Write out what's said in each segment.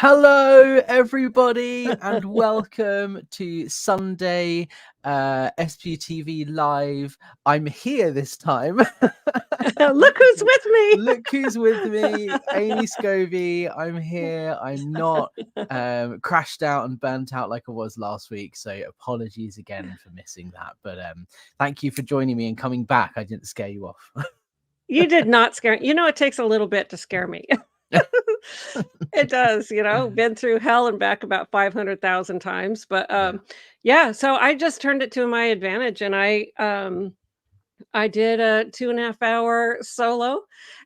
Hello, everybody, and welcome to Sunday SPTV Live. I'm here this time. Look who's with me. Look who's with me, Amy Scobee. I'm here. I'm not crashed out and burnt out like I was last week. So apologies again for missing that. But thank you for joining me and coming back. I didn't scare you off. You did not scare. You know, it takes a little bit to scare me. It does, been through hell and back about 500,000 times. But yeah, so I just turned it to my advantage, and I did a 2.5-hour solo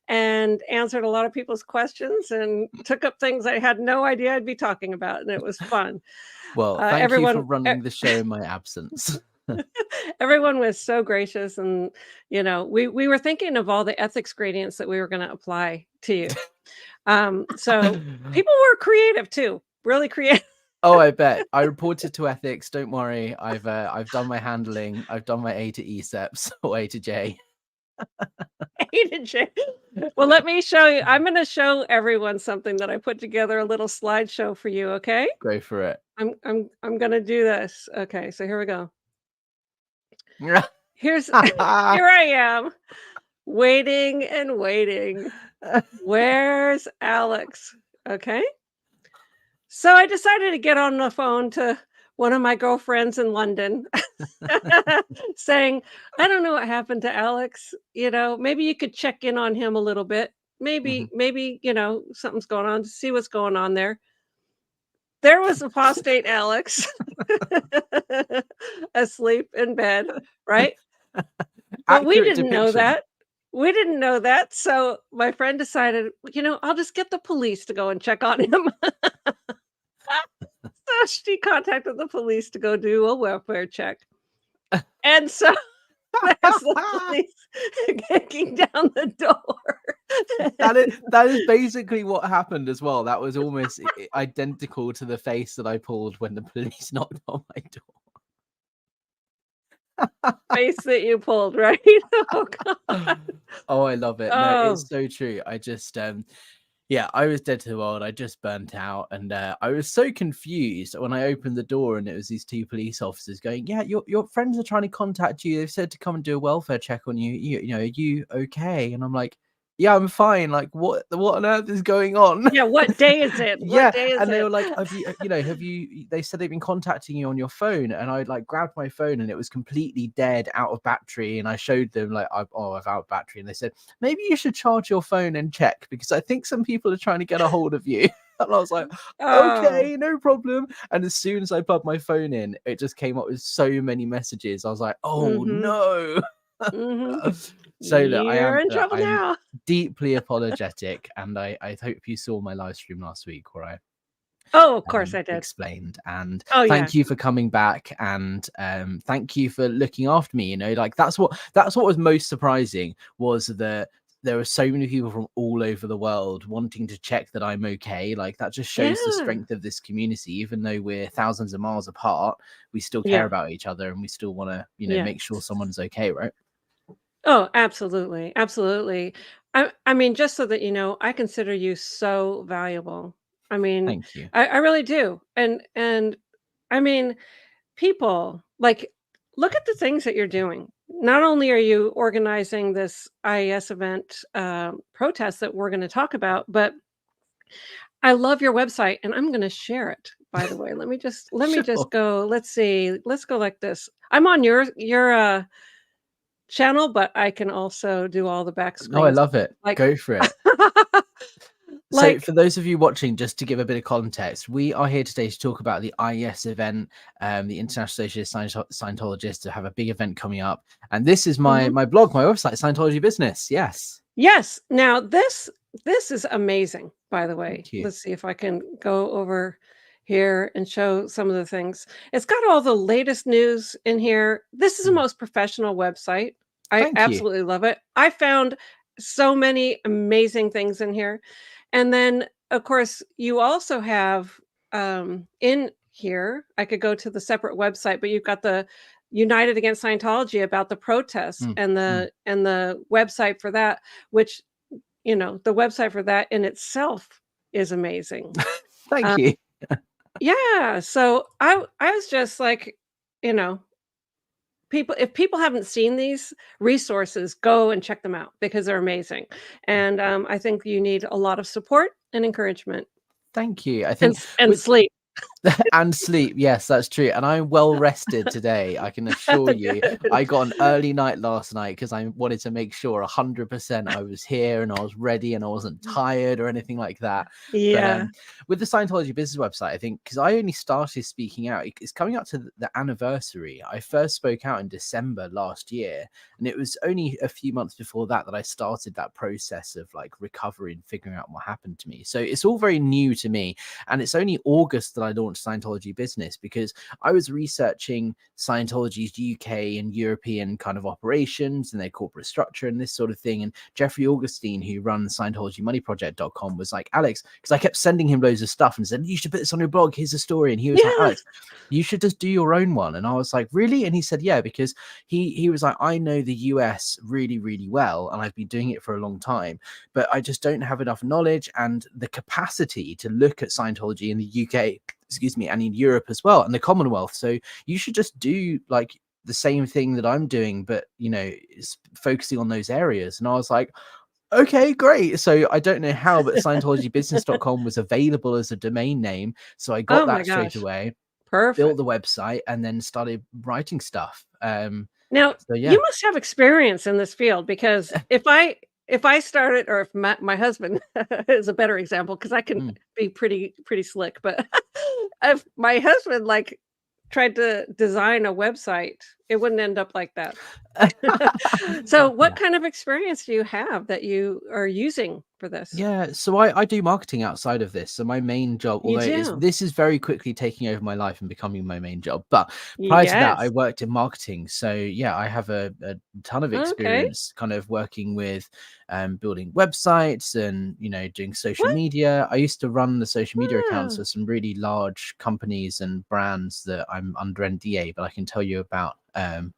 and answered a lot of people's questions and took up things I had no idea I'd be talking about, and it was fun. Well, thank you for running the show in my absence. Everyone was so gracious, and we were thinking of all the ethics gradients that we were going to apply to you. So people were creative too, really creative. Oh, I bet. I reported to ethics. Don't worry. I've done my handling. I've done my A to E steps or A to J. A to J. Well, let me show you. I'm going to show everyone something that I put together, a little slideshow for you. Okay. Go for it. I'm going to do this. Okay. So here we go. Here I am, waiting and waiting. Where's Alex? Okay. So I decided to get on the phone to one of my girlfriends in London saying, I don't know what happened to Alex. Maybe you could check in on him a little bit. Maybe, something's going on, to see what's going on there. There was Apostate Alex asleep in bed, right? But we didn't know that. We didn't know that. So my friend decided, I'll just get the police to go and check on him. So she contacted the police to go do a welfare check. And so there's the police kicking down the door. That is basically what happened as well. That was almost identical to the face that I pulled when the police knocked on my door. Face that you pulled, right? Oh, God. Oh, I love it. No, it's so true. I just yeah, I was dead to the world. I just burnt out, and I was so confused when I opened the door and it was these two police officers going, yeah, your friends are trying to contact you. They've said to come and do a welfare check on you. Are you okay? And I'm like, yeah, I'm fine. Like, what on earth is going on? Yeah, what day is it? Yeah, and they were like, have you? They said they've been contacting you on your phone, and I like grabbed my phone and it was completely dead, out of battery, and I showed them like, I've out of battery, and they said maybe you should charge your phone and check because I think some people are trying to get a hold of you. And I was like, okay, no problem. And as soon as I plugged my phone in, it just came up with so many messages. I was like, oh no. So look, I'm deeply apologetic, and I hope you saw my live stream last week where I of course I did explained, and thank you for coming back, and thank you for looking after me. Like that's what was most surprising, was that there were so many people from all over the world wanting to check that I'm okay. Like that just shows the strength of this community. Even though we're thousands of miles apart, we still care about each other, and we still want to make sure someone's okay, right? Oh, absolutely. Absolutely. I mean, just so that you know, I consider you so valuable. I mean, thank you. I really do. And I mean, people, like, look at the things that you're doing. Not only are you organizing this IAS event protest that we're going to talk about, but I love your website, and I'm going to share it, by the way. Let me just go. Let's see. Let's go like this. I'm on your channel, but I can also do all the back screens. Oh, I love it. Go for it. So for those of you watching, just to give a bit of context, we are here today to talk about the IAS event, the International Association of Scientologists, to have a big event coming up. And this is my blog, my website, Scientology Business. Yes. Now this is amazing, by the way. Let's see if I can go over here and show some of the things. It's got all the latest news in here. This is the most professional website. I absolutely love it. I found so many amazing things in here. And then, of course, you also have in here, I could go to the separate website, but you've got the United Against Scientology about the protests and the website for that, which, the website for that in itself is amazing. Thank you. Yeah, so I was just like, you know, if people haven't seen these resources, go and check them out because they're amazing. And I think you need a lot of support and encouragement Thank you. I and think and sleep. and sleep. Yes, that's true. And I'm well rested today. I can assure you. Good. I got an early night last night because I wanted to make sure 100% I was here and I was ready and I wasn't tired or anything like that. But Yeah. with the Scientology business website, I think because I only started speaking out, it's coming up to the anniversary. I first spoke out in December last year, and it was only a few months before that I started that process of like recovery and figuring out what happened to me. So it's all very new to me. And it's only August that I launched Scientology Business because I was researching Scientology's UK and European kind of operations and their corporate structure and this sort of thing. And Jeffrey Augustine, who runs ScientologyMoneyProject.com, was like, Alex, because I kept sending him loads of stuff and said, you should put this on your blog. Here's a story. And he was like, Alex, you should just do your own one. And I was like, really? And he said, yeah, because he was like, I know the US really, really well. And I've been doing it for a long time, but I just don't have enough knowledge and the capacity to look at Scientology in the UK, excuse me, and in Europe as well, and the Commonwealth. So you should just do like the same thing that I'm doing, but you know, focusing on those areas. And I was like, okay, great. So I don't know how, but Scientologybusiness.com was available as a domain name. So I got that straight away, built Perfect. the website, and then started writing stuff. Now, So yeah. you must have experience in this field because if I started, or if my husband is a better example, because I can be pretty slick, but if my husband like tried to design a website, it wouldn't end up like that. So what kind of experience do you have that you are using for this? Yeah, so I do marketing outside of this. So my main job, You although do? this is very quickly taking over my life and becoming my main job, but prior to that, I Yes. worked in marketing. So yeah, I have a ton of Okay. experience kind of working with building websites and, you know, doing social What? media. I used to run the social media accounts Wow. for some really large companies and brands that I'm under NDA, but I can tell you about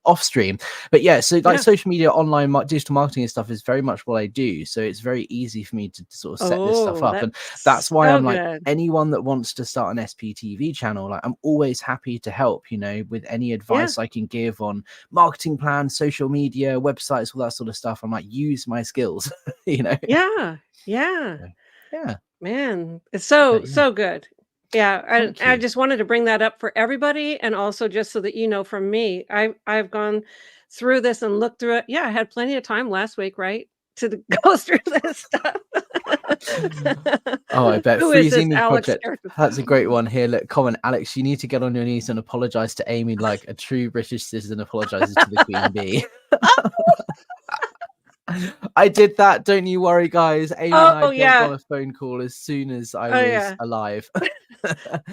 off stream. But yeah, so like Yeah. social media, online digital marketing and stuff is very much what I do. So it's very easy for me to sort of set this stuff Oh, up. And that's that's why so I'm like, good. anyone that wants to start an SPTV channel, like I'm always happy to help, you know, with any Yeah. advice I can give on marketing plans, social media, websites, all that sort of stuff. I'm like, use my skills, you know. Yeah. Yeah. Yeah. Man, it's But yeah, so good. Yeah, thank I you. just wanted to bring that up for everybody, and also just so that you know from me, I've gone through this and looked through it. Yeah, I had plenty of time last week, right, to go through this stuff. Oh, I bet. Who is this Freezing Alex project. character? That's a great one here. Look, comment, Alex, you need to get on your knees and apologize to Amy like a true British citizen apologizes to the Queen Bee. I did that. Don't you worry, guys. Amy and I Oh, jumped yeah. on a phone call as soon as I Oh, was yeah. alive.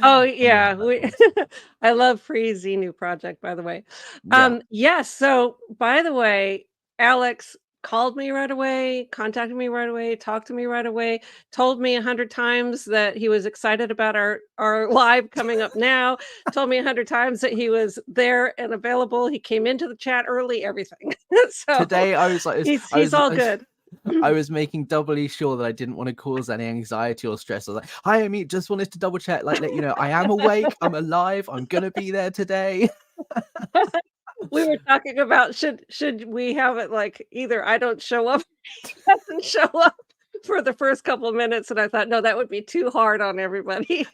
Oh, Yeah, yeah, that we was. I love Free Xenu Project, by the way. Yeah. Yes, so, by the way, Alex called me right away, contacted me right away, talked to me right away, told me 100 times that he was excited about our live coming up now, told me 100 times that he was there and available, he came into the chat early, everything. So, Today I was like this. he's all good. I was making doubly sure that I didn't want to cause any anxiety or stress. I was like, hi, Amy, just wanted to double check, like, let you know, I am awake, I'm alive, I'm gonna be there today. We were talking about should we have it like either I don't show up, he doesn't show up for the first couple of minutes, and I thought, "No, that would be too hard on everybody."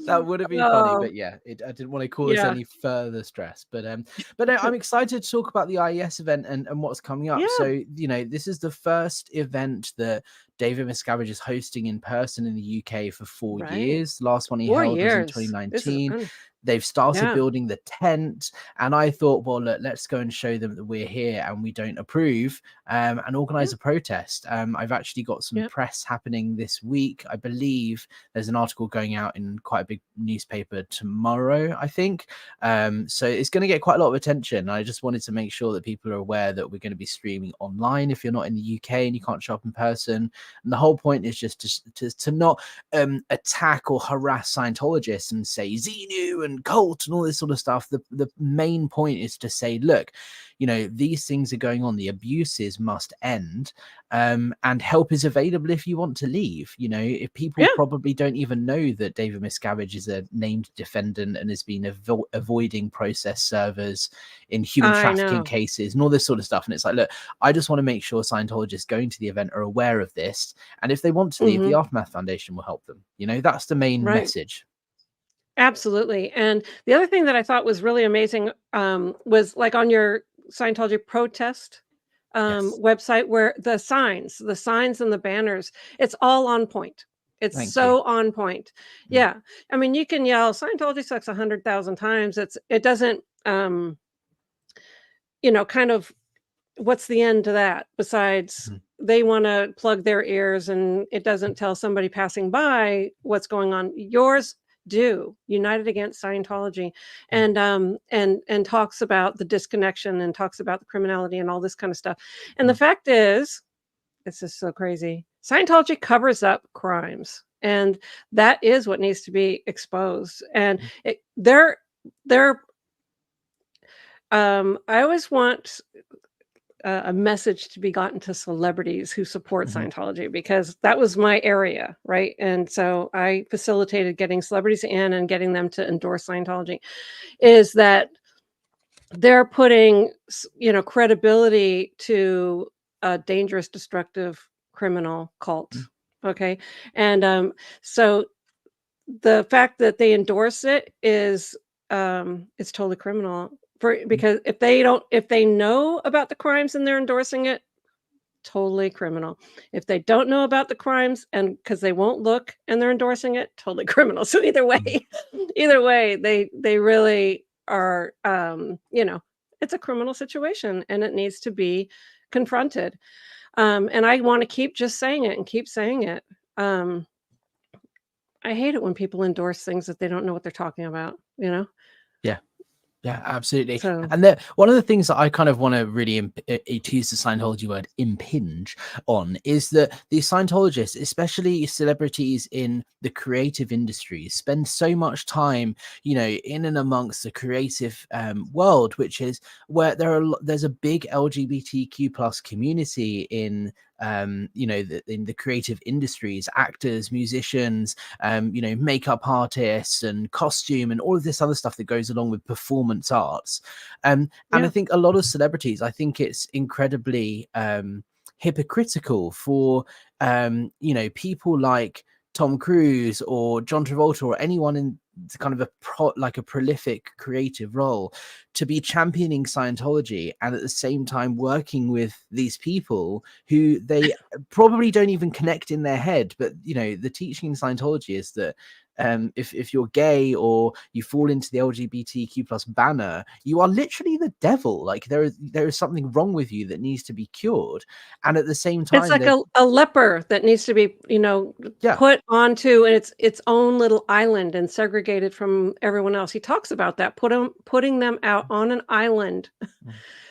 That would have been funny, Oh, but yeah, I didn't want to cause yeah, any further stress. But no, I'm excited to talk about the IAS event and what's coming up. yeah, So, you know, this is the first event that David Miscavige is hosting in person in the UK for 4 right. years. The last one he 4 held was in years. This is 2019. They've started yeah, building the tent, and I thought, well, look, let's go and show them that we're here and we don't approve, and yeah, organize a protest. I've actually got some yeah, press happening this week. I believe there's an article going out in quite a big newspaper tomorrow, I think. So it's going to get quite a lot of attention. I just wanted to make sure that people are aware that we're going to be streaming online if you're not in the UK and you can't show up in person. And the whole point is just to not attack or harass Scientologists and say Xenu and cult and all this sort of stuff. The main point is to say, look, you know, these things are going on, the abuses must end, and help is available if you want to leave. You know, if people probably don't even know that David Miscavige is a named defendant and has been avoiding process servers in human trafficking cases and all this sort of stuff. And it's like, look, I just want to make sure Scientologists going to the event are aware of this, and if they want to leave, the Aftermath Foundation will help them. You know, that's the main message. Absolutely. And the other thing that I thought was really amazing was like on your Scientology protest website, where the signs and the banners, it's all on point. It's on point. Yeah. I mean, you can yell Scientology sucks 100,000 times. It doesn't, you know, kind of, what's the end to that besides they want to plug their ears, and it doesn't tell somebody passing by what's going on. Yours do, United Against Scientology, and talks about the disconnection and talks about the criminality and all this kind of stuff. And the fact is, this is so crazy, Scientology covers up crimes, and that is what needs to be exposed. And I always want a message to be gotten to celebrities who support Scientology, because that was my area, right? And so I facilitated getting celebrities in and getting them to endorse Scientology, is that they're putting, you know, credibility to a dangerous, destructive criminal cult. Okay. And so the fact that they endorse it is it's totally criminal. Because if they know about the crimes and they're endorsing it, totally criminal. If they don't know about the crimes and because they won't look and they're endorsing it, totally criminal. So either way, they really are, you know, it's a criminal situation and it needs to be confronted. And I want to keep just saying it and keep saying it. I hate it when people endorse things that they don't know what they're talking about, you know? Yeah, absolutely. So, And one of the things that I kind of want to really, to use the Scientology word, impinge on, is that these Scientologists, especially celebrities in the creative industries, spend so much time, you know, in and amongst the creative world, which is where there's a big LGBTQ plus community in you know, in the creative industries, actors, musicians, you know, makeup artists and costume and all of this other stuff that goes along with performance arts. And I think a lot of celebrities, I think it's incredibly hypocritical for, you know, people like Tom Cruise or John Travolta or anyone in kind of a prolific creative role to be championing Scientology and at the same time working with these people who they probably don't even connect in their head. But, you know, the teaching in Scientology is that if you're gay or you fall into the LGBTQ plus banner, you are literally the devil. Like there is something wrong with you that needs to be cured. And at the same time, it's like a leper that needs to be, you know, put onto its own little island and segregated from everyone else. He talks about that, putting them out on an island,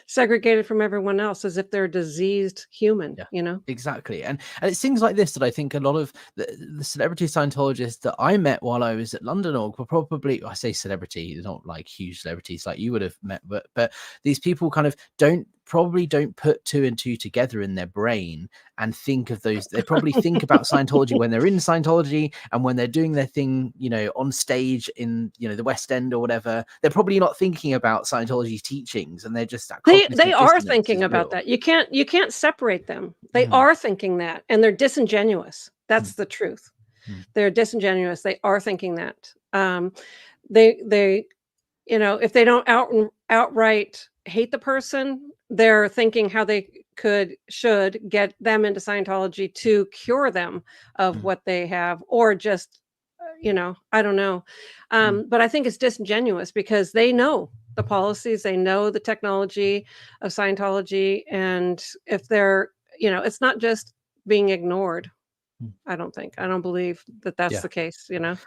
segregated from everyone else, as if they're a diseased human, you know? Exactly. And it's things like this that I think a lot of the celebrity Scientologists that I met while I was at London Org were probably, I say celebrity, not like huge celebrities like you would have met, but these people kind of probably don't put two and two together in their brain and think of those. They probably think about Scientology when they're in Scientology and when they're doing their thing, you know, on stage in, you know, the West End or whatever. They're probably not thinking about Scientology teachings, and they're just that they are thinking about that. You can't separate them. They are thinking that, and they're disingenuous. That's the truth. They're disingenuous. They are thinking that. They you know, if they don't outright hate the person, they're thinking how they should get them into Scientology to cure them of what they have, or just, you know, I don't know. But I think it's disingenuous because they know the policies, they know the technology of Scientology. And if they're, you know, it's not just being ignored. I don't believe that that's the case, you know?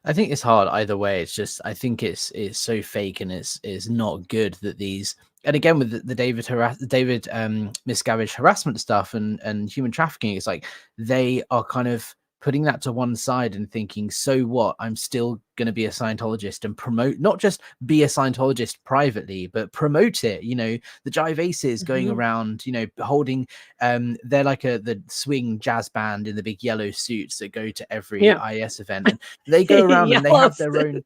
I think it's hard either way. It's just, I think it's so fake, and it's not good that these, and again with the David Miscavige harassment stuff and human trafficking, it's like they are kind of putting that to one side and thinking, so what? I'm still going to be a Scientologist and promote, not just be a Scientologist privately, but promote it. You know, the Jive Aces going around, you know, holding, they're like the swing jazz band in the big yellow suits that go to every IAS event, and they go around and they have their own,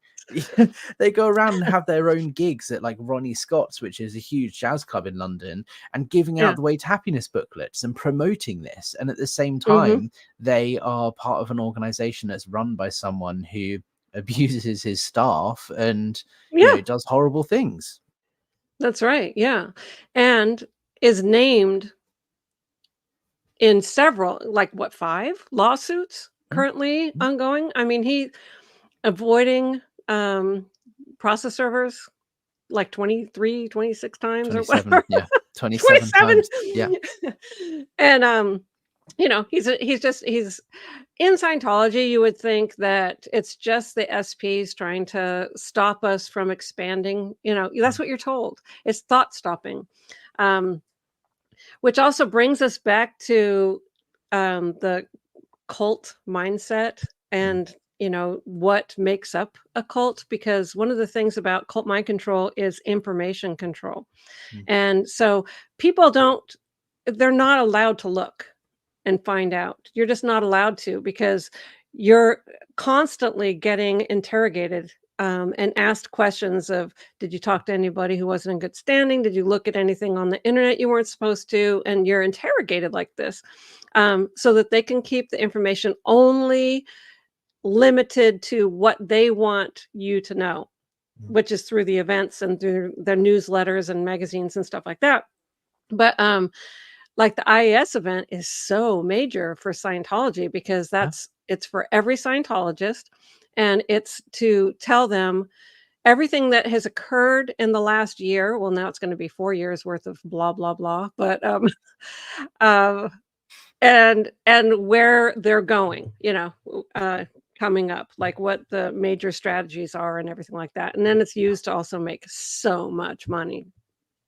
they go around and have their own gigs at like Ronnie Scott's, which is a huge jazz club in London, and giving out the Way to Happiness booklets and promoting this. And at the same time, they are part of an organization that's run by someone who abuses his staff and you know, does horrible things. That's right. Yeah. And is named in several, like what, 5 lawsuits currently ongoing. I mean, he avoiding process servers like 23, 26 times 27, or whatever. yeah, 27 times. Yeah. And you know, he's in Scientology. You would think that it's just the SPs trying to stop us from expanding. You know, that's what you're told. It's thought stopping, which also brings us back to the cult mindset and, you know, what makes up a cult, because one of the things about cult mind control is information control. And so people they're not allowed to look and find out. You're just not allowed to, because you're constantly getting interrogated and asked questions of, did you talk to anybody who wasn't in good standing? Did you look at anything on the internet you weren't supposed to? And you're interrogated like this so that they can keep the information only limited to what they want you to know, which is through the events and through their newsletters and magazines and stuff like that. But like the IAS event is so major for Scientology, because it's for every Scientologist, and it's to tell them everything that has occurred in the last year. Well, now it's going to be 4 years worth of blah blah blah, but and where they're going, you know, coming up, like what the major strategies are and everything like that. And then it's used to also make so much money.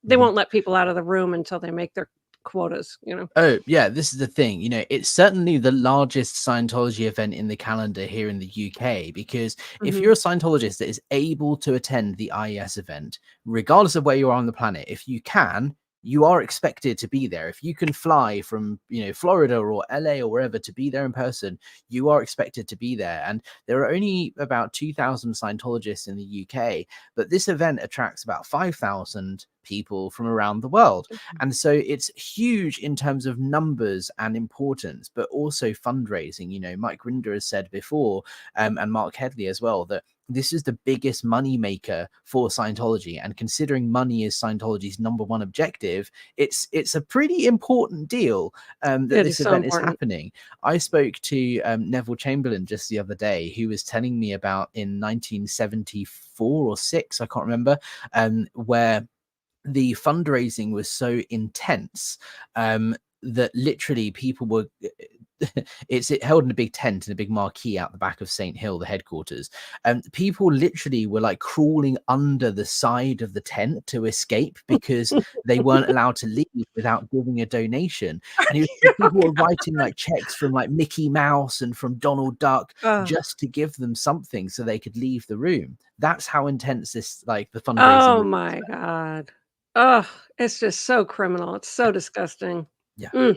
They won't let people out of the room until they make their quotas, you know. Oh yeah, this is the thing, you know, it's certainly the largest Scientology event in the calendar here in the UK, because if you're a Scientologist that is able to attend the IES event, regardless of where you are on the planet, if you can, you are expected to be there. If you can fly from, you know, Florida or LA or wherever to be there in person, you are expected to be there. And there are only about 2,000 Scientologists in the UK, but this event attracts about 5,000 people from around the world. And so it's huge in terms of numbers and importance, but also fundraising. You know, Mike Grinder has said before, and Mark Headley as well, that this is the biggest money maker for Scientology. And considering money is Scientology's #1 objective, it's a pretty important deal that this event is happening. I spoke to Neville Chamberlain just the other day, who was telling me about in 1974 or 6, I can't remember, where the fundraising was so intense that literally people were it held in a big tent in a big marquee out the back of Saint Hill, the headquarters, and people literally were like crawling under the side of the tent to escape because they weren't allowed to leave without giving a donation. And people were writing like checks from like Mickey Mouse and from Donald Duck just to give them something so they could leave the room. That's how intense this, like, the fundraising. Oh my God. Oh, it's just so criminal. It's so disgusting. Yeah.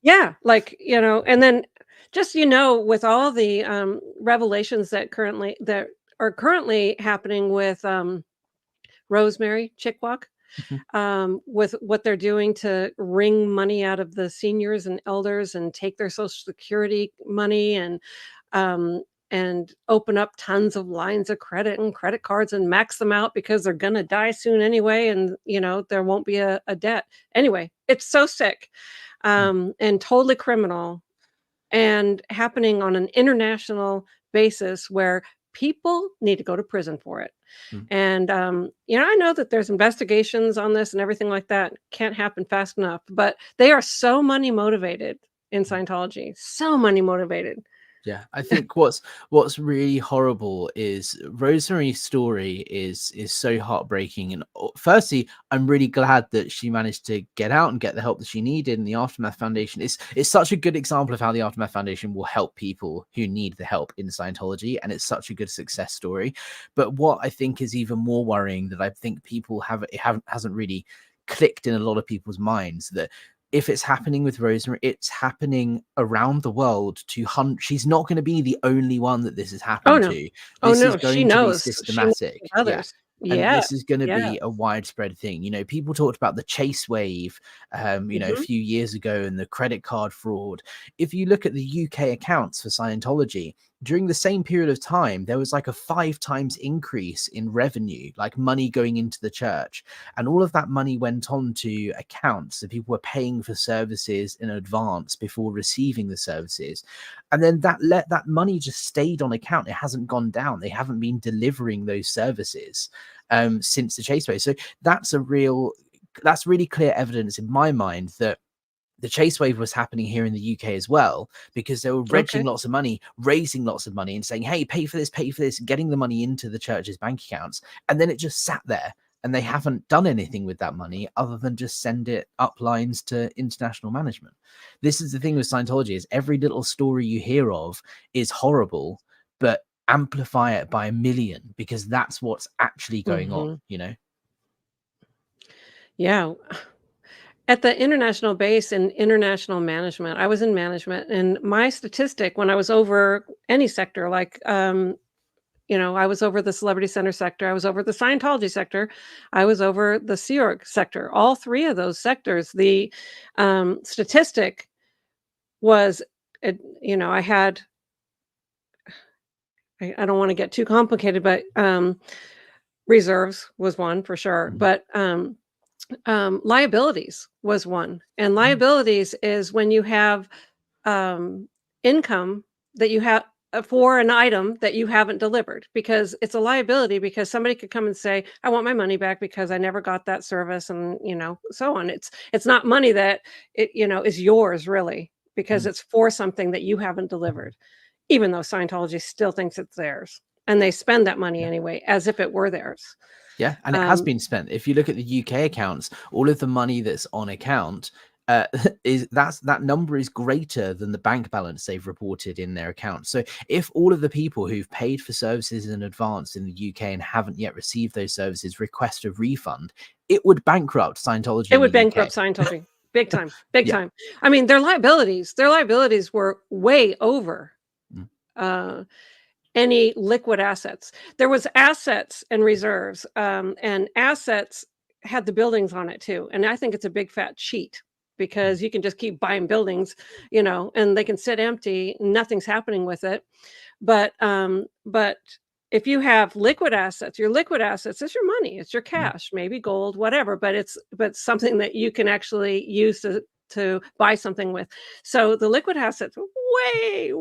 Yeah, like, you know, and then just, you know, with all the revelations that are currently happening with Rosemary Chickwalk, with what they're doing to wring money out of the seniors and elders and take their Social Security money and open up tons of lines of credit and credit cards and max them out because they're gonna die soon anyway, and you know there won't be a debt anyway. It's so sick and totally criminal, and happening on an international basis where people need to go to prison for it. And you know, I know that there's investigations on this and everything like that. Can't happen fast enough, but they are so money motivated in Scientology, so money motivated. Yeah, I think what's really horrible is Rosemary's story is so heartbreaking. And firstly, I'm really glad that she managed to get out and get the help that she needed. And the Aftermath Foundation is such a good example of how the Aftermath Foundation will help people who need the help in Scientology, and it's such a good success story. But what I think is even more worrying, that I think people hasn't really clicked in a lot of people's minds, that if it's happening with Rosemary, it's happening around the world to hunt. She's not going to be the only one that this has Oh happened no. to. Oh This is no, she going to be knows. She knows systematic. Yeah. others. And Yeah. this is going to Yeah. be a widespread thing. You know, people talked about the chase wave, you know, a few years ago, and the credit card fraud. If you look at the UK accounts for Scientology, during the same period of time, there was like a 5 times increase in revenue, like money going into the church. And all of that money went on to accounts. So people were paying for services in advance before receiving the services. And then that money just stayed on account. It hasn't gone down. They haven't been delivering those services since the chase wave. So that's really clear evidence in my mind that the chase wave was happening here in the UK as well, because they were regging lots of money, raising lots of money, and saying, hey, pay for this, getting the money into the church's bank accounts. And then it just sat there, and they haven't done anything with that money other than just send it up lines to international management. This is the thing with Scientology, is every little story you hear of is horrible, but amplify it by 1 million, because that's what's actually going on, you know? Yeah. At the international base and international management, I was in management, and my statistic when I was over any sector, like, you know, I was over the Celebrity Center sector, I was over the Scientology sector, I was over the Sea Org sector. All 3 of those sectors, the statistic was, you know, I had, I don't want to get too complicated, but reserves was one for sure, but liabilities was one. And liabilities is when you have income that you have for an item that you haven't delivered, because it's a liability, because somebody could come and say, I want my money back because I never got that service, and you know, so on. It's not money that you know, is yours really, because it's for something that you haven't delivered, even though Scientology still thinks it's theirs, and they spend that money anyway as if it were theirs. Yeah, and it has been spent. If you look at the UK accounts, all of the money that's on account that number is greater than the bank balance they've reported in their account. So if all of the people who've paid for services in advance in the UK and haven't yet received those services request a refund, it would bankrupt Scientology It in would the UK. bankrupt Scientology. Big time, big time. I mean, their liabilities were way over any liquid assets. There was assets and reserves, and assets had the buildings on it too. And I think it's a big fat cheat, because you can just keep buying buildings, you know, and they can sit empty, nothing's happening with it. But if you have liquid assets, your liquid assets is your money, it's your cash, maybe gold, whatever, but it's something that you can actually use to buy something with. So the liquid assets way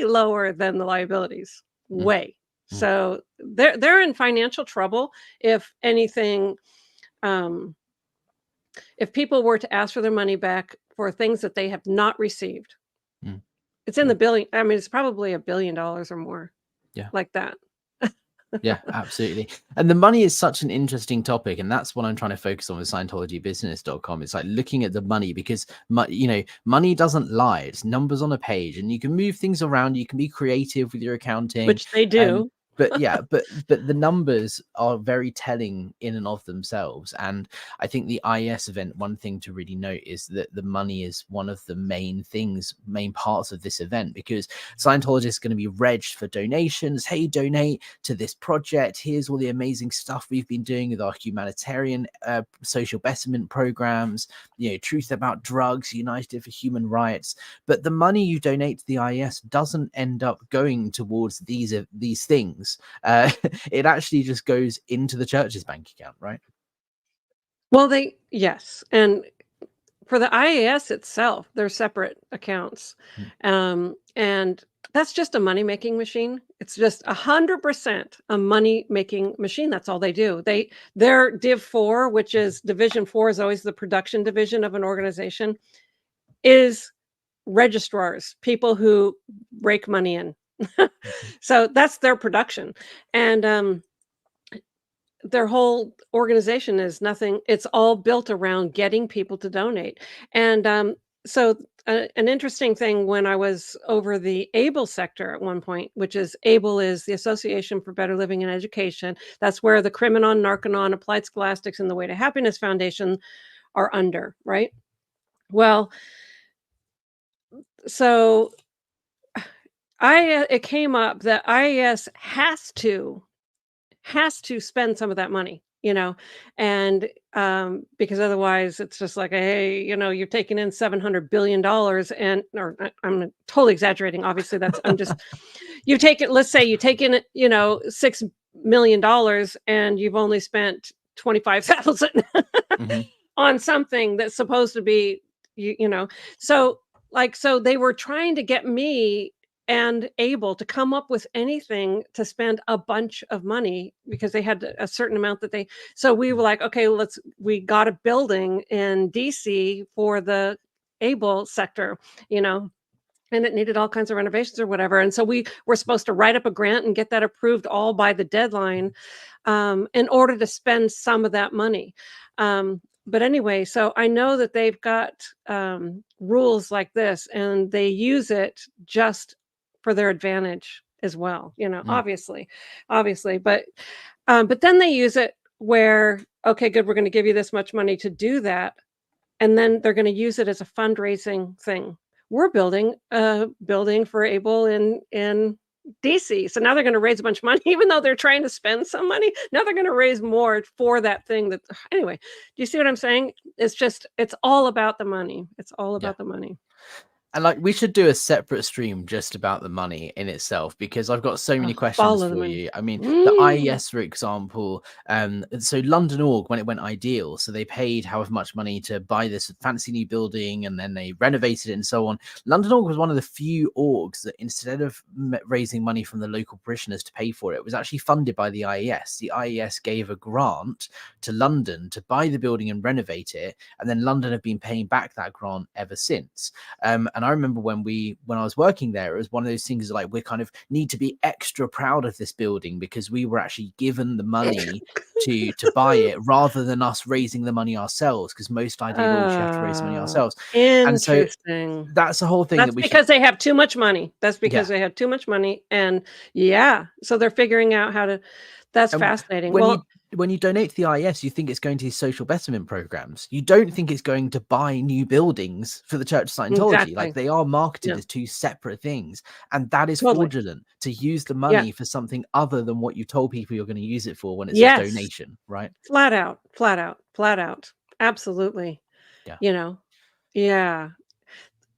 lower than the liabilities. Way. So they're in financial trouble if anything. If people were to ask for their money back for things that they have not received, it's in the billion. I mean, it's probably $1 billion or more. Yeah. Like that. Yeah, absolutely. And the money is such an interesting topic, and that's what I'm trying to focus on with ScientologyBusiness.com. It's like looking at the money, because you know, money doesn't lie. It's numbers on a page, and you can move things around. You can be creative with your accounting, Which they do. But yeah, but the numbers are very telling in and of themselves. And I think the IAS event, one thing to really note is that the money is one of the main parts of this event, because Scientology is going to be regged for donations. Hey, donate to this project. Here's all the amazing stuff we've been doing with our humanitarian social betterment programs, you know, truth about drugs, United for Human Rights. But the money you donate to the IAS doesn't end up going towards these things. It actually just goes into the church's bank account, right? Well, yes. And for the IAS itself, they're separate accounts. And that's just a money-making machine. It's just 100% a money-making machine. That's all they do. Their Div 4, which is Division 4 is always the production division of an organization, is registrars, people who rake money in. So that's their production. And their whole organization is nothing. It's all built around getting people to donate. And an interesting thing when I was over the ABLE sector at one point, which is ABLE is the Association for Better Living and Education. That's where the Criminon, Narconon, Applied Scholastics, and the Way to Happiness Foundation are under, right? Well, so it came up that IAS has to spend some of that money, and because otherwise it's just like, hey, you're taking in $700 billion, and or I'm totally exaggerating. Obviously, that's I'm just you take it. Let's say you take in $6 million, and you've only spent 25,000 on something that's supposed to be, so they were trying to get me and able to come up with anything to spend a bunch of money because they had a certain amount so we were like, okay, we got a building in DC for the ABLE sector, and it needed all kinds of renovations or whatever. And so we were supposed to write up a grant and get that approved all by the deadline, in order to spend some of that money. But anyway, so I know that they've got rules like this, and they use it just for their advantage as well, obviously, but then they use it where, okay, good, we're going to give you this much money to do that. And then they're going to use it as a fundraising thing. We're building a building for ABLE in DC. So now they're going to raise a bunch of money, even though they're trying to spend some money. Now they're going to raise more for that thing anyway, do you see what I'm saying? It's all about the money. It's all about the money. And we should do a separate stream just about the money in itself, because I've got so many questions for you. I mean, the IAS, for example, so London Org, when it went ideal, so they paid however much money to buy this fancy new building, and then they renovated it and so on. London Org was one of the few orgs that, instead of raising money from the local parishioners to pay for it, was actually funded by the IAS. The IAS gave a grant to London to buy the building and renovate it, and then London have been paying back that grant ever since. And I remember when I was working there, it was one of those things like, we kind of need to be extra proud of this building because we were actually given the money to buy it, rather than us raising the money ourselves, because most ideal orgs you have to raise money ourselves. And so that's the whole thing. That's because they have too much money. That's because they have too much money. And so they're figuring out how to. That's fascinating. When you donate to the IAS, you think it's going to these social betterment programs. You don't think it's going to buy new buildings for the Church of Scientology. Exactly. Like, they are marketed as two separate things. And that is fraudulent, to use the money for something other than what you told people you're going to use it for when it's a donation, right? Flat out. Absolutely. Yeah.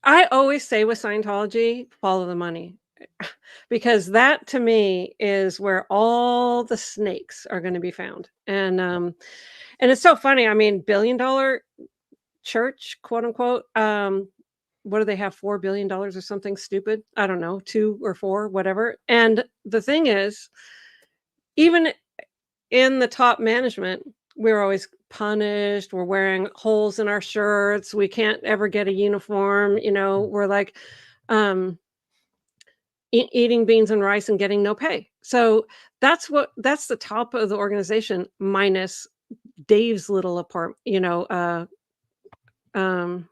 I always say with Scientology, follow the money. Because that, to me, is where all the snakes are going to be found. And it's so funny. I mean, $1 billion church, quote unquote. What do they have? $4 billion or something stupid? I don't know, 2 or 4, whatever. And the thing is, even in the top management, we're always punished. We're wearing holes in our shirts. We can't ever get a uniform. We're like, eating beans and rice and getting no pay. So that's the top of the organization, minus Dave's little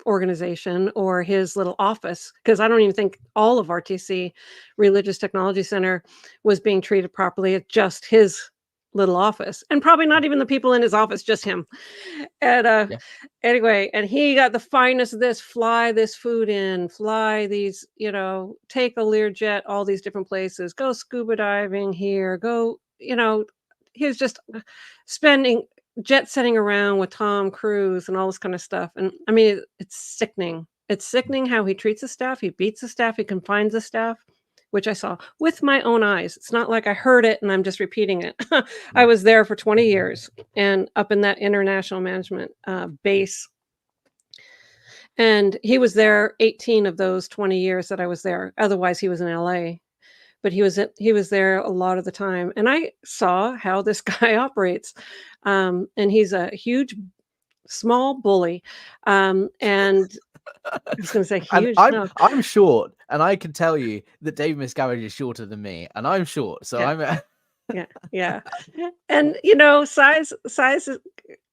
organization, or his little office, because I don't even think all of RTC, Religious Technology Center, was being treated properly. It's just his little office, and probably not even the people in his office, just him. And anyway, and he got the finest of this, fly this food in, fly these, take a Learjet, all these different places, go scuba diving here, go, he was just jet setting around with Tom Cruise and all this kind of stuff. And I mean, it's sickening. It's sickening how he treats the staff. He beats the staff. He confines the staff, which I saw with my own eyes. It's not like I heard it and I'm just repeating it. I was there for 20 years and up in that international management base. And he was there 18 of those 20 years that I was there. Otherwise, he was in LA. But he was there a lot of the time. And I saw how this guy operates. And he's a huge, small bully. And I was going to say And huge. I'm No. I'm short, and I can tell you that Dave Miscavige is shorter than me, and I'm short, so Yeah. I'm. Yeah. And size is,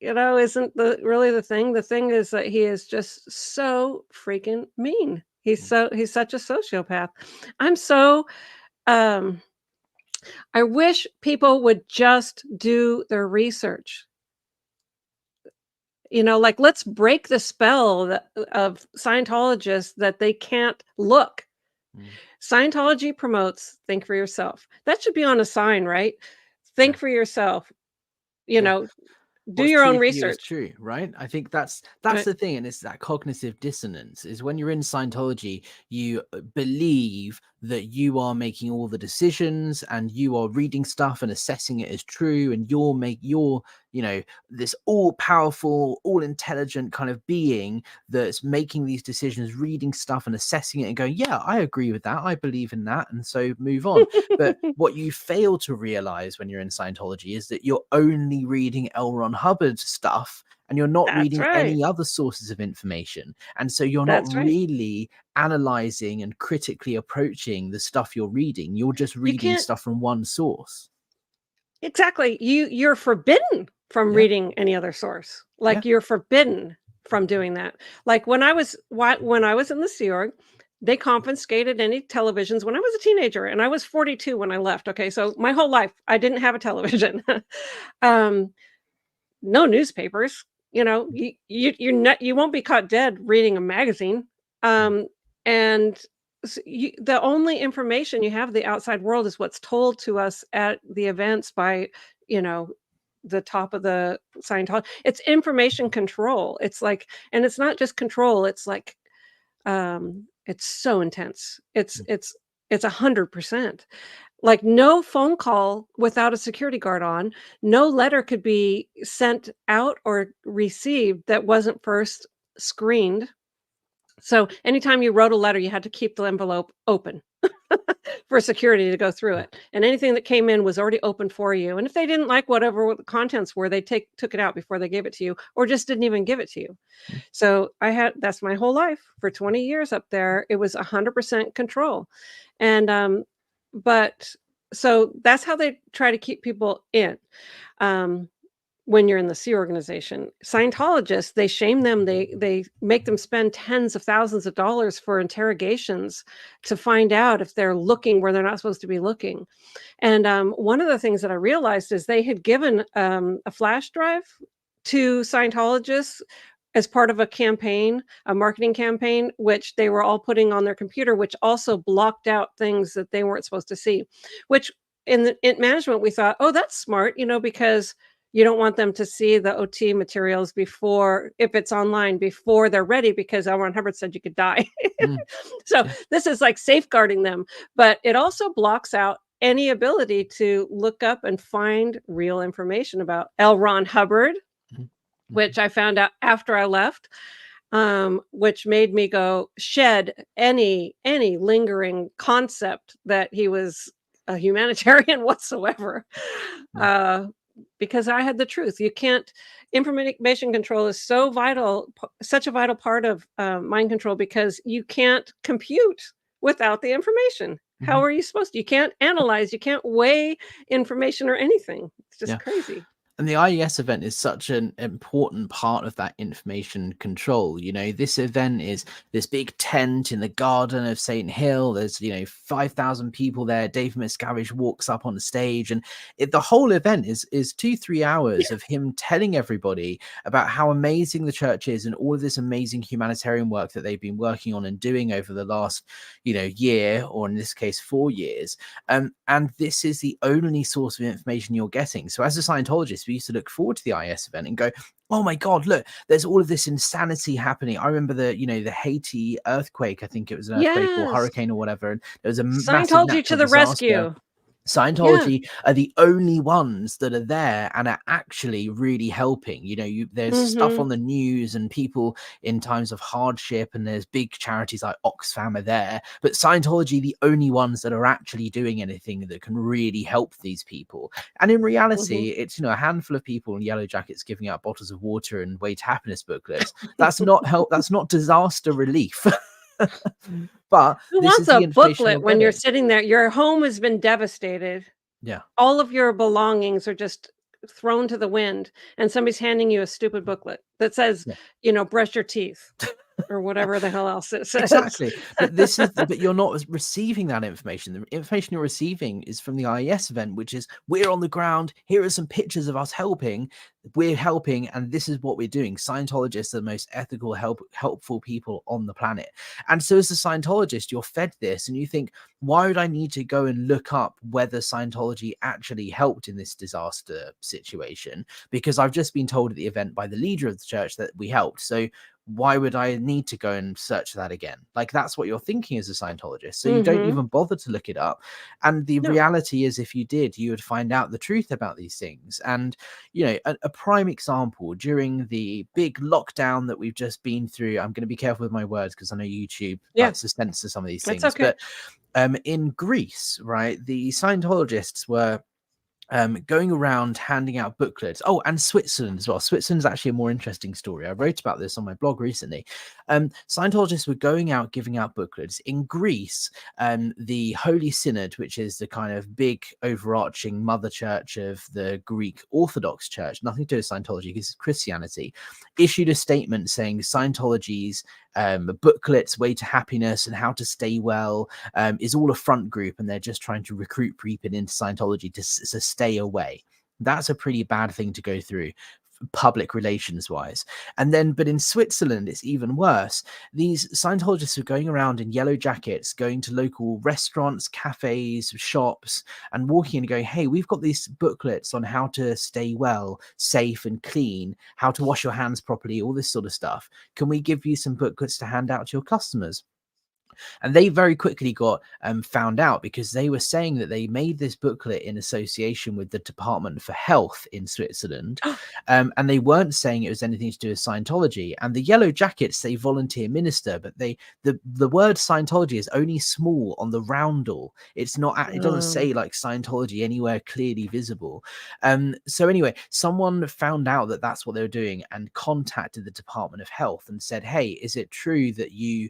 isn't really the thing. The thing is that he is just so freaking mean. He's such a sociopath. I'm so I wish people would just do their research. Like, let's break the spell of Scientologists that they can't look. Scientology promotes think for yourself. That should be on a sign, right? Think for yourself. Do What's your true own for you is research. true, right? I think that's Right. the thing, and it's that cognitive dissonance. Is when you're in Scientology, you believe that you are making all the decisions, and you are reading stuff and assessing it as true, and you're this all-powerful, all-intelligent kind of being that's making these decisions, reading stuff and assessing it and going, yeah, I agree with that, I believe in that, and so move on. But what you fail to realize when you're in Scientology is that you're only reading L. Ron Hubbard stuff, and you're not That's reading right. any other sources of information. And so you're not That's right. really analyzing and critically approaching the stuff you're reading. You're just You reading can't stuff from one source. exactly. You're forbidden from reading any other source. Like, you're forbidden from doing that. Like, when I was in the Sea Org, they confiscated any televisions when I was a teenager, and I was 42 when I left. Okay, so my whole life I didn't have a television. No newspapers. You won't be caught dead reading a magazine. And the only information you have of the outside world is what's told to us at the events by the top of the Scientology. It's information control. It's like, and it's not just control. It's like, it's so intense. It's 100%. Like, no phone call without a security guard on. No letter could be sent out or received that wasn't first screened. So anytime you wrote a letter, you had to keep the envelope open for security to go through it. And anything that came in was already open for you. And if they didn't like whatever the contents were, they took it out before they gave it to you, or just didn't even give it to you. So that's my whole life for 20 years up there. It was 100% control. And but so that's how they try to keep people in. When you're in the Sea organization, Scientologists, they shame them. They make them spend tens of thousands of dollars for interrogations to find out if they're looking where they're not supposed to be looking. And one of the things that I realized is they had given a flash drive to Scientologists as part of a campaign, a marketing campaign, which they were all putting on their computer, which also blocked out things that they weren't supposed to see. Which in management, we thought, oh, that's smart, because you don't want them to see the OT materials before, if it's online, before they're ready, because L. Ron Hubbard said you could die. So this is like safeguarding them, but it also blocks out any ability to look up and find real information about L. Ron Hubbard, which I found out after I left, which made me go shed any lingering concept that he was a humanitarian whatsoever. Because I had the truth. You can't, information control is so vital, such a vital part of mind control, because you can't compute without the information. How are you supposed to? You can't analyze, you can't weigh information or anything. It's just crazy. And the IAS event is such an important part of that information control. This event is this big tent in the garden of Saint Hill. There's, 5,000 people there. Dave Miscavige walks up on the stage, and the whole event is 2-3 hours of him telling everybody about how amazing the church is and all of this amazing humanitarian work that they've been working on and doing over the last, year, or in this case, 4 years. And this is the only source of information you're getting. So as a Scientologist, we used to look forward to the IAS event and go, oh my God, look, there's all of this insanity happening. I remember the Haiti earthquake. I think it was an earthquake or hurricane or whatever. And there was a massive Scientology to natural the disaster. rescue. Scientology are the only ones that are there and are actually really helping. You know, there's stuff on the news and people in times of hardship, and there's big charities like Oxfam are there, but Scientology the only ones that are actually doing anything that can really help these people. And in reality, it's, you know, a handful of people in yellow jackets giving out bottles of water and way to happiness booklets. That's not help. That's not disaster relief. But who this wants is the a information you're booklet when you're getting. sitting there? Your home has been devastated. Yeah. All of your belongings are just thrown to the wind, and somebody's handing you a stupid booklet that says, Yeah. you know, brush your teeth or whatever the hell else it says. Exactly. But you're not receiving that information. The information you're receiving is from the IAS event, which is, we're on the ground. Here are some pictures of us helping. We're helping, and this is what we're doing. Scientologists are the most ethical, helpful people on the planet. And so as a Scientologist, you're fed this and you think, why would I need to go and look up whether Scientology actually helped in this disaster situation? Because I've just been told at the event by the leader of the church that we helped. So why would I need to go and search that again? Like, that's what you're thinking as a Scientologist. So you don't even bother to look it up. And the reality is, if you did, you would find out the truth about these things. And, you know, a prime example, during the big lockdown that we've just been through, I'm going to be careful with my words because I know YouTube likes to censor some of these things. Okay. But in Greece, right, the Scientologists were going around handing out booklets. Oh, and Switzerland as well. Switzerland's actually a more interesting story. I wrote about this on my blog recently. Scientologists were going out giving out booklets. In Greece, the Holy Synod, which is the kind of big overarching mother church of the Greek Orthodox Church, nothing to do with Scientology because it's Christianity, issued a statement saying Scientology's booklets, Way to Happiness and How to Stay Well, is all a front group, and they're just trying to recruit people into Scientology to stay away. That's a pretty bad thing to go through, public relations wise. And then, but in Switzerland, it's even worse. These Scientologists are going around in yellow jackets, going to local restaurants, cafes, shops, and walking in and going, hey, we've got these booklets on how to stay well, safe and clean, how to wash your hands properly, all this sort of stuff. Can we give you some booklets to hand out to your customers? And they very quickly got found out, because they were saying that they made this booklet in association with the Department for Health in Switzerland. And they weren't saying it was anything to do with Scientology. And the yellow jackets, they volunteer minister, but the word Scientology is only small on the roundel. It's not, it doesn't say like Scientology anywhere clearly visible. So anyway, someone found out that that's what they were doing and contacted the Department of Health and said, hey, is it true that you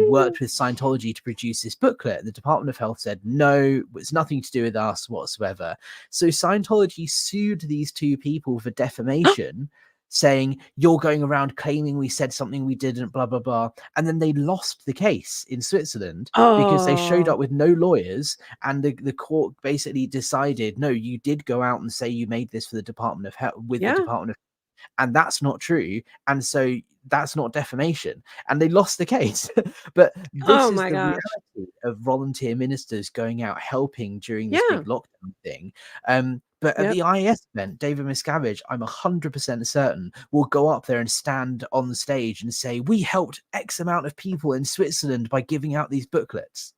worked with Scientology to produce this booklet? The Department of Health said, no, it's nothing to do with us whatsoever. So Scientology sued these two people for defamation, saying, you're going around claiming we said something we didn't, blah, blah, blah. And then they lost the case in Switzerland because they showed up with no lawyers, and the court basically decided, no, you did go out and say you made this for the Department of Health, with the Department of, and that's not true. And so that's not defamation, and they lost the case. But this is the reality of volunteer ministers going out helping during this big lockdown thing. But at the IAS event, David Miscavige, I'm 100% certain, will go up there and stand on the stage and say, we helped X amount of people in Switzerland by giving out these booklets.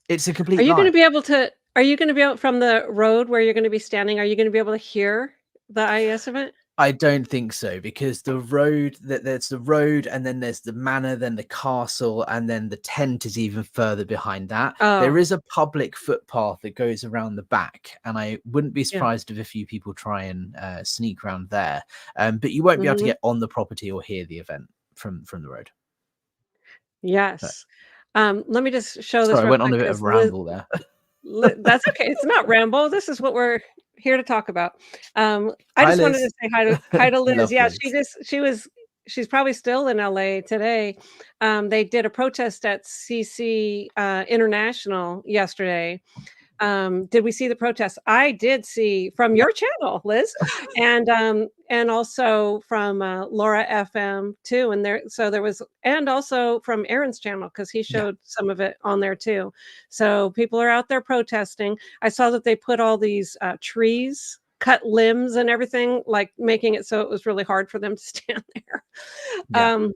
It's a complete lie. Are you going to be able to, are you going to be out from the road where you're going to be standing? Are you going to be able to hear the IAS event? I don't think so, because the road, there's the road, and then there's the manor, then the castle, and then the tent is even further behind that. There is a public footpath that goes around the back, and I wouldn't be surprised if a few people try and sneak around there. But you won't be able to get on the property or hear the event from the road. Yes. Let me just show this Sorry, I real went on quick, a bit of ramble there. That's okay. It's not ramble. This is what we're here to talk about. I just wanted to say hi to Liz. Yeah, she's probably still in LA today. They did a protest at CC International yesterday. Did we see the protest? I did see from your channel, Liz, and also from Laura FM too. And there was, and also from Aaron's channel, because he showed some of it on there too. So people are out there protesting. I saw that they put all these trees, cut limbs and everything, like making it so it was really hard for them to stand there.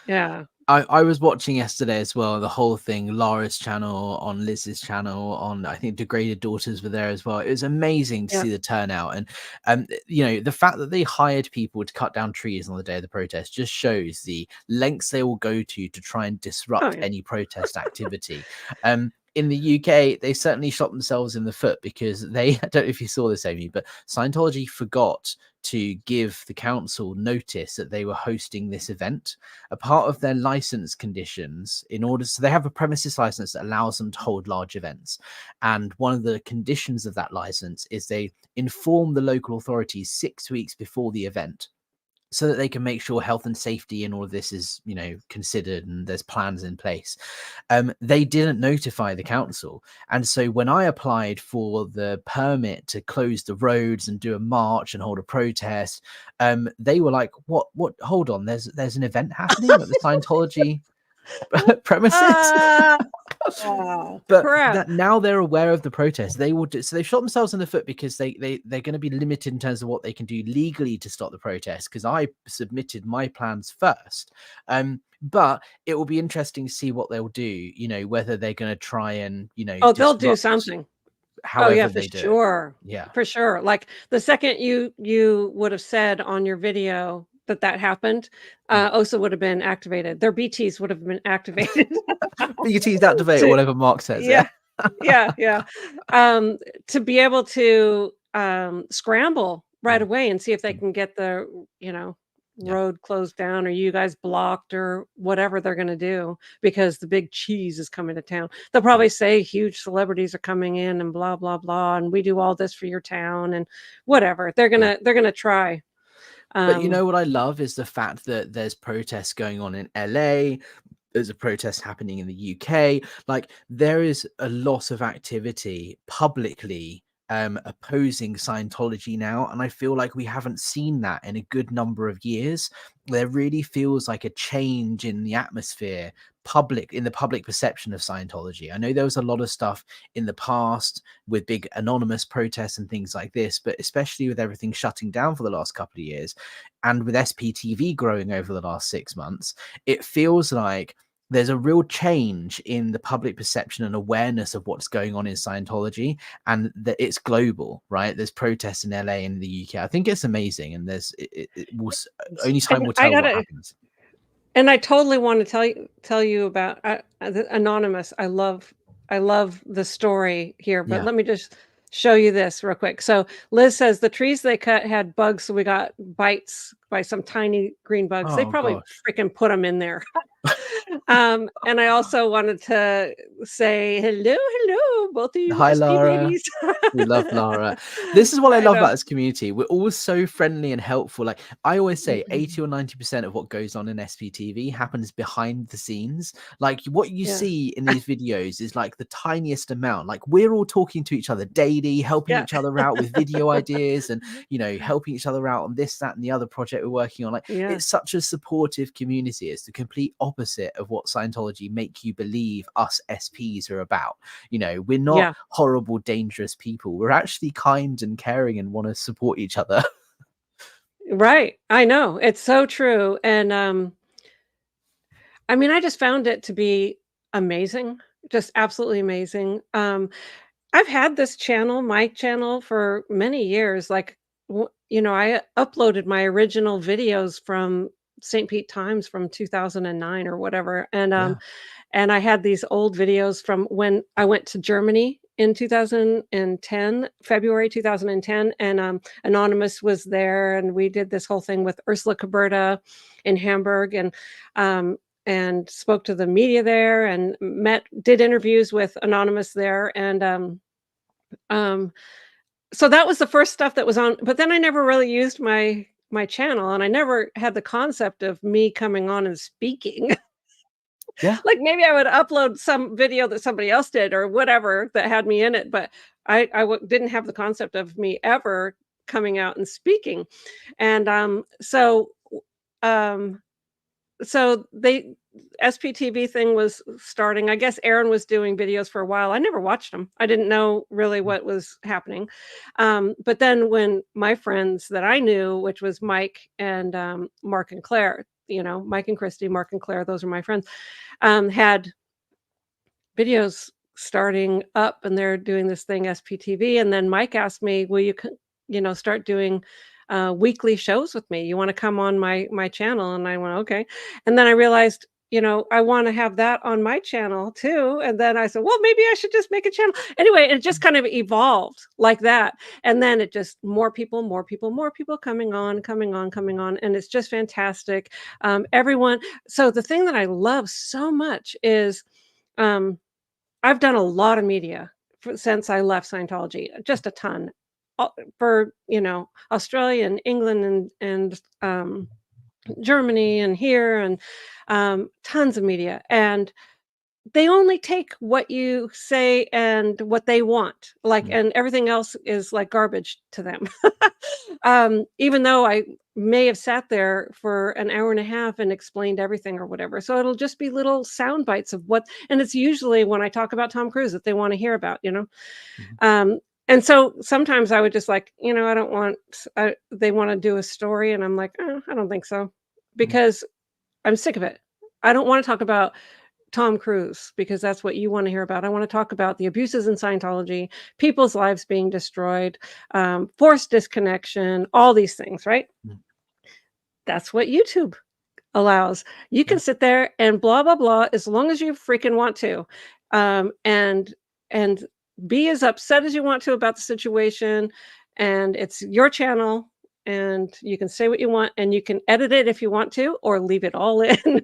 Yeah. I was watching yesterday as well, the whole thing, Laura's channel, on Liz's channel, on I think Degraded Daughters were there as well. It was amazing to see the turnout. And you know, the fact that they hired people to cut down trees on the day of the protest just shows the lengths they will go to try and disrupt any protest activity. In the UK, they certainly shot themselves in the foot, because they, I don't know if you saw this, Amy, but Scientology forgot to give the council notice that they were hosting this event. A part of their license conditions, so they have a premises license that allows them to hold large events. And one of the conditions of that license is they inform the local authorities 6 weeks before the event, so that they can make sure health and safety and all of this is, you know, considered and there's plans in place. They didn't notify the council. And so when I applied for the permit to close the roads and do a march and hold a protest, they were like, what, hold on, there's an event happening at the Scientology premises. But that now they're aware of the protest, they will do, so they shot themselves in the foot, because they're going to be limited in terms of what they can do legally to stop the protest, because I submitted my plans first. But it will be interesting to see what they'll do, you know, whether they're going to try and, you know, they'll do something. However for sure. For sure. Like the second you would have said on your video that happened, OSA would have been activated. Their BTs would have been activated. BTs activate, whatever Mark says. To be able to scramble right away and see if they can get the, you know, road closed down, or you guys blocked, or whatever they're going to do, because the big cheese is coming to town. They'll probably say huge celebrities are coming in and blah blah blah, and we do all this for your town and whatever. They're gonna try. But you know what I love is the fact that there's protests going on in LA. There's a protest happening in the UK. Like, there is a lot of activity publicly opposing Scientology now, and I feel like we haven't seen that in a good number of years. There really feels like a change in the atmosphere, in the public perception of Scientology. I know there was a lot of stuff in the past with big anonymous protests and things like this, but especially with everything shutting down for the last couple of years, and with SPTV growing over the last 6 months, it feels like there's a real change in the public perception and awareness of what's going on in Scientology, and that it's global, right? There's protests in LA and the UK. I think it's amazing, and only time will tell what happens. And I totally want to tell you about Anonymous. I love the story here, but let me just show you this real quick. So Liz says the trees they cut had bugs, so we got bites by some tiny green bugs. They probably freaking put them in there. And I also wanted to say hello, both of you. Hi, Laura. We love Laura. This is what I love about this community. We're all so friendly and helpful. Like I always say, 80 or 90% of what goes on in SPTV happens behind the scenes. Like what you see in these videos is like the tiniest amount. Like we're all talking to each other daily, helping each other out with video ideas, and you know, helping each other out on this, that, and the other project we're working on. Like it's such a supportive community. It's the complete opposite of what Scientology make you believe us SPs are about. You know, we're not horrible, dangerous people. We're actually kind and caring and want to support each other. Right. I know. It's so true. And I mean, I just found it to be amazing. Just absolutely amazing. I've had this channel, my channel, for many years. Like, you know, I uploaded my original videos from St. Pete Times from 2009 or whatever. And I had these old videos from when I went to Germany in 2010, February 2010, and Anonymous was there, and we did this whole thing with Ursula Caberta in Hamburg, and spoke to the media there, and did interviews with Anonymous there, and so that was the first stuff that was on. But then I never really used my channel, and I never had the concept of me coming on and speaking. Like maybe I would upload some video that somebody else did or whatever that had me in it, but I didn't have the concept of me ever coming out and speaking. And so the SPTV thing was starting. I guess Aaron was doing videos for a while. I never watched them. I didn't know really what was happening. But then when my friends that I knew, which was Mike and Mark and Claire, you know, Mike and Christy, Mark and Claire, those are my friends, had videos starting up, and they're doing this thing SPTV. And then Mike asked me, will you, you know, start doing weekly shows with me? You want to come on my channel? And I went, okay. And then I realized, you know, I want to have that on my channel too. And then I said, well, maybe I should just make a channel. Anyway, it just kind of evolved like that. And then it just more people coming on. And it's just fantastic. Everyone. So the thing that I love so much is, I've done a lot of media since I left Scientology, just a ton, for, you know, Australia and England and Germany and here, and tons of media. And they only take what you say and what they want, like, and everything else is like garbage to them. Even though I may have sat there for an hour and a half and explained everything or whatever. So it'll just be little sound bites of what, and it's usually when I talk about Tom Cruise that they want to hear about, you know? And so sometimes I would just like, you know, I don't want, they want to do a story, and I'm like, oh, I don't think so, because I'm sick of it. I don't want to talk about Tom Cruise because that's what you want to hear about. I want to talk about the abuses in Scientology, people's lives being destroyed, forced disconnection, all these things, right? That's what YouTube allows. You can sit there and blah, blah, blah, as long as you freaking want to, and be as upset as you want to about the situation. And it's your channel, and you can say what you want, and you can edit it if you want to, or leave it all in.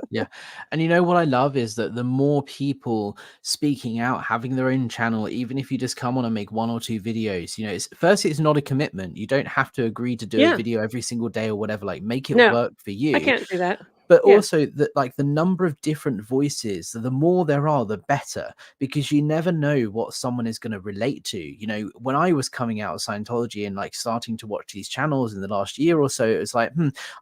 Yeah. And you know what I love is that the more people speaking out, having their own channel, even if you just come on and make 1 or 2 videos, you know, it's not a commitment. You don't have to agree to do a Yeah. video every single day or whatever, like make it No, work for you. I can't do that. But Yeah. also that, like, the number of different voices, the more there are, the better, because you never know what someone is going to relate to. You know, when I was coming out of Scientology and like starting to watch these channels in the last year or so, it was like,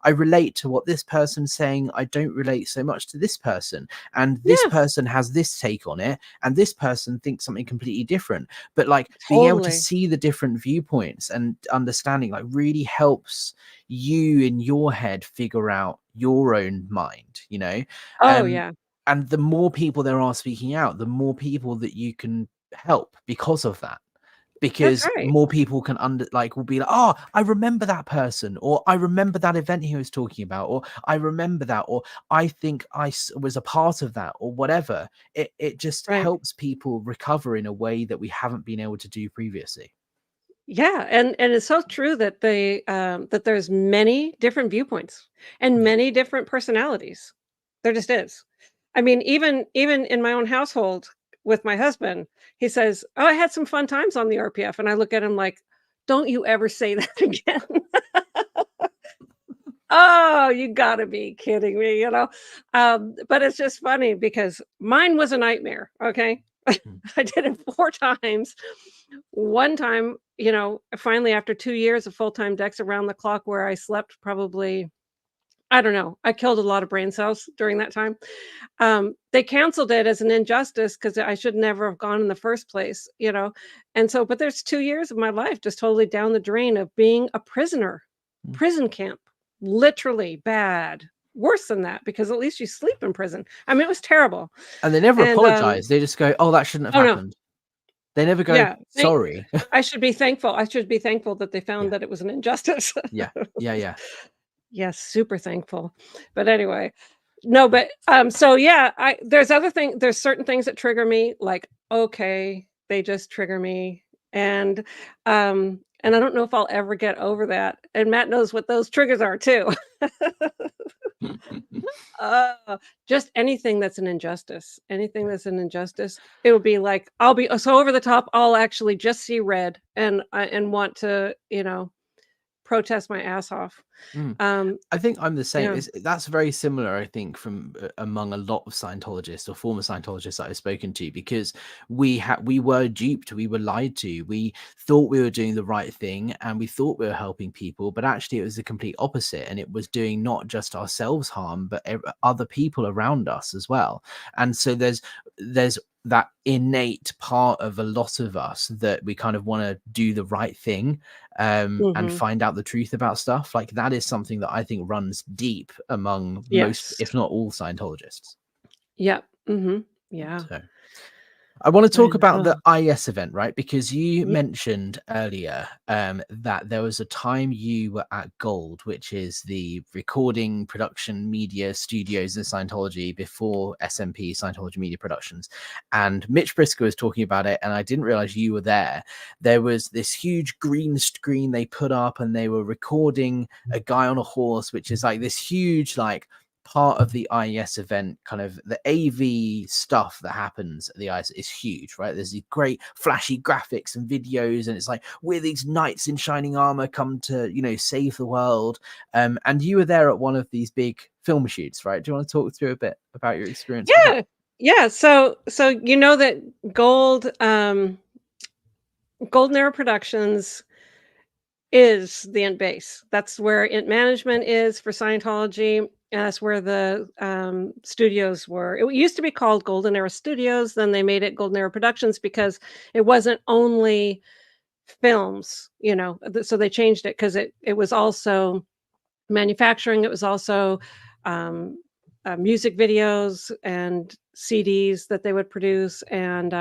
I relate to what this person's saying. I don't relate so much to this person. And this person has this take on it. And this person thinks something completely different. But like being able to see the different viewpoints and understanding, like, really helps you in your head figure out your own mind, you know. And the more people there are speaking out, the more people that you can help because of that, because more people can will be like, oh, I remember that person, or I remember that event he was talking about, or I remember that, or I think I was a part of that, or whatever. It just helps people recover in a way that we haven't been able to do previously. Yeah, and it's so true that that there's many different viewpoints and many different personalities. There just is. I mean, even in my own household with my husband, he says, "Oh, I had some fun times on the RPF," and I look at him like, "Don't you ever say that again." Oh, you gotta be kidding me, you know? But it's just funny because mine was a nightmare, okay? I did it 4 times. One time, you know, finally after 2 years of full-time decks around the clock where I slept probably, I don't know, I killed a lot of brain cells during that time. They canceled it as an injustice because I should never have gone in the first place, you know? And so, but there's 2 years of my life just totally down the drain of being a prisoner, prison camp, literally bad. Worse than that, because at least you sleep in prison. I mean, it was terrible. And they never apologize. They just go, oh, that shouldn't have happened. They never go, sorry. I should be thankful. I should be thankful that they found that it was an injustice. Yeah. Yes, super thankful. But anyway, no, but so yeah, there's certain things that trigger me, like, okay, they just trigger me. And I don't know if I'll ever get over that. And Matt knows what those triggers are too. Just anything that's an injustice. Anything that's an injustice. It would be like, I'll be so over the top, I'll actually just see red and want to, you know, protest my ass off. I think I'm the same. That's very similar, I think, from among a lot of Scientologists or former Scientologists that I've spoken to, because we were duped, we were lied to, we thought we were doing the right thing, and we thought we were helping people, but actually it was the complete opposite, and it was doing not just ourselves harm, but other people around us as well. And so there's that innate part of a lot of us that we kind of want to do the right thing, and find out the truth about stuff. Like that is something that I think runs deep among most, Yes. if not all, Scientologists. Yep. Yeah. So I want to I talk about the know. IAS event, right? Because you Ye mentioned earlier that there was a time you were at Gold, which is the recording, production, media studios in Scientology before SMP, Scientology Media Productions. And Mitch Briscoe was talking about it, and I didn't realize you were there. There was this huge green screen they put up, and they were recording a guy on a horse, which is like this huge, like, part of the IAS event. Kind of the AV stuff that happens at the IAS is huge, right? There's these great flashy graphics and videos, and it's like we're these knights in shining armor come to, you know, save the world. And you were there at one of these big film shoots, right? Do you want to talk through a bit about your experience with that? Yeah. Yeah. So you know that Gold, Golden Era Productions is the Int base. That's where Int management is for Scientology. And that's where the studios were. It used to be called Golden Era Studios. Then they made it Golden Era Productions because it wasn't only films, you know. So they changed it because it was also manufacturing. It was also um, music videos and CDs that they would produce, and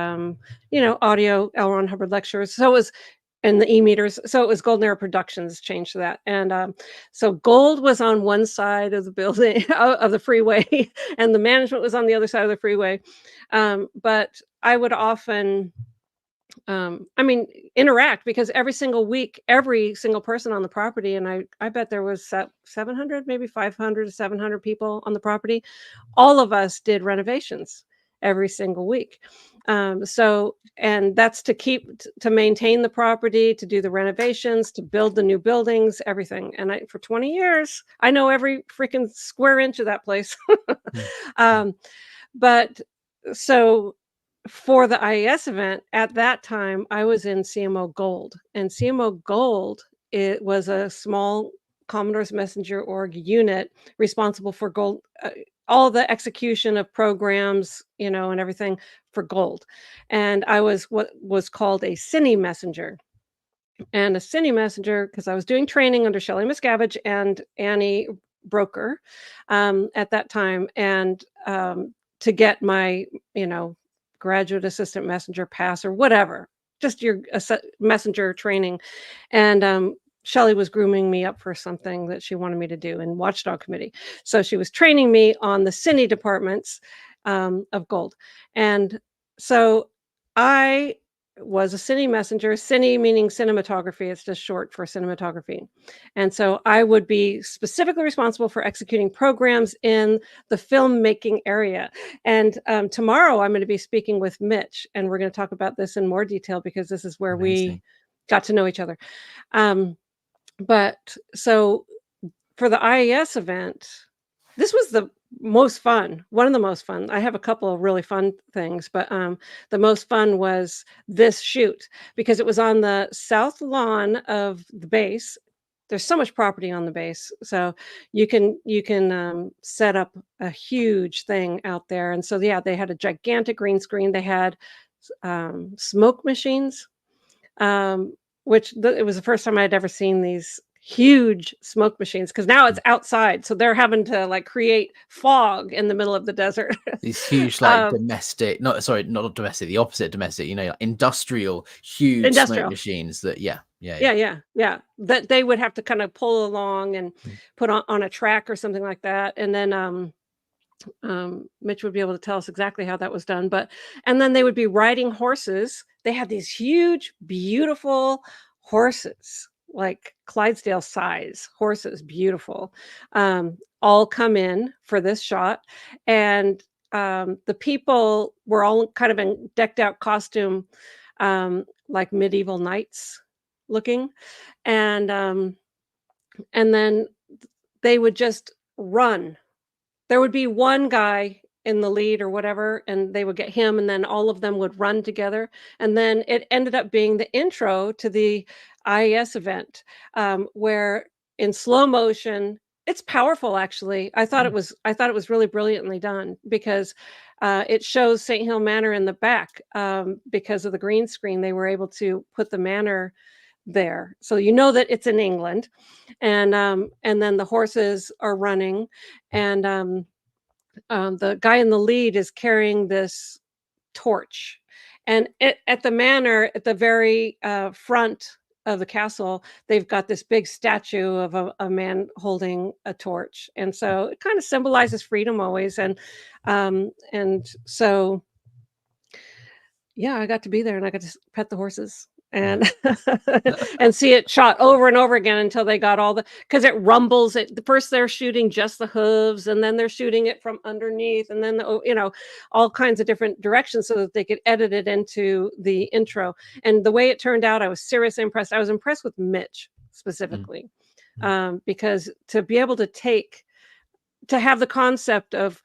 you know, audio L. Ron Hubbard lectures. So it was, and the e-meters. So it was Golden Era Productions changed to that. And so Gold was on one side of the building of the freeway, and the management was on the other side of the freeway. But I would often, I mean, interact, because every single week, every single person on the property, and I bet there was 700, maybe 500 to 700 people on the property. All of us did renovations every single week. So, and that's to to maintain the property, to do the renovations, to build the new buildings, everything. And for 20 years, I know every freaking square inch of that place. um, but so for the IAS event, at that time, I was in CMO Gold, and CMO Gold, it was a small Commodore's Messenger org unit responsible for Gold, all the execution of programs, you know, and everything for Gold. And I was what was called a Cine Messenger. And a Cine Messenger, because I was doing training under Shelley Miscavige and Annie Broker at that time, and to get my, you know, graduate assistant messenger pass or whatever, just your messenger training. And Shelley was grooming me up for something that she wanted me to do in Watchdog Committee. So she was training me on the Cine departments of Gold. And so I was a Cine Messenger, Cine meaning cinematography. It's just short for cinematography. And so I would be specifically responsible for executing programs in the filmmaking area. And tomorrow I'm going to be speaking with Mitch, and we're going to talk about this in more detail, because this is where we got to know each other. But so for the IAS event, this was the most fun, one of the most fun. I have a couple of really fun things, but the most fun was this shoot, because it was on the south lawn of the base. There's so much property on the base, so you can set up a huge thing out there. And so yeah, they had a gigantic green screen. They had smoke machines, which it was the first time I'd ever seen these huge smoke machines, because now it's outside, so they're having to like create fog in the middle of the desert. These huge, like, domestic, not domestic, the opposite domestic, you know, like industrial, huge smoke machines that, yeah, that they would have to kind of pull along and put on a track or something like that. And then Mitch would be able to tell us exactly how that was done. But and then they would be riding horses. They had these huge, beautiful horses, like Clydesdale size horses, beautiful, all come in for this shot. And the people were all kind of in decked out costume, like medieval knights looking. And then they would just run. There would be one guy in the lead or whatever, and they would get him, and then all of them would run together. And then it ended up being the intro to the IAS event, where in slow motion, It's powerful, actually. I thought it was really brilliantly done because it shows Saint Hill Manor in the back. Because of the green screen, they were able to put the manor there, so you know that it's in England, and then the horses are running, and the guy in the lead is carrying this torch, and at the manor, at the very front of the castle, they've got this big statue of a man holding a torch, and so it kind of symbolizes freedom always, and so yeah, I got to be there, and I got to pet the horses and and see it shot over and over again until they got all because it rumbles. First they're shooting just the hooves, and then they're shooting it from underneath, and then all kinds of different directions so that they could edit it into the intro. And the way it turned out, I was seriously impressed. I was impressed with Mitch specifically, because to be able to have the concept of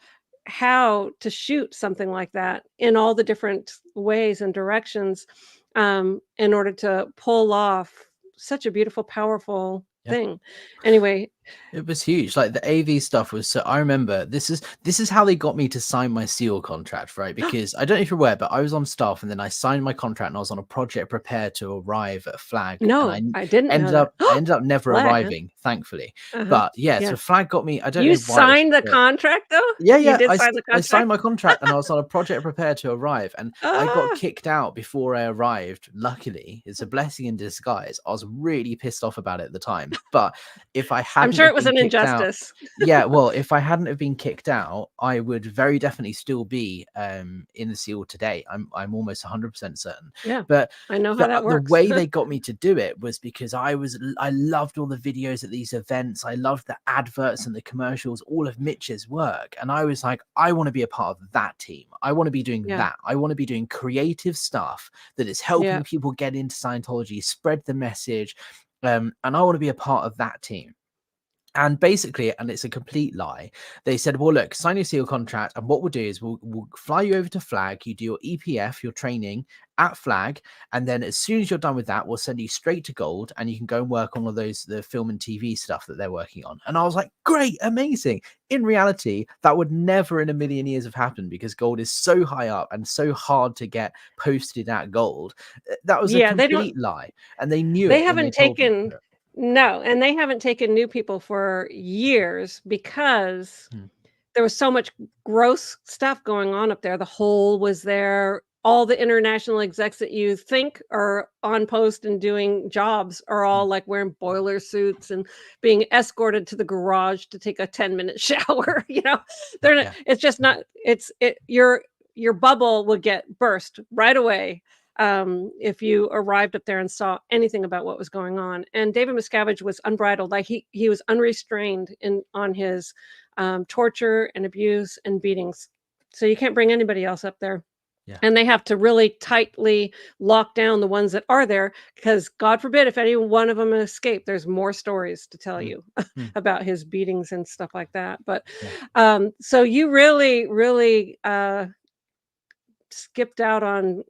how to shoot something like that in all the different ways and directions, in order to pull off such a beautiful, powerful thing. Anyway, it was huge. Like the AV stuff was so. I remember this is how they got me to sign my SEAL contract, right? Because I don't know if you're aware, but I was on staff, and then I signed my contract, and I was on a project prepare to arrive at Flag, and no, I didn't know that. I ended up never Flag, huh? arriving, thankfully. Uh-huh. But yeah, Yeah. so Flag got me. I don't You know why. signed the contract, though? Yeah, You yeah. did sign the I signed contract? my contract, and I was on a project prepare to arrive, and I got Ah, kicked out before I arrived. Luckily, it's a blessing in disguise. I was really pissed off about it at the time, but if I I'm hadn't sure have it was been an kicked out, injustice. yeah, well, if I hadn't have been kicked out, I would very definitely still be in the SEAL today. I'm almost 100% certain. Yeah, But I know how that the works. way they got me to do it was because I loved all the videos at these events. I loved the adverts and the commercials, all of Mitch's work, and I was like, I want to be a part of that team. I want to be doing Yeah, that. I want to be doing creative stuff that is helping yeah, people get into Scientology, spread the message, and I want to be a part of that team. And basically, and it's a complete lie, they said, well, look, sign your SEAL contract, and what we'll do is we'll fly you over to Flag, you do your EPF, your training at Flag, and then as soon as you're done with that, we'll send you straight to Gold, and you can go and work on all the film and TV stuff that they're working on. And I was like, great, amazing. In reality, that would never in a million years have happened because Gold is so high up and so hard to get posted at Gold. That was a yeah, they don't complete lie, and they knew they it when they haven't told me. taken no, and they haven't taken new people for years because Mm, there was so much gross stuff going on up there. The Hole was there. All the international execs that you think are on post and doing jobs are all mm, like wearing boiler suits and being escorted to the garage to take a 10-minute shower. They're not, yeah. it's just not, your bubble would get burst right away, if you arrived up there and saw anything about what was going on. And David Miscavige was unbridled. Like he was unrestrained on his torture and abuse and beatings. So you can't bring anybody else up there. Yeah. And they have to really tightly lock down the ones that are there because God forbid if any one of them escape, there's more stories to tell Mm, you mm, about his beatings and stuff like that. But yeah. so you really, really skipped out on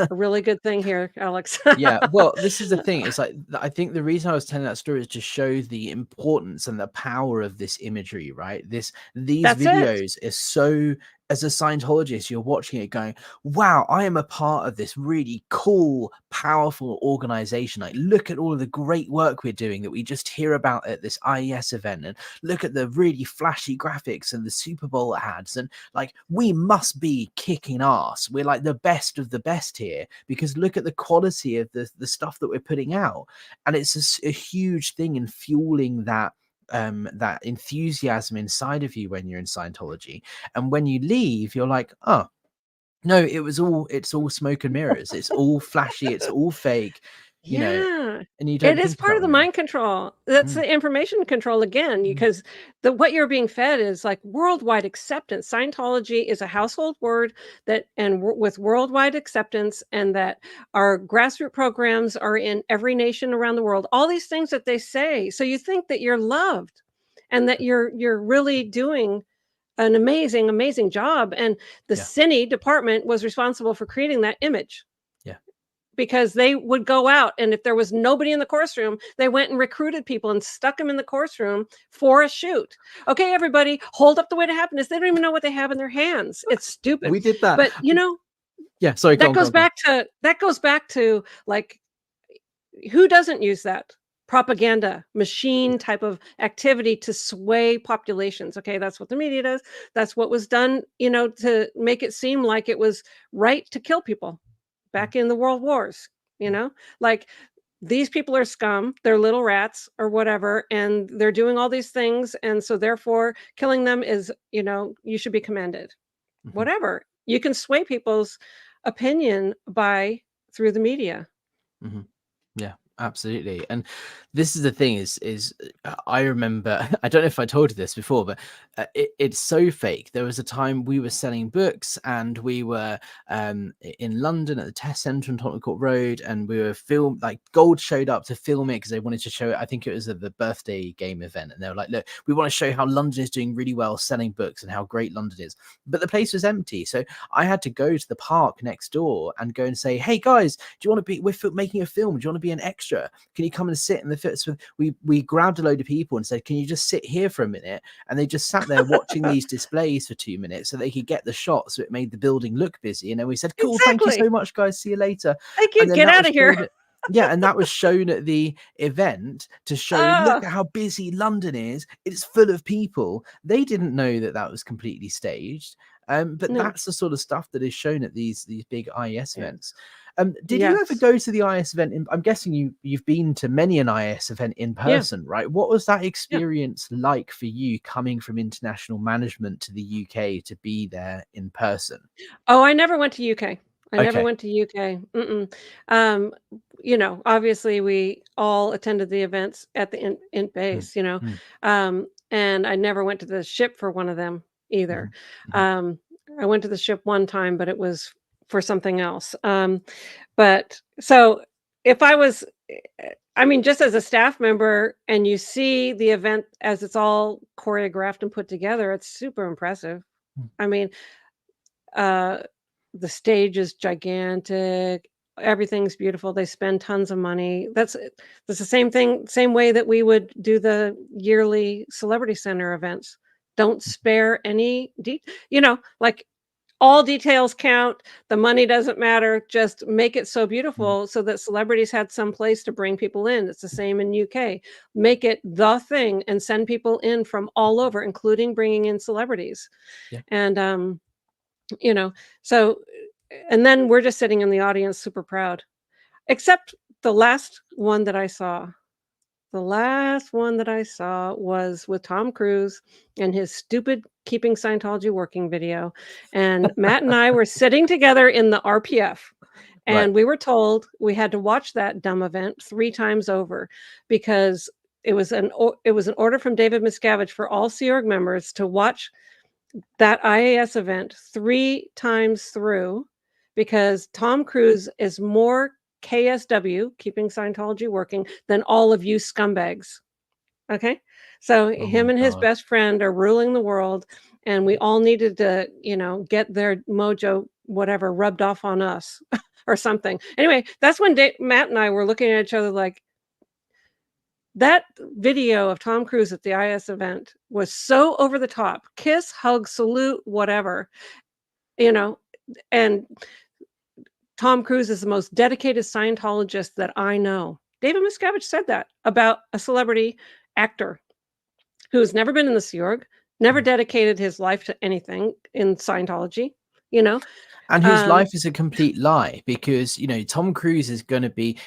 a really good thing here, Alex. Yeah, well, this is the thing. It's like I think the reason I was telling that story is to show the importance and the power of this imagery, right? These That's it. videos is so, as a Scientologist, you're watching it going, wow, I am a part of this really cool, powerful organization. Like, look at all of the great work we're doing that we just hear about at this IAS event, and look at the really flashy graphics and the Super Bowl ads. And like, we must be kicking ass. We're like the best of the best here because look at the quality of the stuff that we're putting out. And it's a huge thing in fueling that enthusiasm inside of you when you're in Scientology. And when you leave, you're like, oh no, it's all smoke and mirrors, it's all flashy, it's all fake, Yeah. and you It don't is think part about of the women. mind control. That's Mm, the information control again, mm, because what you're being fed is like worldwide acceptance. Scientology is a household word that, and with worldwide acceptance, and that our grassroots programs are in every nation around the world. All these things that they say. So you think that you're loved and that you're really doing an amazing, amazing job. And the yeah, Cine department was responsible for creating that image. yeah, because they would go out, and if there was nobody in the course room, they went and recruited people and stuck them in the course room for a shoot. Okay, everybody, hold up the way to happiness. They don't even know what they have in their hands. It's stupid. We did that. But you know, yeah, sorry, that goes back to like, who doesn't use that propaganda machine type of activity to sway populations? Okay, that's what the media does. That's what was done, you know, to make it seem like it was right to kill people back in the world wars, you know, like, these people are scum, they're little rats or whatever, and they're doing all these things, and so therefore killing them is, you know, you should be commended. Whatever. You can sway people's opinion through the media. Yeah, absolutely. And this is the thing is I remember, I don't know if I told you this before, but it's so fake. There was a time we were selling books, and we were in London at the Test Centre on Tottenham Court Road, and we were like Gold showed up to film it because they wanted to show it. I think it was at the birthday game event, and they were like, look, we want to show how London is doing really well selling books and how great London is. But the place was empty, so I had to go to the park next door and go and say, hey guys, do you want to be, we're making a film, do you want to be an extra? Can you come and sit in the fits? We grabbed a load of people and said, can you just sit here for a minute? And they just sat there watching these displays for 2 minutes so they could get the shot, so it made the building look busy. And then we said, cool, thank you so much, guys, see you later. Thank you, get out of here. Yeah, and that was shown at the event to show, look at how busy London is. It's full of people. They didn't know that that was completely staged. But that's the sort of stuff that is shown at these big IAS events. Did you ever go to the IAS event? I'm guessing you've been to many an IAS event in person, right? What was that experience like for you, coming from international management to the UK to be there in person? Oh, I never went to UK. I never went to UK. You know, obviously we all attended the events at the Int base, you know, and I never went to the ship for one of them either. I went to the ship one time, but it was for something else. But so if I was, I mean, just as a staff member, and you see the event as it's all choreographed and put together, it's super impressive. I mean, the stage is gigantic. Everything's beautiful. They spend tons of money. That's the same way that we would do the yearly Celebrity Center events. Don't spare any you know, like, all details count. The money doesn't matter. Just make it so beautiful so that celebrities had some place to bring people in. It's the same in UK. Make it the thing and send people in from all over, including bringing in celebrities. And you know, so, and then we're just sitting in the audience super proud. Except the last one that I saw. The last one that I saw was with Tom Cruise and his stupid Keeping Scientology Working video. And Matt and I were sitting together in the RPF, and we were told we had to watch that dumb event 3 times over, because it was an order from David Miscavige for all Sea Org members to watch that IAS event 3 times through, because Tom Cruise is more KSW, Keeping Scientology Working, than all of you scumbags. Okay? So him and his best friend are ruling the world, and we all needed to, you know, get their mojo, whatever, rubbed off on us or something. Anyway, that's when Matt and I were looking at each other like, that video of Tom Cruise at the IAS event was so over the top. Kiss, hug, salute, whatever, you know, and Tom Cruise is the most dedicated Scientologist that I know. David Miscavige said that about a celebrity actor who's never been in the Sea Org, never dedicated his life to anything in Scientology, you know. And whose life is a complete lie, because, you know, Tom Cruise is going to be,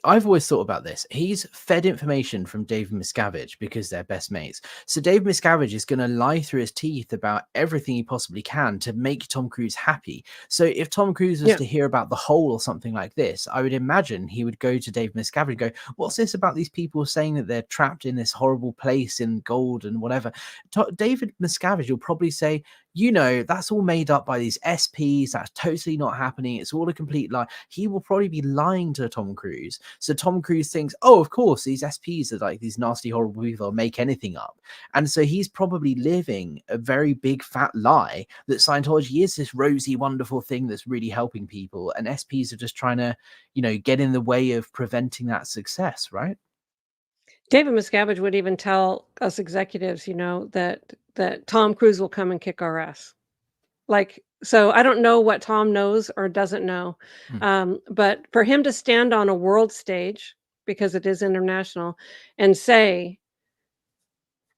I've always thought about this. He's fed information from David Miscavige because they're best mates. So David Miscavige is going to lie through his teeth about everything he possibly can to make Tom Cruise happy. So if Tom Cruise was to hear about The Hole or something like this, I would imagine he would go to David Miscavige and go, what's this about these people saying that they're trapped in this horrible place in gold and whatever? David Miscavige will probably say, you know, that's all made up by these SPs, that's totally not happening. It's all a complete lie. He will probably be lying to Tom Cruise. So Tom Cruise thinks, oh, of course, these SPs are like these nasty, horrible people, make anything up. And so he's probably living a very big fat lie that Scientology is this rosy, wonderful thing that's really helping people. And SPs are just trying to, you know, get in the way of preventing that success, right? David Miscavige would even tell us executives, you know, that Tom Cruise will come and kick our ass. Like, so I don't know what Tom knows or doesn't know, but for him to stand on a world stage, because it is international, and say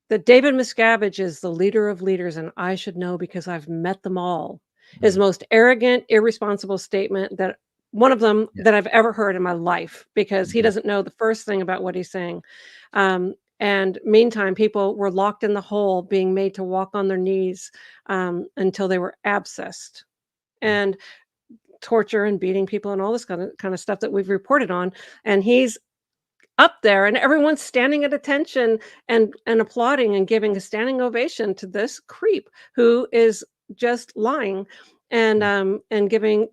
that David Miscavige is the leader of leaders and I should know because I've met them all, is the most arrogant, irresponsible statement that one of them that I've ever heard in my life, because he doesn't know the first thing about what he's saying. And meantime, people were locked in the hole, being made to walk on their knees until they were abscessed, and torture and beating people and all this kind of stuff that we've reported on. And he's up there and everyone's standing at attention and applauding and giving a standing ovation to this creep who is just lying and giving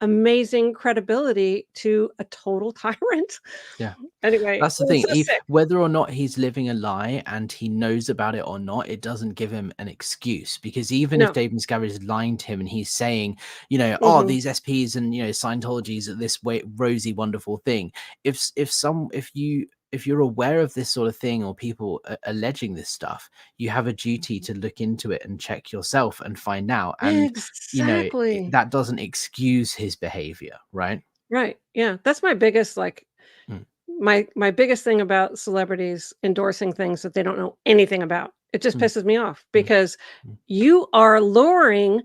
amazing credibility to a total tyrant. Yeah. Anyway, That's the it's thing. so sick. Whether or not he's living a lie and he knows about it or not, it doesn't give him an excuse, because even if No. David Miscavige is lying to him and he's saying, you know, oh, Mhm. these SPs and, you know, Scientology's this way rosy, wonderful thing. If you're aware of this sort of thing, or people alleging this stuff, you have a duty to look into it and check yourself and find out. And, you know, Exactly. that doesn't excuse his behavior, right? Right. Yeah. That's my biggest, like, Mm, my biggest thing about celebrities endorsing things that they don't know anything about. It just mm, pisses me off mm, because mm, you are luring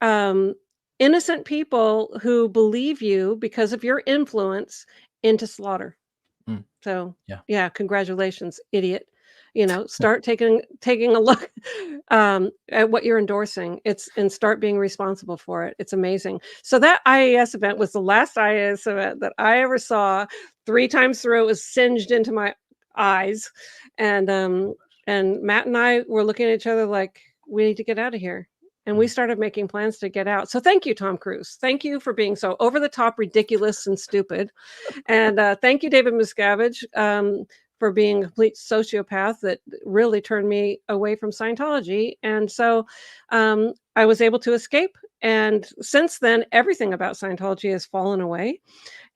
um, innocent people who believe you because of your influence into slaughter. mm. So, Yeah. yeah, congratulations, idiot. You know, start taking a look at what you're endorsing. And start being responsible for it. It's amazing. So that IAS event was the last IAS event that I ever saw. 3 times through, it was singed into my eyes, and Matt and I were looking at each other like, we need to get out of here. And we Mm. started making plans to get out. So thank you, Tom Cruise. Thank you for being so over the top, ridiculous, and stupid. And thank you, David Miscavige, for being a complete sociopath that really turned me away from Scientology. And so I was able to escape. And since then, everything about Scientology has fallen away.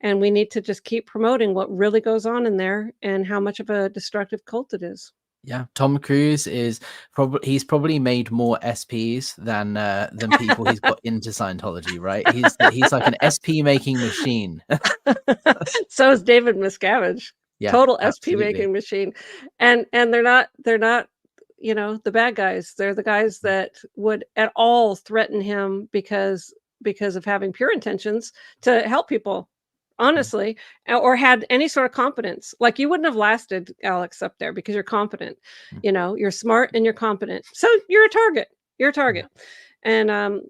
And we need to just keep promoting what really goes on in there and how much of a destructive cult it is. Yeah, Tom Cruise is probably made more SPs than people he's got into Scientology, right? He's like an SP making machine. So is David Miscavige. Yeah, Total SP absolutely. making machine. And they're not, you know, the bad guys. They're the guys that would at all threaten him because of having pure intentions to help people, Mm, honestly, or had any sort of competence. Like, you wouldn't have lasted, Alex, up there because you're competent. mm, You know, you're smart and you're competent. So you're a target. You're a yeah. target. And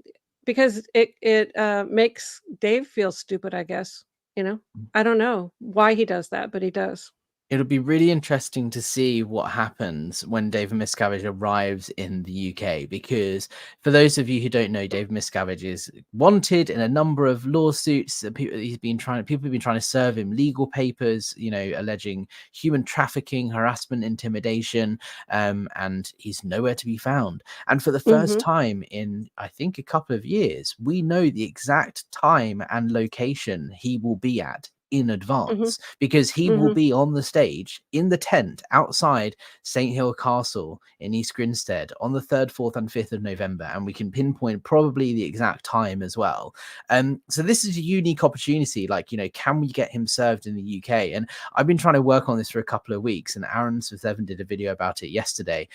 because it makes Dave feel stupid, I guess, you know? Mm. I don't know why he does that, but he does. It'll be really interesting to see what happens when David Miscavige arrives in the UK, because for those of you who don't know, David Miscavige is wanted in a number of lawsuits. People have been trying to serve him legal papers, you know, alleging human trafficking, harassment, intimidation, and he's nowhere to be found. And for the first Mhm, time in, I think, a couple of years, we know the exact time and location he will be at in mhm, advance, because he will mhm. be on the stage in the tent outside Saint Hill Castle in East Grinstead on the 3rd, 4th, and 5th of November, and we can pinpoint probably the exact time as well. So this is a unique opportunity. Like, you know, can we get him served in the UK? And I've been trying to work on this for a couple of weeks, and Aaron Smith Evan did a video about it yesterday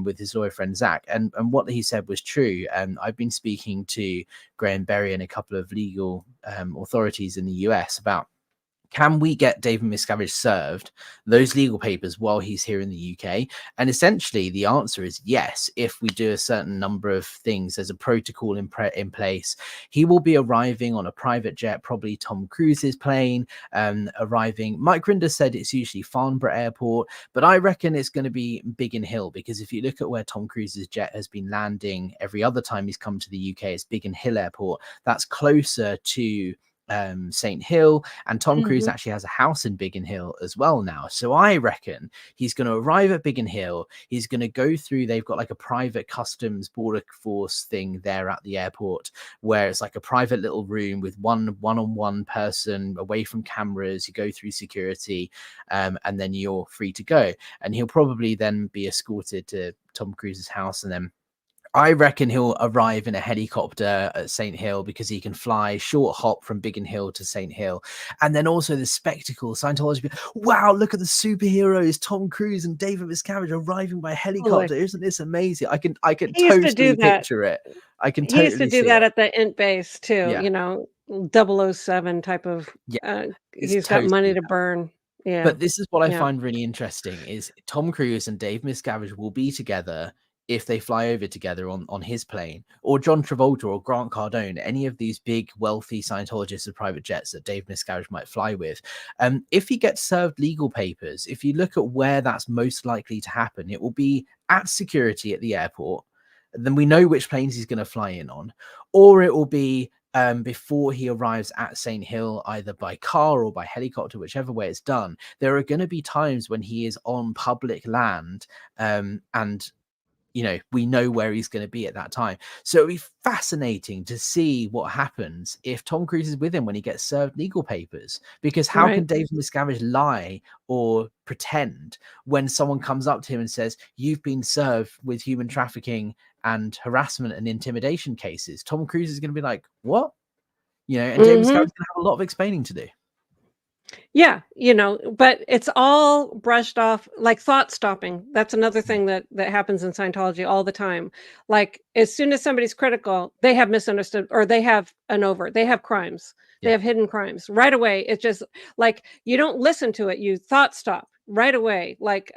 with his lawyer friend Zach, and what he said was true. I've been speaking to Graham Berry and a couple of legal authorities in the US about can we get David Miscavige served those legal papers while he's here in the UK? And essentially the answer is yes. If we do a certain number of things, there's a protocol in place. He will be arriving on a private jet, probably Tom Cruise's plane, arriving. Mike Grinder said it's usually Farnborough Airport, but I reckon it's going to be Biggin Hill, because if you look at where Tom Cruise's jet has been landing every other time he's come to the UK, it's Biggin Hill Airport. That's closer to Saint Hill, and Tom Cruise actually has a house in Biggin Hill as well now. So I reckon he's going to arrive at Biggin Hill. He's going to go through, they've got like a private customs border force thing there at the airport, where it's like a private little room with one-on-one person away from cameras. You go through security, and then you're free to go. And he'll probably then be escorted to Tom Cruise's house, and then I reckon he'll arrive in a helicopter at Saint Hill, because he can fly short hop from Biggin Hill to Saint Hill. And then also the spectacle, Scientology, wow, look at the superheroes, Tom Cruise and David Miscavige arriving by helicopter. Isn't this amazing? I can totally picture it. I can totally He used to do that at the Int base too, Yeah. you know, 007 type of, he's got money to burn. Yeah. But this is what I find really interesting is Tom Cruise and Dave Miscavige will be together if they fly over together on his plane, or John Travolta or Grant Cardone, any of these big wealthy Scientologists with private jets that Dave Miscavige might fly with. If he gets served legal papers, if you look at where that's most likely to happen, it will be at security at the airport. Then we know which planes he's going to fly in on, or it will be before he arrives at Saint Hill, either by car or by helicopter, whichever way it's done. There are going to be times when he is on public land, and you know, we know where he's going to be at that time. So it'll be fascinating to see what happens if Tom Cruise is with him when he gets served legal papers, because how can David Miscavige lie or pretend when someone comes up to him and says, you've been served with human trafficking and harassment and intimidation cases? Tom Cruise is going to be like, what? You know, and David Miscavige is going to have a lot of explaining to do. Yeah, you know, but it's all brushed off, like thought stopping. That's another thing that happens in Scientology all the time. Like as soon as somebody's critical, they have misunderstood, or they have they have crimes. They have hidden crimes right away. It's just like, you don't listen to it. You thought stop right away. Like,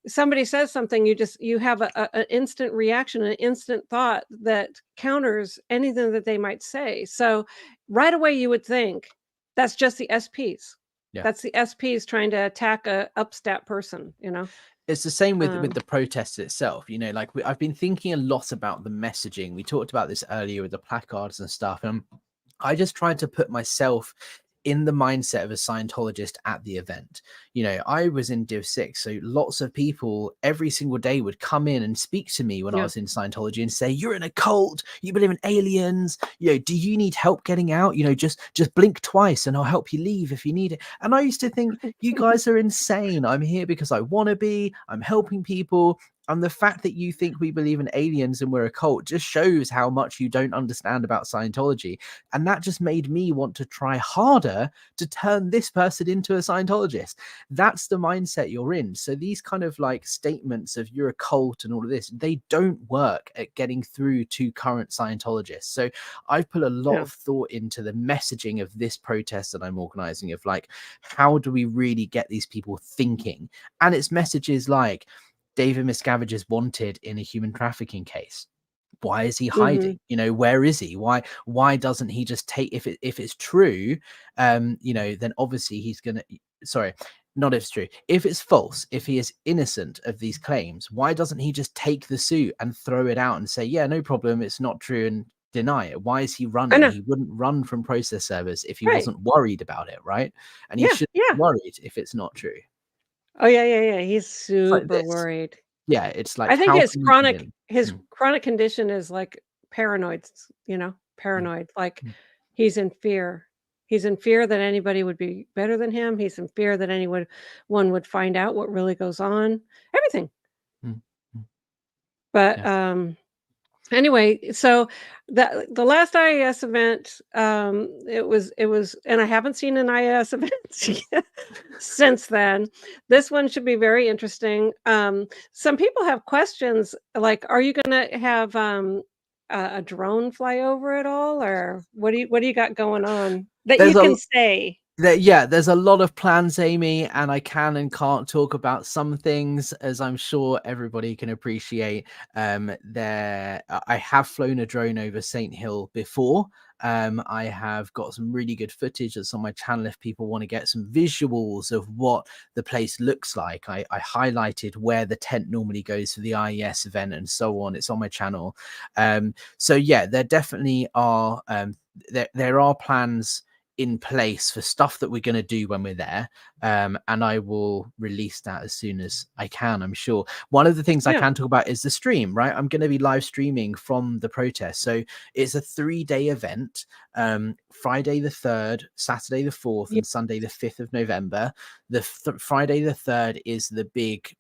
somebody says something, you have an instant reaction, an instant thought that counters anything that they might say. So right away you would think that's just the SPs. That's the SPs trying to attack a upstat person, you know. It's the same with the protest itself, you know, like I've been thinking a lot about the messaging. We talked about this earlier with the placards and stuff, and I just tried to put myself in the mindset of a Scientologist at the event. You know, I was in Div 6, so lots of people every single day would come in and speak to me when I was in Scientology and say, you're in a cult, you believe in aliens, you know, do you need help getting out? You know, just blink twice and I'll help you leave if you need it. And I used to think, you guys are insane. I'm here because I want to be, I'm helping people. And the fact that you think we believe in aliens and we're a cult just shows how much you don't understand about Scientology. And that just made me want to try harder to turn this person into a Scientologist. That's the mindset you're in. So these kind of like statements of you're a cult and all of this, they don't work at getting through to current Scientologists. So I've put a lot of thought into the messaging of this protest that I'm organizing, of like, how do we really get these people thinking? And it's messages like, David Miscavige is wanted in a human trafficking case. Why is he hiding? You know, where is he? Why doesn't he just take, if it's true, you know, then obviously he's gonna, sorry, not if it's true, if it's false, if he is innocent of these claims, why doesn't he just take the suit and throw it out and say, yeah, no problem, it's not true, and deny it? Why is he running? He wouldn't run from process service if he wasn't worried about it, right? And he should be worried if it's not true. Oh yeah. He's super worried. Yeah, it's like, I think his chronic condition is like paranoid, you know, paranoid. Like he's in fear. He's in fear that anybody would be better than him. He's in fear that anyone would find out what really goes on. Everything. But anyway, so the last IAS event, it was, and I haven't seen an IAS event since then. This one should be very interesting. Some people have questions like, are you going to have a drone fly over at all, or what do you got going on that There's you can say? Yeah, there's a lot of plans, Amy, and I can and can't talk about some things, as I'm sure everybody can appreciate. I have flown a drone over Saint Hill before. I have got some really good footage that's on my channel if people want to get some visuals of what the place looks like. I highlighted where the tent normally goes for the IAS event and so on. It's on my channel. So yeah, there definitely are there are plans in place for stuff that we're going to do when we're there, and I will release that as soon as I can. I'm sure one of the things I can talk about is the stream, right? I'm going to be live streaming from the protest, so it's a 3-day event, Friday the 3rd, Saturday the 4th, and Sunday the 5th of November. The Friday the 3rd is the big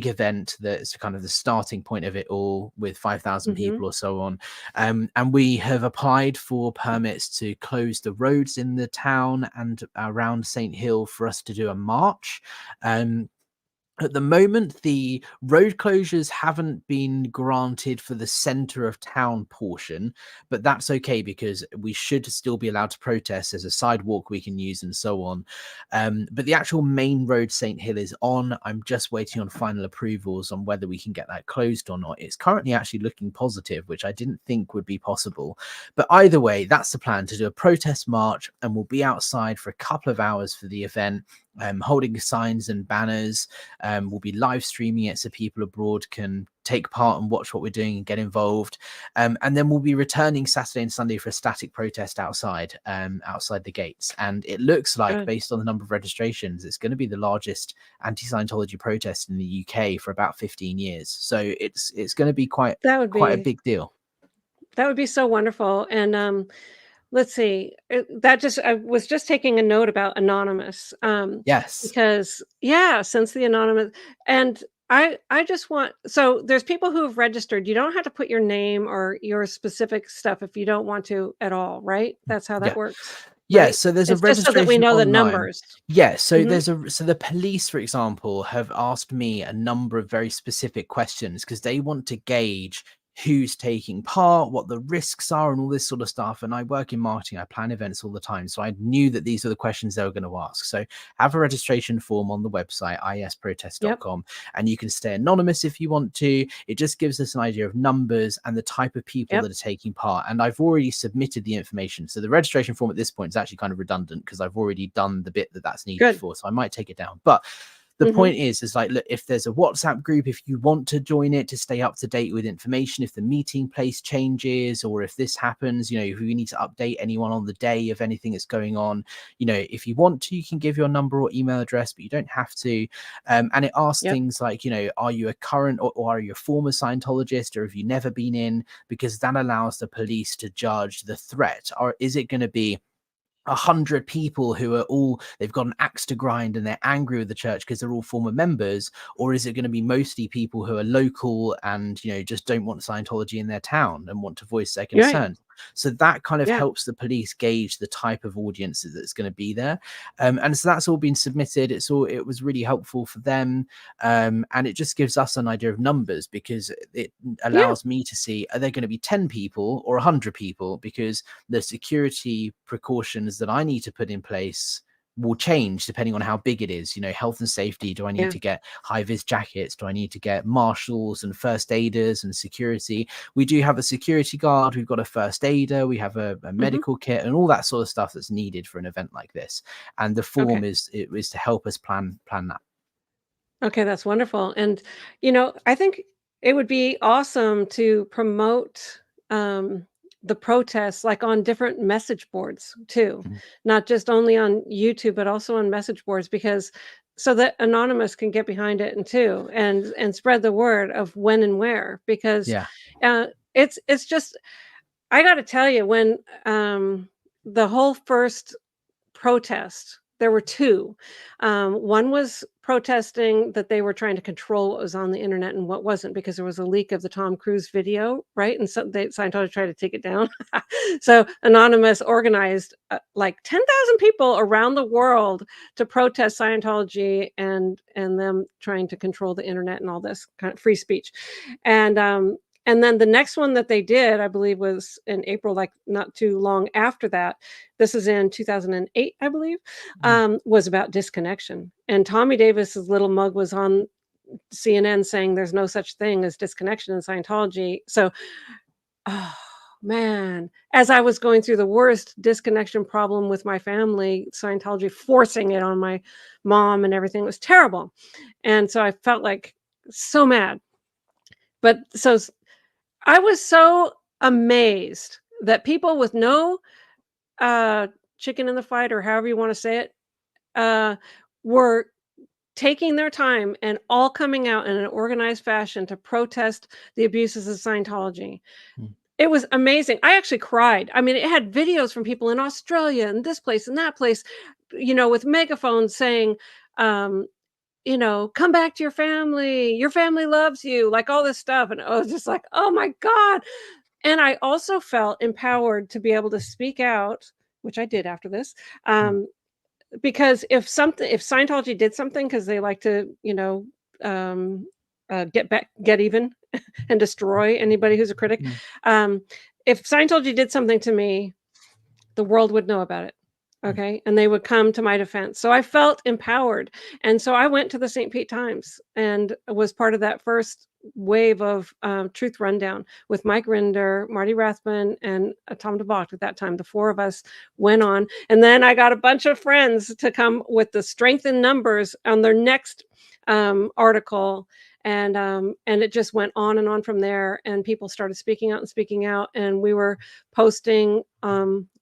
event that's kind of the starting point of it all, with 5,000 people or so on, and we have applied for permits to close the roads in the town and around Saint Hill for us to do a march. At the moment, the road closures haven't been granted for the center of town portion, but that's okay because we should still be allowed to protest. There's a sidewalk we can use and so on. But the actual main road Saint Hill is on. I'm just waiting on final approvals on whether we can get that closed or not. It's currently actually looking positive, which I didn't think would be possible. But either way, that's the plan, to do a protest march, and we'll be outside for a couple of hours for the event, holding signs and banners. We'll be live streaming it so people abroad can take part and watch what we're doing and get involved. And then we'll be returning Saturday and Sunday for a static protest outside the gates. And it looks like, based on the number of registrations, it's going to be the largest anti-Scientology protest in the UK for about 15 years. So it's going to be quite a big deal. That would be so wonderful. And let's see. I was just taking a note about anonymous. Yes. Because since the anonymous, and I just want, so there's people who have registered. You don't have to put your name or your specific stuff if you don't want to at all, right? That's how that works. Yeah, right? So there's It's a just so that we registration know the online. numbers. Yeah, so so the police, for example, have asked me a number of very specific questions because they want to gauge who's taking part, what the risks are, and all this sort of stuff. And I work in marketing, I plan events all the time, so I knew that these are the questions they were going to ask. So have a registration form on the website, iasprotest.com, and you can stay anonymous if you want to. It just gives us an idea of numbers and the type of people that are taking part. And I've already submitted the information, so the registration form at this point is actually kind of redundant because I've already done the bit that's needed for, so I might take it down. But the point is like, look, if there's a WhatsApp group, if you want to join it to stay up to date with information, if the meeting place changes, or if this happens, if we need to update anyone on the day of anything that's going on, if you want to, you can give your number or email address, but you don't have to. And it asks things like, are you a current or are you a former Scientologist, or have you never been in? Because that allows the police to judge the threat. Or is it going to be 100 people who are they've got an axe to grind and they're angry with the church because they're all former members? Or is it going to be mostly people who are local and just don't want Scientology in their town and want to voice their concerns? So that kind of helps the police gauge the type of audience that's going to be there. And so that's all been submitted. It was really helpful for them. And it just gives us an idea of numbers, because it allows me to see, are there going to be 10 people or 100 people? Because the security precautions that I need to put in place will change depending on how big it is. Health and safety. Do I need to get high-vis jackets? Do I need to get marshals and first aiders and security? We do have a security guard. We've got a first aider. We have a medical kit and all that sort of stuff that's needed for an event like this. And the form is to help us plan that. Okay, that's wonderful. And, I think it would be awesome to promote the protests like on different message boards too, not just only on YouTube, but also on message boards, because so that anonymous can get behind it and spread the word of when and where, because it's just, I got to tell you, when the whole first protest, there were two. One was protesting that they were trying to control what was on the internet and what wasn't, because there was a leak of the Tom Cruise video, right? And so Scientology tried to take it down. So Anonymous organized like 10,000 people around the world to protest Scientology and them trying to control the internet and all this kind of free speech. And And then the next one that they did, I believe, was in April, like not too long after that. This is in 2008, I believe, was about disconnection. And Tommy Davis's little mug was on CNN saying there's no such thing as disconnection in Scientology. So, oh man, as I was going through the worst disconnection problem with my family, Scientology forcing it on my mom and everything was terrible. And so I felt like so mad. But so I was so amazed that people with no chicken in the fight, or however you want to say it, were taking their time and all coming out in an organized fashion to protest the abuses of Scientology. It was amazing. I actually cried. I mean, it had videos from people in Australia and this place and that place, with megaphones saying, come back to your family loves you, like all this stuff. And I was just like, oh my God. And I also felt empowered to be able to speak out, which I did after this, because if Scientology did something, because they like to, get even and destroy anybody who's a critic. If Scientology did something to me, the world would know about it. Okay. And they would come to my defense. So I felt empowered. And so I went to the St. Pete Times and was part of that first wave of Truth Rundown with Mike Rinder, Marty Rathman, and Tom DeBach. At that time, the four of us went on. And then I got a bunch of friends to come with the Strength in Numbers on their next article. And it just went on and on from there. And people started speaking out. And we were posting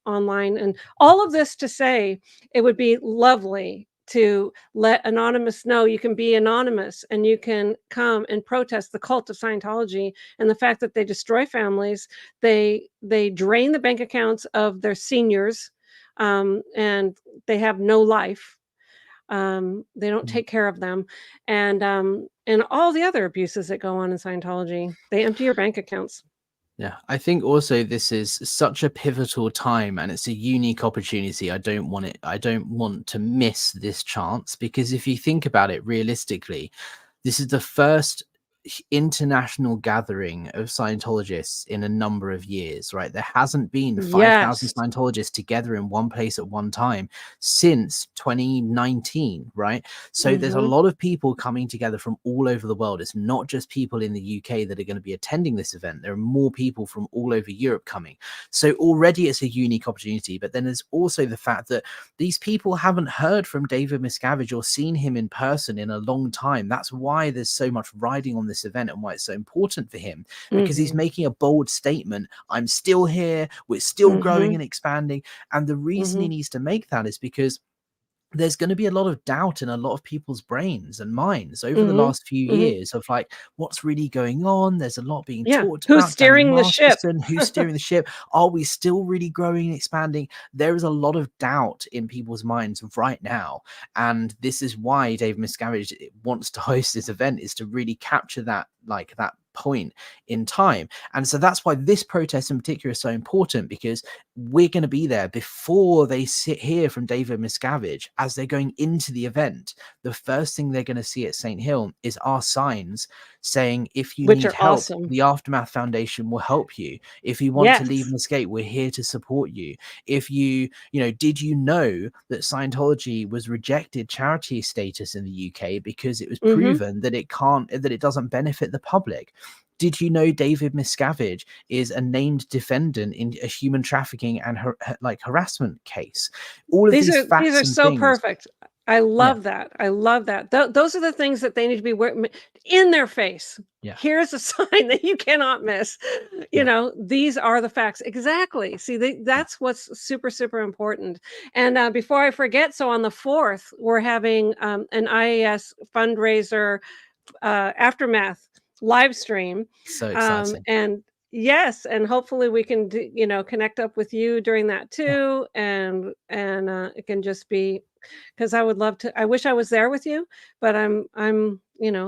online. And all of this to say, it would be lovely to let Anonymous know you can be anonymous and you can come and protest the cult of Scientology and the fact that they destroy families. They drain the bank accounts of their seniors, and they have no life. They don't take care of them, and all the other abuses that go on in Scientology. They empty your bank accounts. Yeah, I think also this is such a pivotal time and it's a unique opportunity. I don't want to miss this chance, because if you think about it realistically, this is the first international gathering of Scientologists in a number of years, right? There hasn't been 5,000 Scientologists together in one place at one time since 2019, right? So there's a lot of people coming together from all over the world. It's not just people in the UK that are going to be attending this event. There are more people from all over Europe coming. So already it's a unique opportunity, but then there's also the fact that these people haven't heard from David Miscavige or seen him in person in a long time. That's why there's so much riding on this event and why it's so important for him, because he's making a bold statement. I'm still here. We're still growing and expanding. And the reason he needs to make that is because there's going to be a lot of doubt in a lot of people's brains and minds over the last few years of like, what's really going on? There's a lot being talked about. Who's steering the ship? Who's steering the ship? Are we still really growing and expanding? There is a lot of doubt in people's minds right now. And this is why Dave Miscavige wants to host this event, is to really capture that, like that point in time. And so that's why this protest in particular is so important, because we're going to be there before they hear from David Miscavige. As they're going into the event, the first thing they're going to see at Saint Hill is our signs saying, if you need help, the Aftermath Foundation will help you. If you want to leave and escape, we're here to support you. If did you know that Scientology was rejected charity status in the UK because it was proven that it doesn't benefit the public? Did you know David Miscavige is a named defendant in a human trafficking and harassment case? All of these facts are so perfect. I love that. I love that. Those are the things that they need to be in their face. Here's a sign that you cannot miss. These are the facts. Exactly. See, that's what's super, super important. And before I forget, so on the 4th, we're having an IAS fundraiser aftermath live stream. So exciting. And yes, and hopefully we can connect up with you during that too. And it can just be because I would love to. I wish I was there with you, but I'm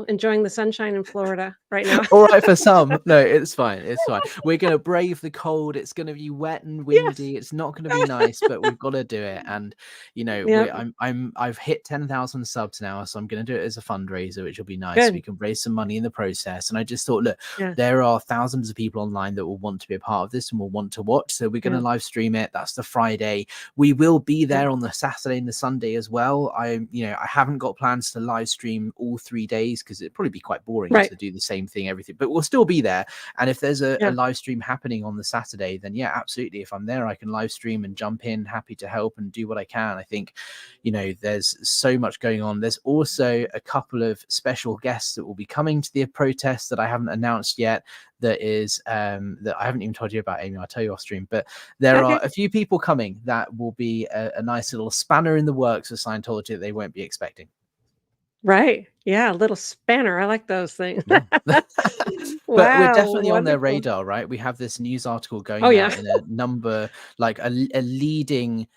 enjoying the sunshine in Florida right now. All right, for some. No, it's fine. It's fine. We're gonna brave the cold. It's gonna be wet and Yes. windy. It's not gonna be nice, but we've got to do it. And Yep. I've hit 10,000 subs now, so I'm gonna do it as a fundraiser, which will be nice. We Good. can raise some money in the process. And I just thought, look, Yeah. there are thousands of people online that will want to be a part of this and will want to watch. So we're gonna Yeah. live stream it. That's the Friday. We will be Yeah. there on the Saturday and the Sunday as well. I haven't got plans to live stream all 3 days because it'd probably be quite boring Right. to do the same thing, everything, but we'll still be there. And if there's a Yeah. live stream happening on the Saturday, then yeah, absolutely. If I'm there, I can live stream and jump in, happy to help and do what I can. I think, there's so much going on. There's also a couple of special guests that will be coming to the protest that I haven't announced yet. That is that I haven't even told you about, Amy. I'll tell you off stream, but there are a few people coming that will be a nice little spanner in the works of Scientology that they won't be expecting. Right. Yeah, a little spanner. I like those things. Yeah. But we're Wow, definitely on their wonderful. radar, right? We have this news article Oh, going yeah. out in a number, like a leading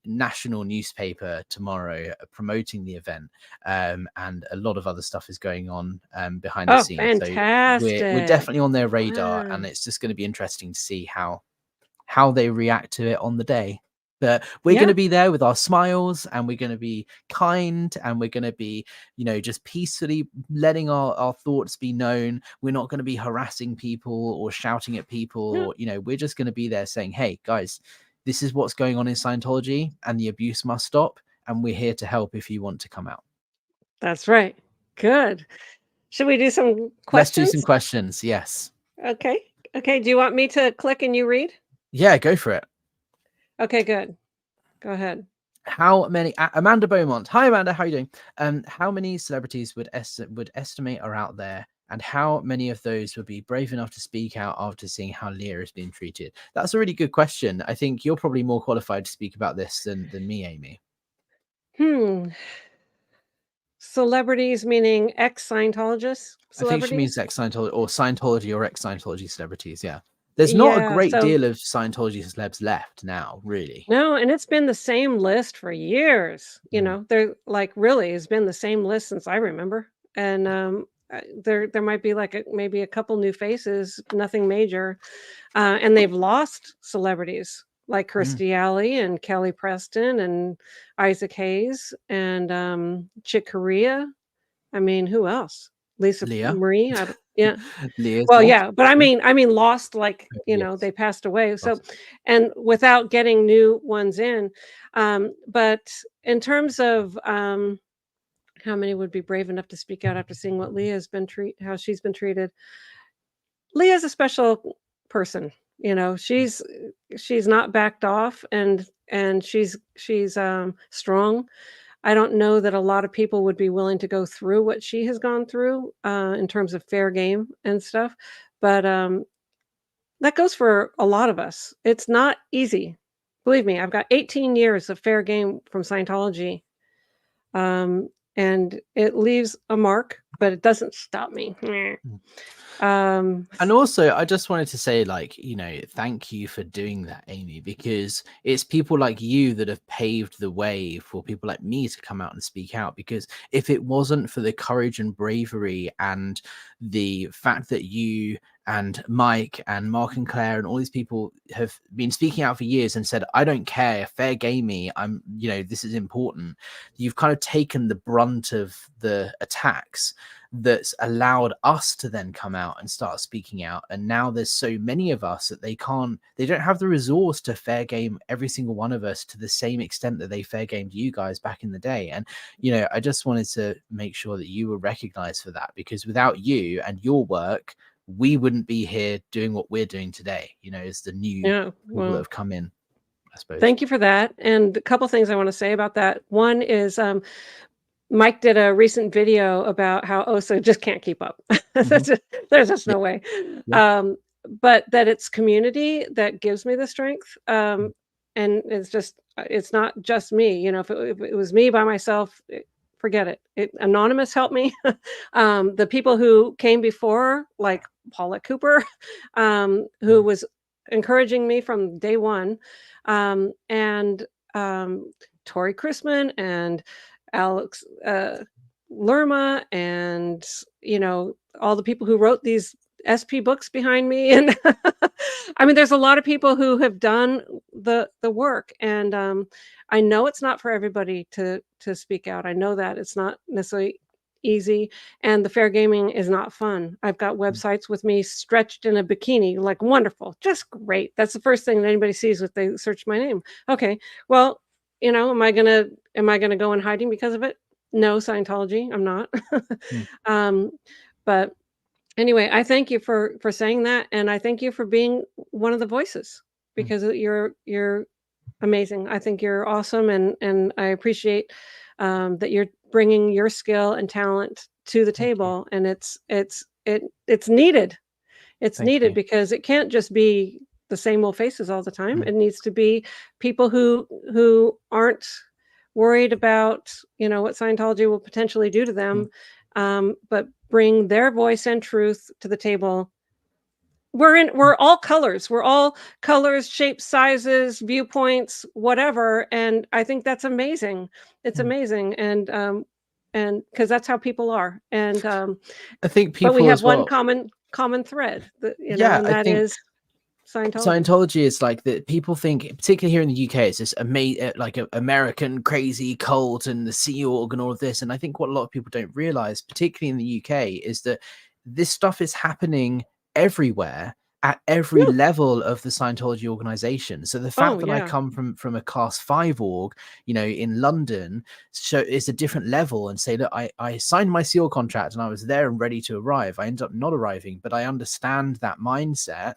national newspaper tomorrow promoting the event, and a lot of other stuff is going on behind the Oh, scenes. So we're fantastic. definitely on their radar, Wow. and it's just going to be interesting to see how they react to it on the day. But we're going Yeah. to be there with our smiles, and we're going to be kind, and we're going to be, just peacefully letting our thoughts be known. We're not going to be harassing people or shouting at people, Yeah. or, we're just going to be there saying, hey, guys, this is what's going on in Scientology, and the abuse must stop. And we're here to help if you want to come out. That's right. Good. Should we do some Let's do some questions? questions. Yes. Okay. Okay. Do you want me to click and you read? Yeah, go for it. Okay, good. Go ahead. How many? Amanda Beaumont. Hi, Amanda. How are you doing? How many celebrities would estimate are out there, and how many of those would be brave enough to speak out after seeing how Leah is being treated? That's a really good question. I think you're probably more qualified to speak about this than me, Amy. Celebrities meaning ex-Scientologists I think she means celebrities? ex-Scientology or Scientology or ex-Scientology celebrities. Yeah, there's not a Yeah, great so deal of Scientology celebs left now, really. no, and it's been the same list for years, Mm. they're like, really, it's been the same list since I remember, and, there might be, like, maybe a couple new faces, nothing major, and they've lost celebrities like Mm. Kirstie Alley and Kelly Preston and Isaac Hayes and, Chick Corea. I mean, who else? Lisa Leah. Marie, I don't yeah. Leah's Well, lost. yeah, but I mean lost, like, Yes. they passed away, so Lost. and without getting new ones in, but in terms of, how many would be brave enough to speak out after seeing what Leah's been how she's been treated? Leah's a special person, she's not backed off and she's strong. I don't know that a lot of people would be willing to go through what she has gone through, in terms of fair game and stuff, but, that goes for a lot of us. It's not easy. Believe me, I've got 18 years of fair game from Scientology, and it leaves a mark, but it doesn't stop me. Mm. Um, And also, I just wanted to say, thank you for doing that, Amy, because it's people like you that have paved the way for people like me to come out and speak out. Because if it wasn't for the courage and bravery and the fact that you and Mike and Mark and Claire and all these people have been speaking out for years and said, I don't care, fair game me, this is important. You've kind of taken the brunt of the attacks that's allowed us to then come out and start speaking out. And now there's so many of us that they don't have the resource to fair game every single one of us to the same extent that they fair gamed you guys back in the day. And I just wanted to make sure that you were recognized for that, because without you and your work, we wouldn't be here doing what we're doing today, as the new yeah, people that well, have come in, I suppose. thank you for that. And a couple things I want to say about that. One is, Mike did a recent video about how OSA just can't keep up. Mhm. There's just Yeah, no way. yeah. Um, but that it's community that gives me the strength. Mm. And it's not just me. If it was me by myself, forget it. Anonymous helped me. The people who came before, like Paula Cooper, who was encouraging me from day one, and Tori Chrisman and Alex Lerma and, all the people who wrote these SP books behind me. And I mean, there's a lot of people who have done the work. And I know it's not for everybody to speak out. I know that it's not necessarily easy, and the fair gaming is not fun. I've got websites with me stretched in a bikini, like wonderful, just great. That's the first thing that anybody sees if they search my name. Okay, well, am I gonna go in hiding because of it? No, Scientology, I'm not. But anyway, I thank you for saying that, and I thank you for being one of the voices, because you're amazing. I think you're awesome, and I appreciate that you're bringing your skill and talent to the table, and it's needed. It's needed because it can't just be the same old faces all the time. It needs to be people who aren't worried about what Scientology will potentially do to them, but bring their voice and truth to the table. We're all colors. We're all colors, shapes, sizes, viewpoints, whatever. And I think that's amazing. It's amazing. And because that's how people are. And I think but we people have as one well. common thread, and I that think is Scientology. Scientology is like that. People think, particularly here in the UK, it's this amazing, like a American crazy cult and the Sea Org and all of this. And I think what a lot of people don't realize, particularly in the UK, is that this stuff is happening everywhere at every level of the Scientology organization. So the fact that I come from a class 5 org, in London, so it's a different level, and say, look, I signed my SEAL contract and I was there and ready to arrive. I ended up not arriving, but I understand that mindset.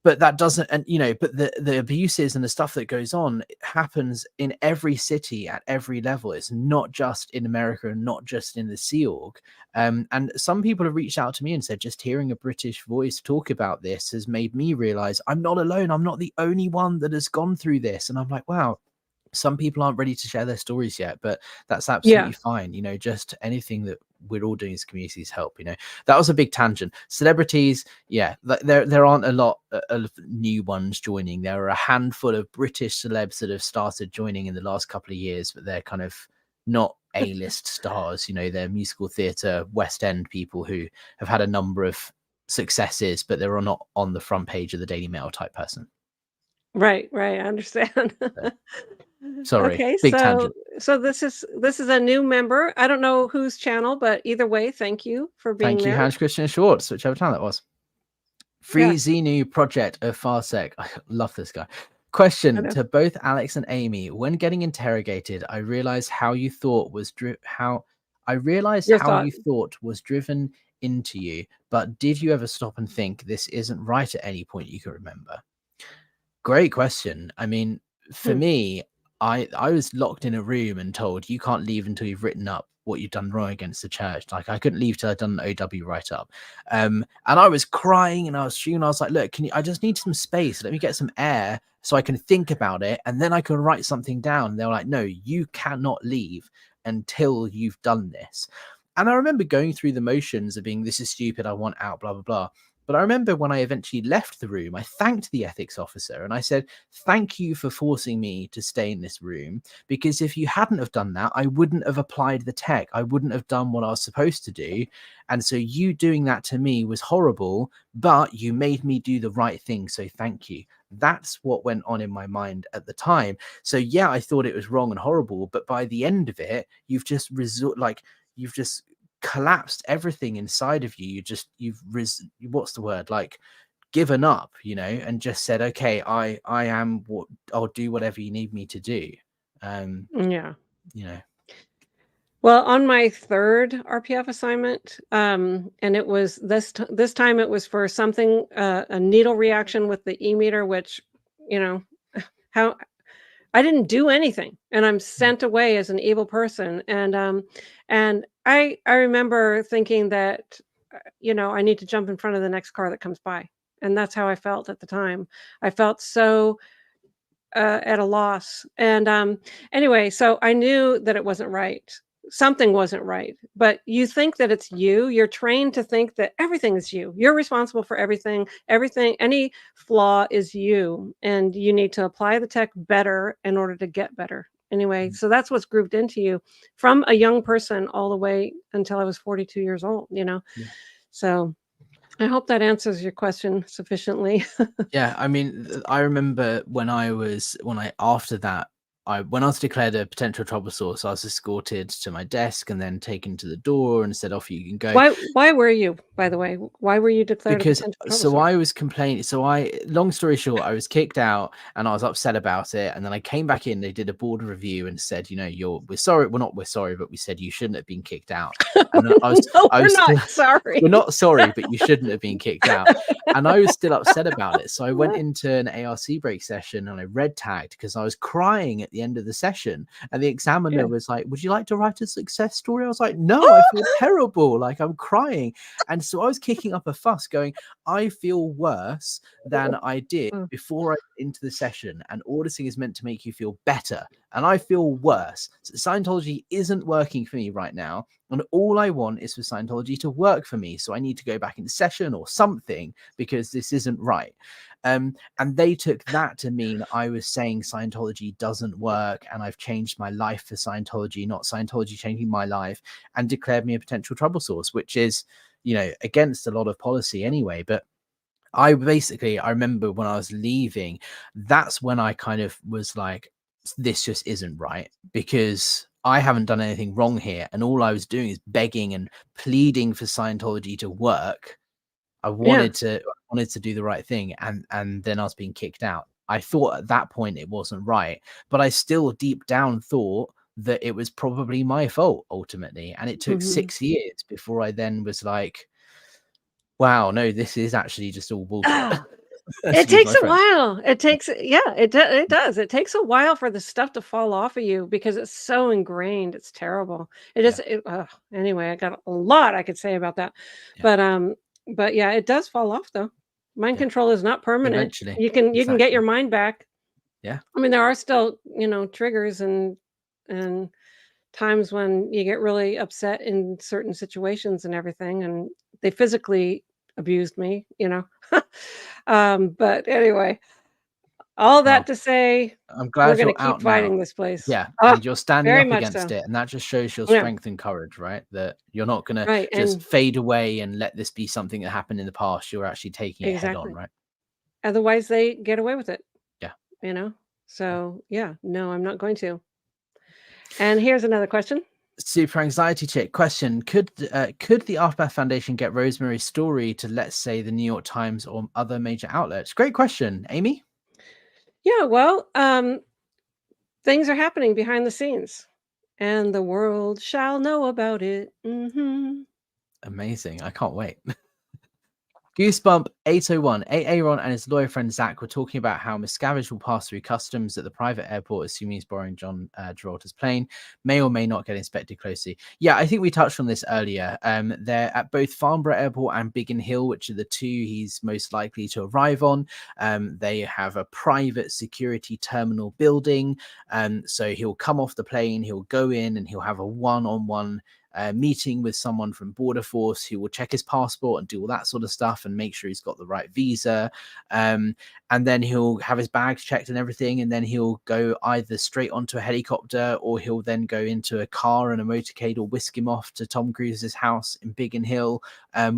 But that doesn't, and but the abuses and the stuff that goes on happens in every city at every level. It's not just in America and not just in the Sea Org. And some people have reached out to me and said, just hearing a British voice talk about this has made me realize I'm not alone. I'm not the only one that has gone through this. And I'm like, wow. Some people aren't ready to share their stories yet, but that's absolutely fine. Just anything that we're all doing as communities help. That was a big tangent. Celebrities, there aren't a lot of new ones joining. There are a handful of British celebs that have started joining in the last couple of years, but they're kind of not A-list stars. They're musical theatre, West End people who have had a number of successes, but they're not on the front page of the Daily Mail type person. Right. I understand. Sorry, okay, big tangent. So this is a new member. I don't know whose channel, but either way, thank you for being there. Thank you, Hans Christian Schwartz, whichever channel that was. Free Xenu Project of Farsec. I love this guy. Question to both Alex and Amy: when getting interrogated, I realized how you thought was driven into you, but did you ever stop and think this isn't right at any point you can remember? Great question. I mean, for me, I was locked in a room and told you can't leave until you've written up what you've done wrong against the church. Like, I couldn't leave till I'd done an OW write-up. And I was crying and I was screaming. I was like, look, I just need some space. Let me get some air so I can think about it, and then I can write something down. And they were like, no, you cannot leave until you've done this. And I remember going through the motions of being, this is stupid, I want out, blah, blah, blah. But I remember when I eventually left the room, I thanked the ethics officer and I said, thank you for forcing me to stay in this room, because if you hadn't have done that, I wouldn't have applied the tech. I wouldn't have done what I was supposed to do. And so you doing that to me was horrible, but you made me do the right thing. So thank you. That's what went on in my mind at the time. So yeah, I thought it was wrong and horrible, but by the end of it, you've just collapsed everything inside of you. What's the word, like given up, and just said, okay, I'll do whatever you need me to do. Well, on my third RPF assignment, and it was this time it was for something, a needle reaction with the e-meter, which, how I didn't do anything, and I'm sent away as an evil person. And I remember thinking that, I need to jump in front of the next car that comes by. And that's how I felt at the time. I felt so at a loss. And anyway, so I knew that it wasn't right. Something wasn't right. But you think that it's you. You're trained to think that everything is you. You're responsible for everything. Any flaw is you. And you need to apply the tech better in order to get better. anyway. So that's what's grouped into you from a young person all the way until I was 42 years old, Yeah. So I hope that answers your question sufficiently. Yeah, I mean, I remember after that, when I was declared a potential trouble source, I was escorted to my desk and then taken to the door and said, "Off you can go." Why were you, by the way? Why were you declared a potential trouble source? I was complaining. Long story short, I was kicked out and I was upset about it. And then I came back in. They did a board review and said, we're sorry. We're sorry, but we said you shouldn't have been kicked out. And No, we're not sorry. We're not sorry, but you shouldn't have been kicked out. And I was still upset about it. So I went into an ARC break session and I red tagged because I was crying at the end of the session. And the examiner was like, "Would you like to write a success story?" I was like, "No, I feel terrible. Like, I'm crying." And so I was kicking up a fuss going, I feel worse than I did before I went into the session. And auditing is meant to make you feel better. And I feel worse. So Scientology isn't working for me right now. And all I want is for Scientology to work for me. So I need to go back into session or something because this isn't right. And they took that to mean I was saying Scientology doesn't work and I've changed my life for Scientology, not Scientology changing my life, and declared me a potential trouble source, which is, against a lot of policy anyway. But I remember when I was leaving, that's when I kind of was like, this just isn't right, because I haven't done anything wrong here. And all I was doing is begging and pleading for Scientology to work. I wanted to do the right thing. And then I was being kicked out. I thought at that point it wasn't right, but I still deep down thought that it was probably my fault ultimately. And it took 6 years before I then was like, wow, no, this is actually just all bullshit. It takes a while. It takes, it does. It takes a while for the stuff to fall off of you because it's so ingrained. It's terrible. It is. Anyway, I got a lot I could say about that, but yeah, it does fall off though. Mind control is not permanent. Eventually, you can get your mind back. Yeah. I mean, there are still, triggers and times when you get really upset in certain situations and everything, and they physically abused me, but anyway, all that to say, I'm glad we're going you're to keep out fighting now. this place. Yeah, and you're standing very up much against so. it, and that just shows your strength and courage, right? That you're not going to just fade away and let this be something that happened in the past. You're actually taking it head on, right? Otherwise, they get away with it. Yeah. So no, I'm not going to. And here's another question. Super anxiety chick question: Could the Aftermath Foundation get Rosemary's story to, let's say, the New York Times or other major outlets? Great question, Amy. Yeah, well, things are happening behind the scenes, and the world shall know about it. Amazing! I can't wait. Goosebump 801. Aaron and his lawyer friend Zach were talking about how Miscavige will pass through customs at the private airport, assuming he's borrowing John Travolta's plane, may or may not get inspected closely. Yeah, I think we touched on this earlier. They're at both Farnborough Airport and Biggin Hill, which are the two he's most likely to arrive on. They have a private security terminal building. So he'll come off the plane, he'll go in, and he'll have a one-on-one meeting with someone from Border Force who will check his passport and do all that sort of stuff and make sure he's got the right visa. And then he'll have his bags checked and everything. And then he'll go either straight onto a helicopter, or he'll then go into a car and a motorcade, or whisk him off to Tom Cruise's house in Biggin Hill,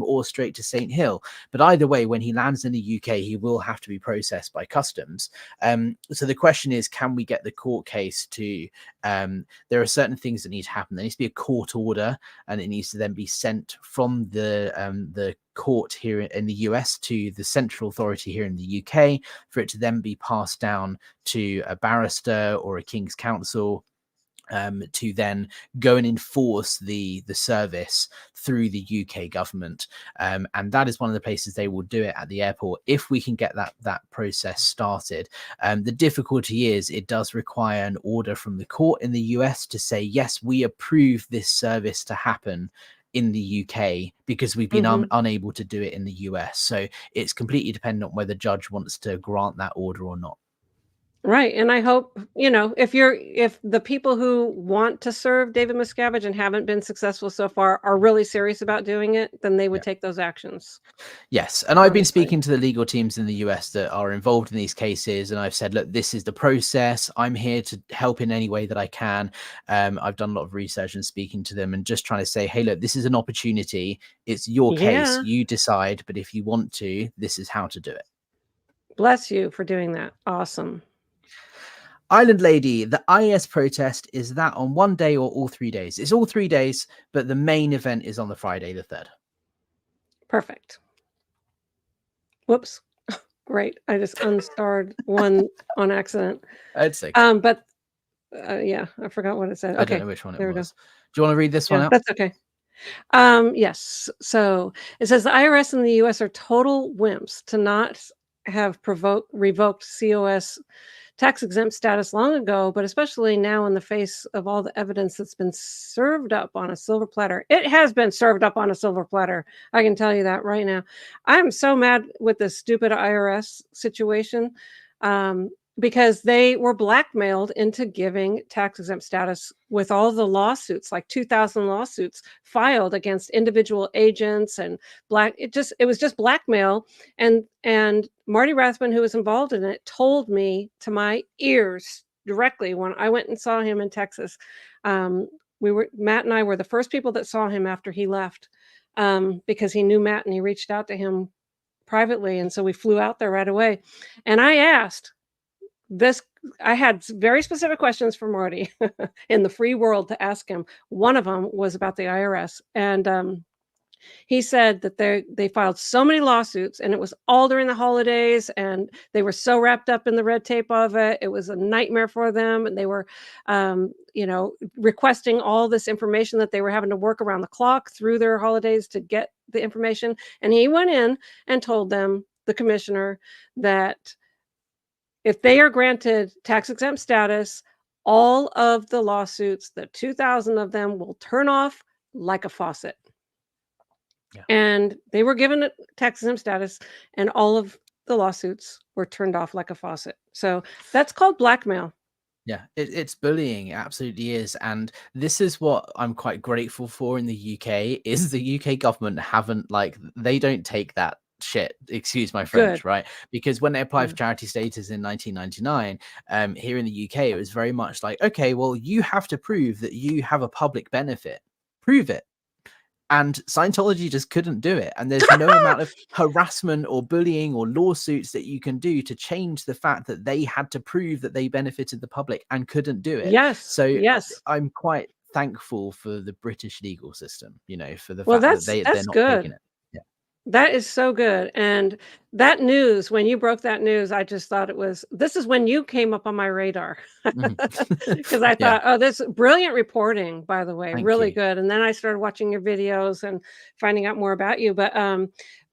or straight to Saint Hill. But either way, when he lands in the UK, he will have to be processed by customs. So the question is, can we get the court case to, there are certain things that need to happen. There needs to be a court order, and it needs to then be sent from the court here in the US to the central authority here in the UK, for it to then be passed down to a barrister or a King's Counsel, to then go and enforce the service through the UK government. And that is one of the places they will do it, at the airport, if we can get that process started. The difficulty is it does require an order from the court in the US to say, yes, we approve this service to happen in the UK, because we've been unable to do it in the US. So it's completely dependent on whether the judge wants to grant that order or not. Right, and I hope, if the people who want to serve David Miscavige and haven't been successful so far are really serious about doing it, then they would take those actions. Yes, and I've been Honestly. speaking to the legal teams in the US that are involved in these cases, and I've said, look, this is the process. I'm here to help in any way that I can. I've done a lot of research and speaking to them and just trying to say, hey, look, this is an opportunity. It's your case. Yeah. You decide, but if you want to, this is how to do it. Bless you for doing that. Awesome. Island Lady, the IAS protest, is that on one day or all 3 days? It's all 3 days, but the main event is on the Friday, the 3rd. Perfect. Whoops. Great. I just unstarred one on accident. I'd say. Yeah, I forgot what it said. I Okay, don't know which one it there we go. was. Do you want to read this one out? That's okay. Yes. So it says the IRS and the US are total wimps to not have revoked COS tax exempt status long ago, but especially now in the face of all the evidence that's been served up on a silver platter. It has been served up on a silver platter. I can tell you that right now. I'm so mad with this stupid IRS situation. Because they were blackmailed into giving tax exempt status with all the lawsuits, like 2,000 lawsuits filed against individual agents and it was just blackmail. And Marty Rathbun, who was involved in it, told me to my ears directly when I went and saw him in Texas. Matt and I were the first people that saw him after he left, because he knew Matt and he reached out to him privately. And so we flew out there right away. And I had very specific questions for Marty in the free world to ask him. One of them was about the IRS. And he said that they filed so many lawsuits, and it was all during the holidays, and they were so wrapped up in the red tape of it. It was a nightmare for them. And they were, requesting all this information that they were having to work around the clock through their holidays to get the information. And he went in and told them, the commissioner, that if they are granted tax exempt status, all of the lawsuits, the 2,000 of them, will turn off like a faucet. Yeah. And they were given tax exempt status, and all of the lawsuits were turned off like a faucet. So that's called blackmail. Yeah, it's bullying. It absolutely is. And this is what I'm quite grateful for in the UK, is the UK government they don't take that shit, excuse my French. Good. Right, because when they applied for charity status in 1999, here in the UK, it was very much like, okay, well, you have to prove that you have a public benefit, prove it. And Scientology just couldn't do it. And there's no amount of harassment or bullying or lawsuits that you can do to change the fact that they had to prove that they benefited the public and couldn't do it. Yes. So yes, I'm quite thankful for the British legal system, for the fact that they're not good. taking it. That is so good. And that news, when you broke that news, I just thought this is when you came up on my radar. Because I thought, oh, this brilliant reporting, by the way, really good. And then I started watching your videos and finding out more about you. But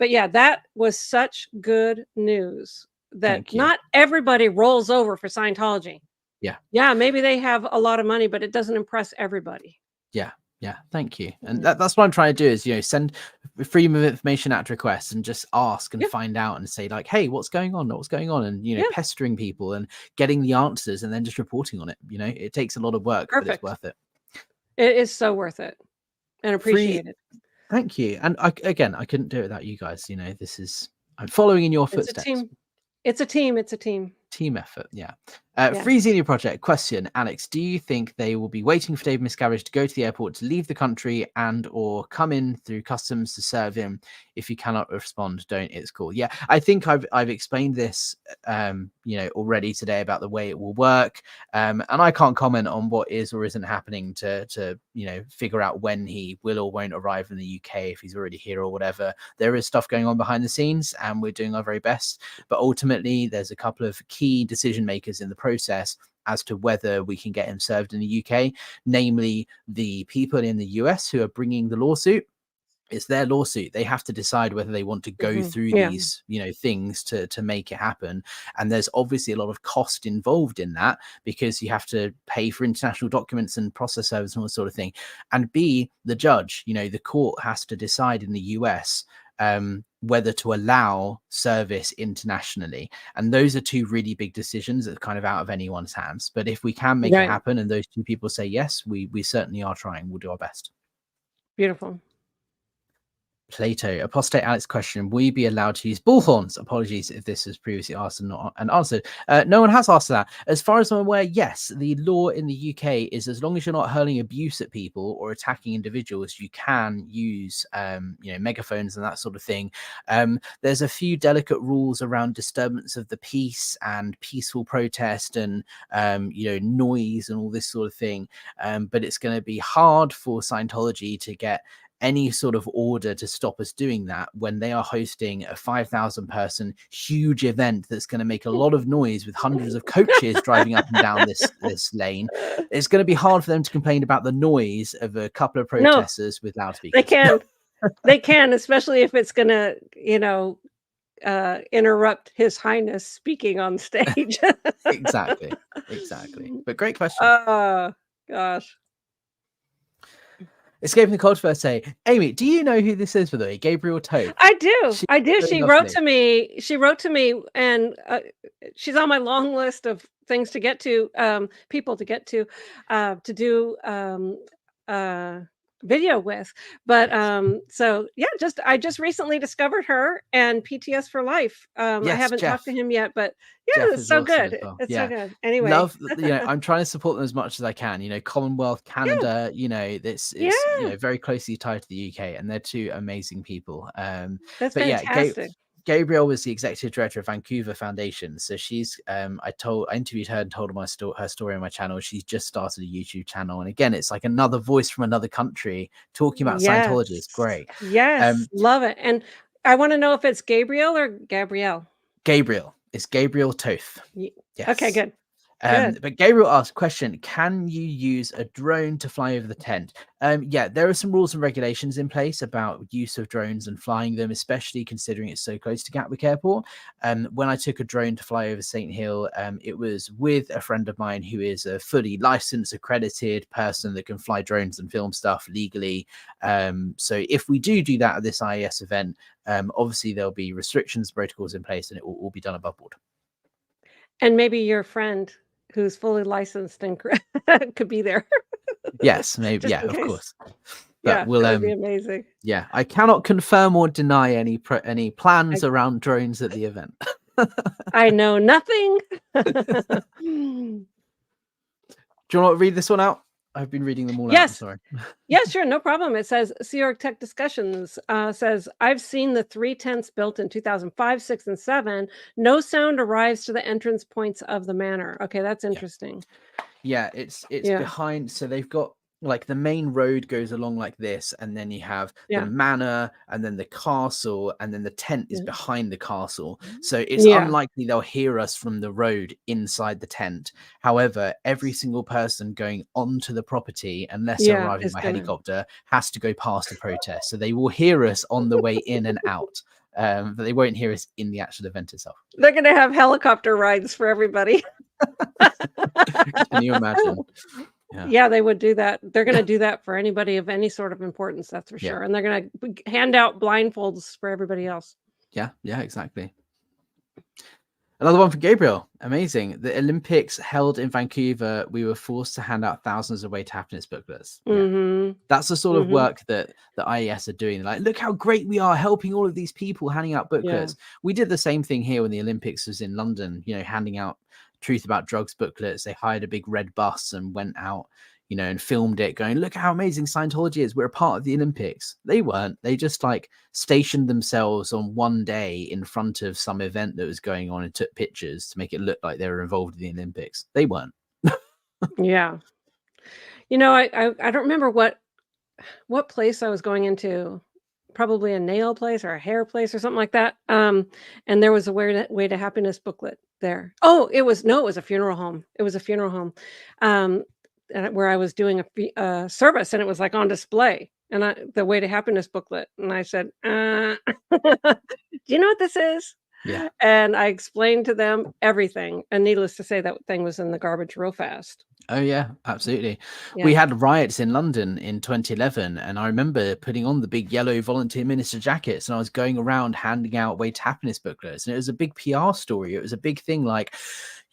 yeah, that was such good news that not everybody rolls over for Scientology. Yeah. Yeah, maybe they have a lot of money, but it doesn't impress everybody. Yeah. Yeah, thank you. And that's what I'm trying to do is, send Freedom of Information Act requests and just ask and find out and say like, hey, what's going on? What's going on? And, pestering people and getting the answers and then just reporting on it. It takes a lot of work, but it's worth it. It is so worth it and appreciate it. Thank you. And I couldn't do it without you guys. I'm following in your footsteps. It's a team. Team effort, yeah. Free Xenia Project question, Alex, do you think they will be waiting for David Miscavige to go to the airport to leave the country and or come in through customs to serve him? If you cannot respond, don't. It's cool. Yeah, I think I've explained this already today about the way it will work, and I can't comment on what is or isn't happening to figure out when he will or won't arrive in the UK, if he's already here or whatever. There is stuff going on behind the scenes and we're doing our very best, but ultimately there's a couple of key decision makers in the process as to whether we can get him served in the UK, namely the people in the US who are bringing the lawsuit. It's their lawsuit. They have to decide whether they want to go through these, things to make it happen. And there's obviously a lot of cost involved in that, because you have to pay for international documents and process service and all that sort of thing. And B, the judge, the court has to decide in the US whether to allow service internationally. And those are two really big decisions that are kind of out of anyone's hands. But if we can make it happen and those two people say yes, we certainly are trying. We'll do our best. Beautiful. Plato, Apostate Alex question, will you be allowed to use bullhorns? Apologies if this was previously asked and not answered. No one has asked that. As far as I'm aware, yes, the law in the UK is as long as you're not hurling abuse at people or attacking individuals, you can use megaphones and that sort of thing. There's a few delicate rules around disturbance of the peace and peaceful protest and noise and all this sort of thing, but it's going to be hard for Scientology to get any sort of order to stop us doing that when they are hosting a 5,000 person huge event that's going to make a lot of noise with hundreds of coaches driving up and down this lane. It's going to be hard for them to complain about the noise of a couple of protesters with loudspeakers. They can, especially if it's going to, interrupt His Highness speaking on stage. Exactly. But great question. Oh, gosh. Escaping the Controversy. Amy, do you know who this is, by the way? Gabriel Tope. I do. She wrote to me. And she's on my long list of things to get to, people to get to do video with. But so yeah, I just recently discovered her and PTS for Life. I haven't talked to him yet, but yeah, it's so good. Well. It's so good. Anyway, love. I'm trying to support them as much as I can. Commonwealth, Canada. It's very closely tied to the UK, and they're two amazing people. That's fantastic. Gabrielle was the executive director of Vancouver Foundation. So she's, I interviewed her and told her her story on my channel. She's just started a YouTube channel. And again, it's like another voice from another country talking about Scientology. It's great. Yes. Love it. And I want to know if it's Gabriel or Gabrielle. Gabriel. It's Gabriel Tope. Yes. Okay, good. But Gabriel asked, question, can you use a drone to fly over the tent? There are some rules and regulations in place about use of drones and flying them, especially considering it's so close to Gatwick Airport. When I took a drone to fly over Saint Hill, it was with a friend of mine who is a fully licensed, accredited person that can fly drones and film stuff legally. So if we do that at this IAS event, obviously there'll be restrictions, protocols in place, and it will all be done above board. And maybe your friend who's fully licensed and could be there. Yes, maybe. Yeah, of course. But that'd be amazing. Yeah, I cannot confirm or deny any plans around drones at the event. I know nothing. Do you want to read this one out? I've been reading them all out. I'm sorry. Yeah, sure. No problem. It says, Sea Org Tech Discussions says, I've seen the 3 tents built in 2005, 6, and 7. No sound arrives to the entrance points of the manor. Okay, that's interesting. Yeah, it's behind. So they've got like the main road goes along like this, and then you have the manor, and then the castle, and then the tent is behind the castle. So it's unlikely they'll hear us from the road inside the tent. However, every single person going onto the property, unless they're arriving by helicopter, has to go past the protest. So they will hear us on the way in and out. But they won't hear us in the actual event itself. They're going to have helicopter rides for everybody. Can you imagine? Yeah, they would do that. They're going to do that for anybody of any sort of importance, that's for sure. And they're going to hand out blindfolds for everybody else. Yeah, exactly. Another one for Gabriel. Amazing. The Olympics held in Vancouver, we were forced to hand out thousands of Way to Happiness booklets. That's the sort of work that the IAS are doing. Like, look how great we are helping all of these people handing out booklets. We did the same thing here when the Olympics was in London, handing out Truth About Drugs booklets. They hired a big red bus and went out, and filmed it going, look how amazing Scientology is. We're a part of the Olympics. They weren't. They just like stationed themselves on one day in front of some event that was going on and took pictures to make it look like they were involved in the Olympics. They weren't. Yeah. I don't remember what place I was going into. Probably a nail place or a hair place or something like that. And there was a Way to Happiness booklet there. Oh, it was a funeral home. It was a funeral home where I was doing a service, and it was like on display, and the Way to Happiness booklet. And I said, do you know what this is? Yeah. And I explained to them everything. And needless to say, that thing was in the garbage real fast. Oh yeah, absolutely. We Yeah. had riots in London in 2011, and I remember putting on the big yellow volunteer minister jackets, and I was going around handing out Way to Happiness booklets, and it was a big PR story. It was a big thing, like,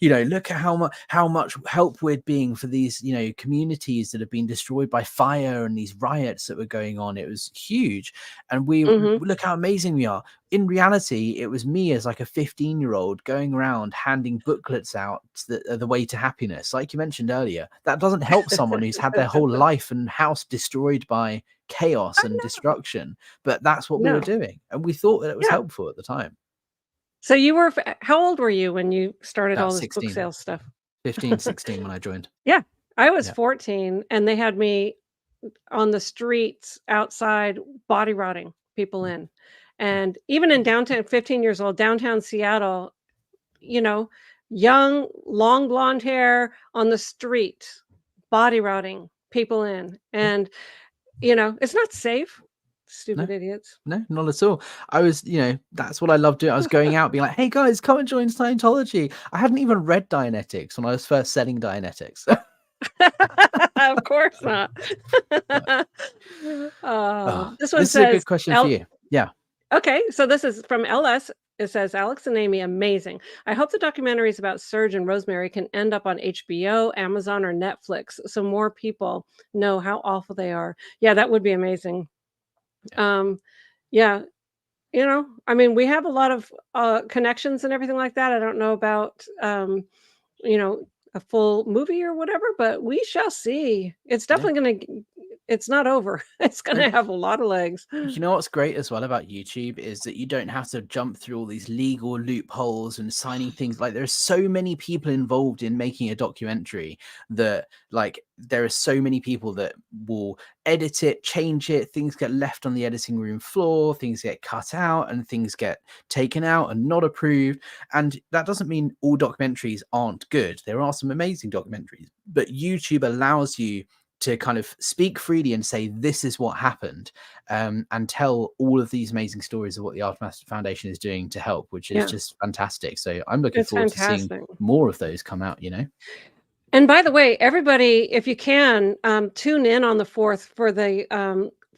look at how much help we're being for these, communities that have been destroyed by fire and these riots that were going on. It was huge, and we Mhm. look how amazing we are. In reality, it was me as like a 15-year-old going around handing booklets out that are the way to happiness. Like you mentioned earlier, that doesn't help someone who's had their whole life and house destroyed by chaos I and know. destruction. But that's what we were No. doing. And we thought that it was Yeah. helpful at the time. So you were how old were you when you started About all this book 16, sales stuff? 15, 16 when I joined. Yeah. I was Yeah. 14, and they had me on the streets outside body rotting people in. Mm. And even in downtown 15 years old, downtown Seattle, you know, young, long blonde hair on the street, body rotting people in. Yeah. And, it's not safe. No. Stupid idiots. No, not at all. I was, that's what I loved doing. I was going out being like, hey guys, come and join Scientology. I hadn't even read Dianetics when I was first selling Dianetics. Of course not. Oh, This one this is a good says, question for you. Yeah. Okay, so this is from LS. It says, Alex and Amy, amazing. I hope the documentaries about Serge and Rosemary can end up on HBO, Amazon, or Netflix so more people know how awful they are. Yeah, that would be amazing. Um, yeah, I mean, we have a lot of connections and everything like that. I don't know about, you know, a full movie or whatever, but we shall see. It's Yeah. definitely going to, it's not over. It's going And to have a lot of legs. you know what's great as well about YouTube is that you don't have to jump through all these legal loopholes and signing things. Like, there's so many people involved in making a documentary that, like, there are so many people that will edit it, change it. Things get left on the editing room floor, things get cut out, and things get taken out and not approved. And that doesn't mean all documentaries aren't good. There are some amazing documentaries, but YouTube allows you to kind of speak freely and say, this is what happened, and tell all of these amazing stories of what the Artemis Foundation is doing to help, which is Yeah, just fantastic. So I'm looking it's forward to seeing fantastic. more of those come out, And by the way, everybody, if you can, tune in on the 4th for the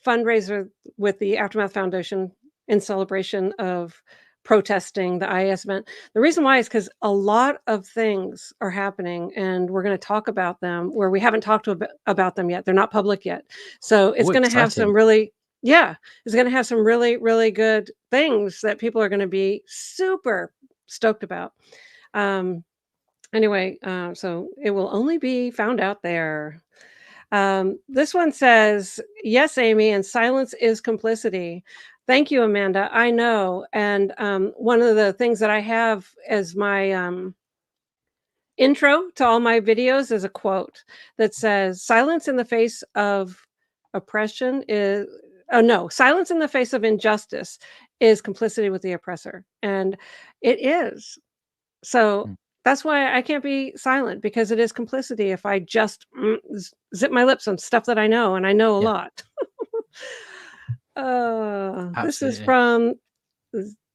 fundraiser with the Aftermath Foundation in celebration of protesting the IAS event. The reason why is because a lot of things are happening, and we're going to talk about them where we haven't talked about them yet. They're not public yet. So it's Oh, going to have some exciting. really, yeah, it's going to have some really, really good things that people are going to be super stoked about. Anyway, so it will only be found out there. This one says, yes, Amy, and silence is complicity. Thank you, Amanda. I know. And one of the things that I have as my intro to all my videos is a quote that says, silence in the face of oppression is, oh no, silence in the face of injustice is complicity with the oppressor. And it is. So Mm. that's why I can't be silent, because it is complicity if I just zip my lips on stuff that I know, and I know a Yeah, lot. This is absolutely. from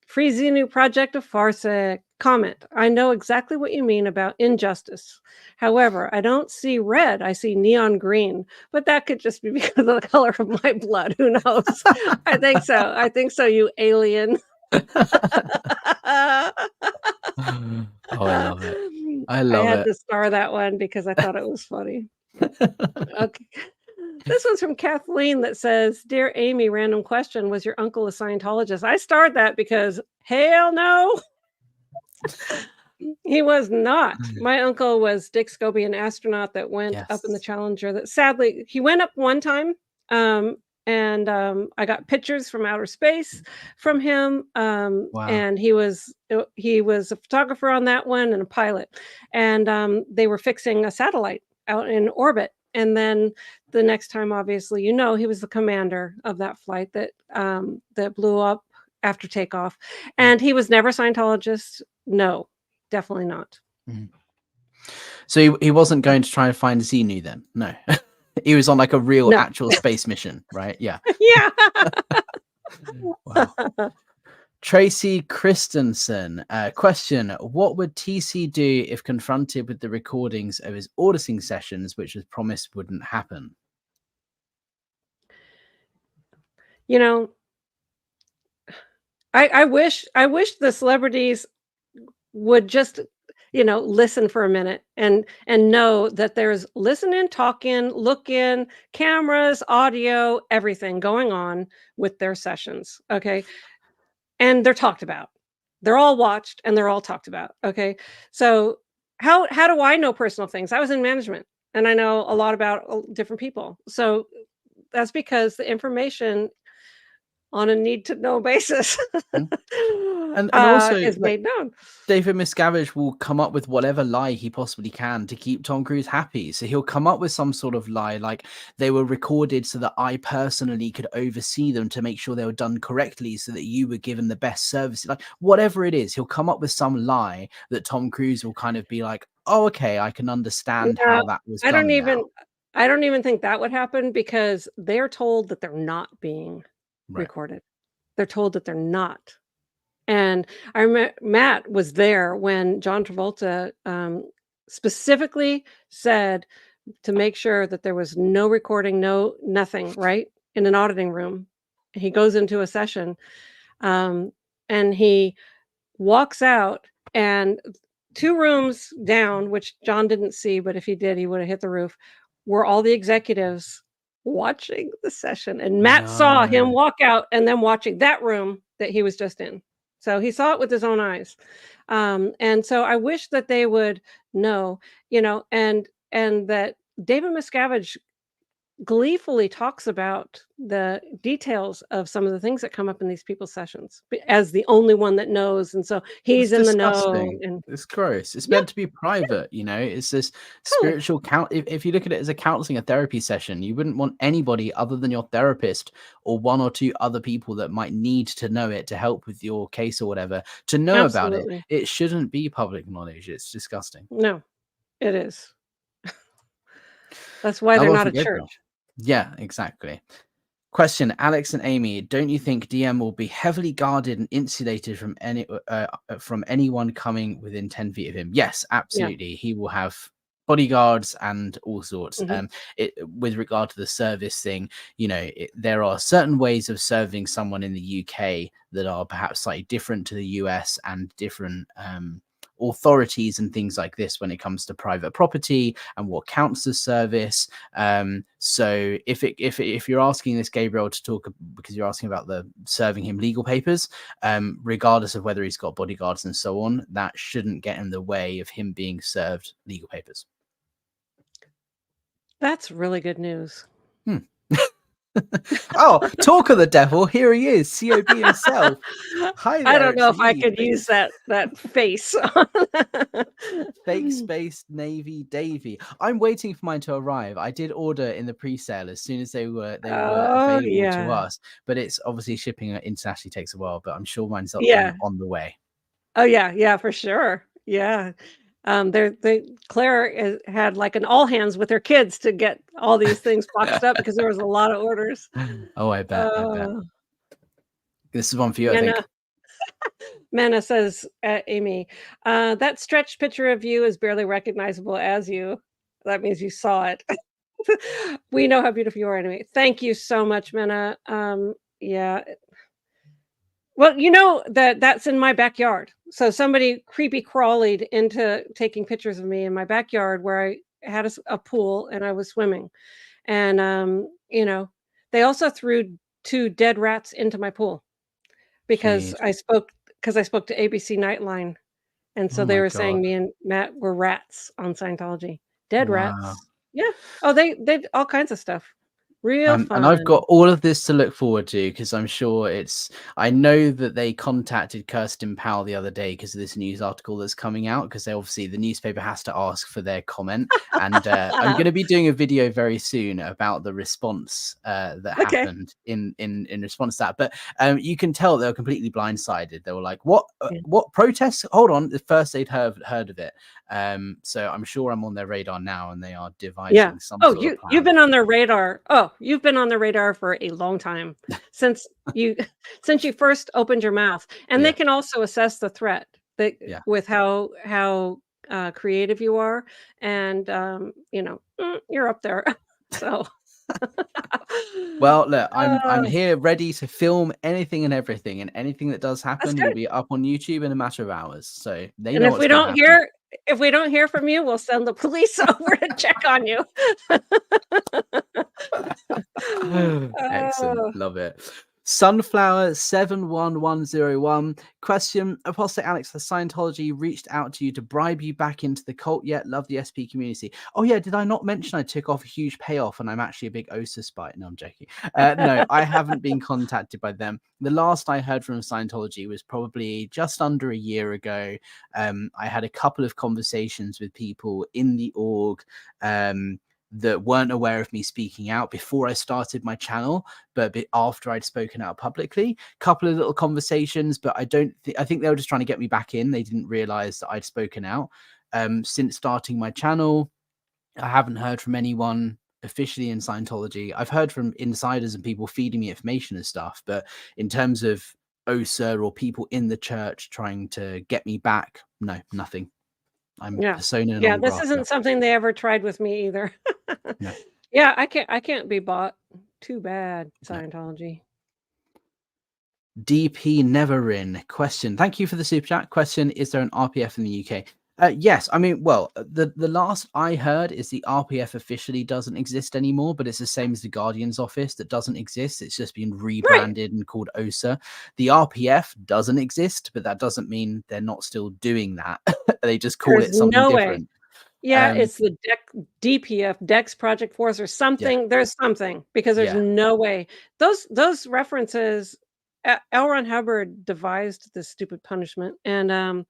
Free Xenu Project of Farsight. Comment, I know exactly what you mean about injustice. However, I don't see red, I see neon green. But that could just be because of the color of my blood. Who knows? I think so. I think so, you alien. Oh, I love it. I I love had it. to star that one because I thought it was funny. Okay. This one's from Kathleen that says, Dear Amy, random question. Was your uncle a Scientologist? I starred that because hell no, he was not. My uncle was Dick Scobee, an astronaut that went up in the Yes. Challenger. That sadly, he went up one time. And I got pictures from outer space from him. Wow. And he was a photographer on that one and a pilot. And they were fixing a satellite out in orbit. And then the next time, obviously, he was the commander of that flight that blew up after takeoff. And he was never a Scientologist. No, definitely not. Mhm. So he wasn't going to try and find Xenu then? No. He was on like a real No. actual space mission, right? Yeah. Yeah. Wow. Tracy Christensen, question: what would TC do if confronted with the recordings of his auditing sessions, which was promised wouldn't happen? You know, I wish the celebrities would just, listen for a minute and know that there's listening, talking, looking, cameras, audio, everything going on with their sessions. Okay. And they're talked about. They're all watched and they're all talked about. Okay. So how do I know personal things? I was in management and I know a lot about different people. So that's because the information on a need to know basis And also, is like, made known. David Miscavige will come up with whatever lie he possibly can to keep Tom Cruise happy. So he'll come up with some sort of lie, like they were recorded so that I personally could oversee them to make sure they were done correctly so that you were given the best service. Like whatever it is, he'll come up with some lie that Tom Cruise will kind of be like, oh, okay, I can understand Yeah, how that was I don't done now. even I don't even think that would happen because they're told that they're not being Right. recorded. They're told that they're not. And I remember Matt was there when John Travolta specifically said to make sure that there was no recording, nothing, right? In an auditing room. He goes into a session and he walks out, and 2 rooms down, which John didn't see, but if he did, he would have hit the roof, were all the executives watching the session. And Matt saw him No. walk out and then watching that room that he was just in. So he saw it with his own eyes. And so I wish that they would know, and that David Miscavige gleefully talks about the details of some of the things that come up in these people's sessions as the only one that knows, and so It's he's in the know. disgusting. And It's gross. It's yeah, meant to be private, It's this totally, spiritual count. If you look at it as a counseling, a therapy session, you wouldn't want anybody other than your therapist or 1 or 2 other people that might need to know it to help with your case or whatever to know about it. absolutely. It shouldn't be public knowledge. It's disgusting. No, it is. That's why That they're one not for a Gabriel. church. Yeah, exactly. Question: Alex and Amy, don't you think DM will be heavily guarded and insulated from anyone coming within 10 feet of him? Yes, Yeah. absolutely. He will have bodyguards and all sorts. Mhm. With regard to the service thing, there are certain ways of serving someone in the UK that are perhaps slightly different to the US and different authorities and things like this when it comes to private property and what counts as service. So if you're asking this Gabriel to talk because you're asking about the serving him legal papers, regardless of whether he's got bodyguards and so on, that shouldn't get in the way of him being served legal papers. That's really good news. Oh, talk of the devil, here he is, COB himself. Hi I there, don't know it's if I me, could use that face. Fake Space Navy Davy. I'm waiting for mine to arrive. I did order in the pre-sale as soon as they were Oh, available to yeah. us, but it's obviously shipping internationally takes a while, but I'm sure mine's Yeah. on the way. Oh, yeah, yeah, for sure. Yeah. Claire had like an all hands with her kids to get all these things boxed up because there was a lot of orders. Oh, I bet. Uh, This is one for you, I think. Manna, Manna says, Amy, that stretched picture of you is barely recognizable as you. That means you saw it. We know how beautiful you are anyway. Thank you so much, Manna. Yeah. Well, that's in my backyard. So somebody creepy crawlied into taking pictures of me in my backyard where I had a pool and I was swimming. And they also threw 2 dead rats into my pool because Jeez. I spoke to ABC Nightline. And so Oh they my were God. saying me and Matt were rats on Scientology. Dead Wow. rats. Yeah. Oh, they all kinds of stuff. Real And I've got fun. all of this to look forward to because I'm sure I know that they contacted Kirsten Powell the other day because of this news article that's coming out, because the newspaper has to ask for their comment. And I'm going to be doing a video very soon about the response that Okay. happened in response to that. But you can tell they were completely blindsided. They were like, what protests? Hold on. The first they'd heard of it. So I'm sure I'm on their radar now and they are devising Yeah. some Oh, sort of you've plan. been on their radar. Oh, Oh, you've been on the radar for a long time since you first opened your mouth, and they can also assess the threat with how creative you are, and you're up there. So, Well, look, I'm uh, here ready to film anything and everything, and anything that does that's happen will good. be up on YouTube in a matter of hours. So they And know what's going to happen. if we don't hear from you, we'll send the police over to check on you. Excellent. Oh. Love it. Sunflower 71101 question: Apostate Alex, has Scientology reached out to you to bribe you back into the cult yet? Love the SP community. Oh yeah, did I not mention I took off a huge payoff and I'm actually a big OSA spy? No, I'm joking. No, I haven't been contacted by them. The last I heard from Scientology was probably just under a year ago. I had a couple of conversations with people in the org that weren't aware of me speaking out before I started my channel, but after I'd spoken out publicly. Couple of little conversations, but I think they were just trying to get me back in. They didn't realize that I'd spoken out. Since starting my channel, I haven't heard from anyone officially in Scientology. I've heard from insiders and people feeding me information and stuff, but in terms of OSA or people in the church trying to get me back, no, nothing. I'm persona non This grata. isn't something they ever tried with me either. No. Yeah, I can't be bought. Too bad, Scientology. DP Neverin question. Thank you for the super chat. Question: is there an RPF in the UK? Yes. I mean, well, the last I heard is the RPF officially doesn't exist anymore, but it's the same as the Guardian's office that doesn't exist. It's just been rebranded and called OSA. The RPF doesn't exist, but that doesn't mean they're not still doing that. They just call it something different. Yeah, it's the DPF, Dex Project Force, or something. There's something, because there's no way. Those references, L. Ron Hubbard devised this stupid punishment, and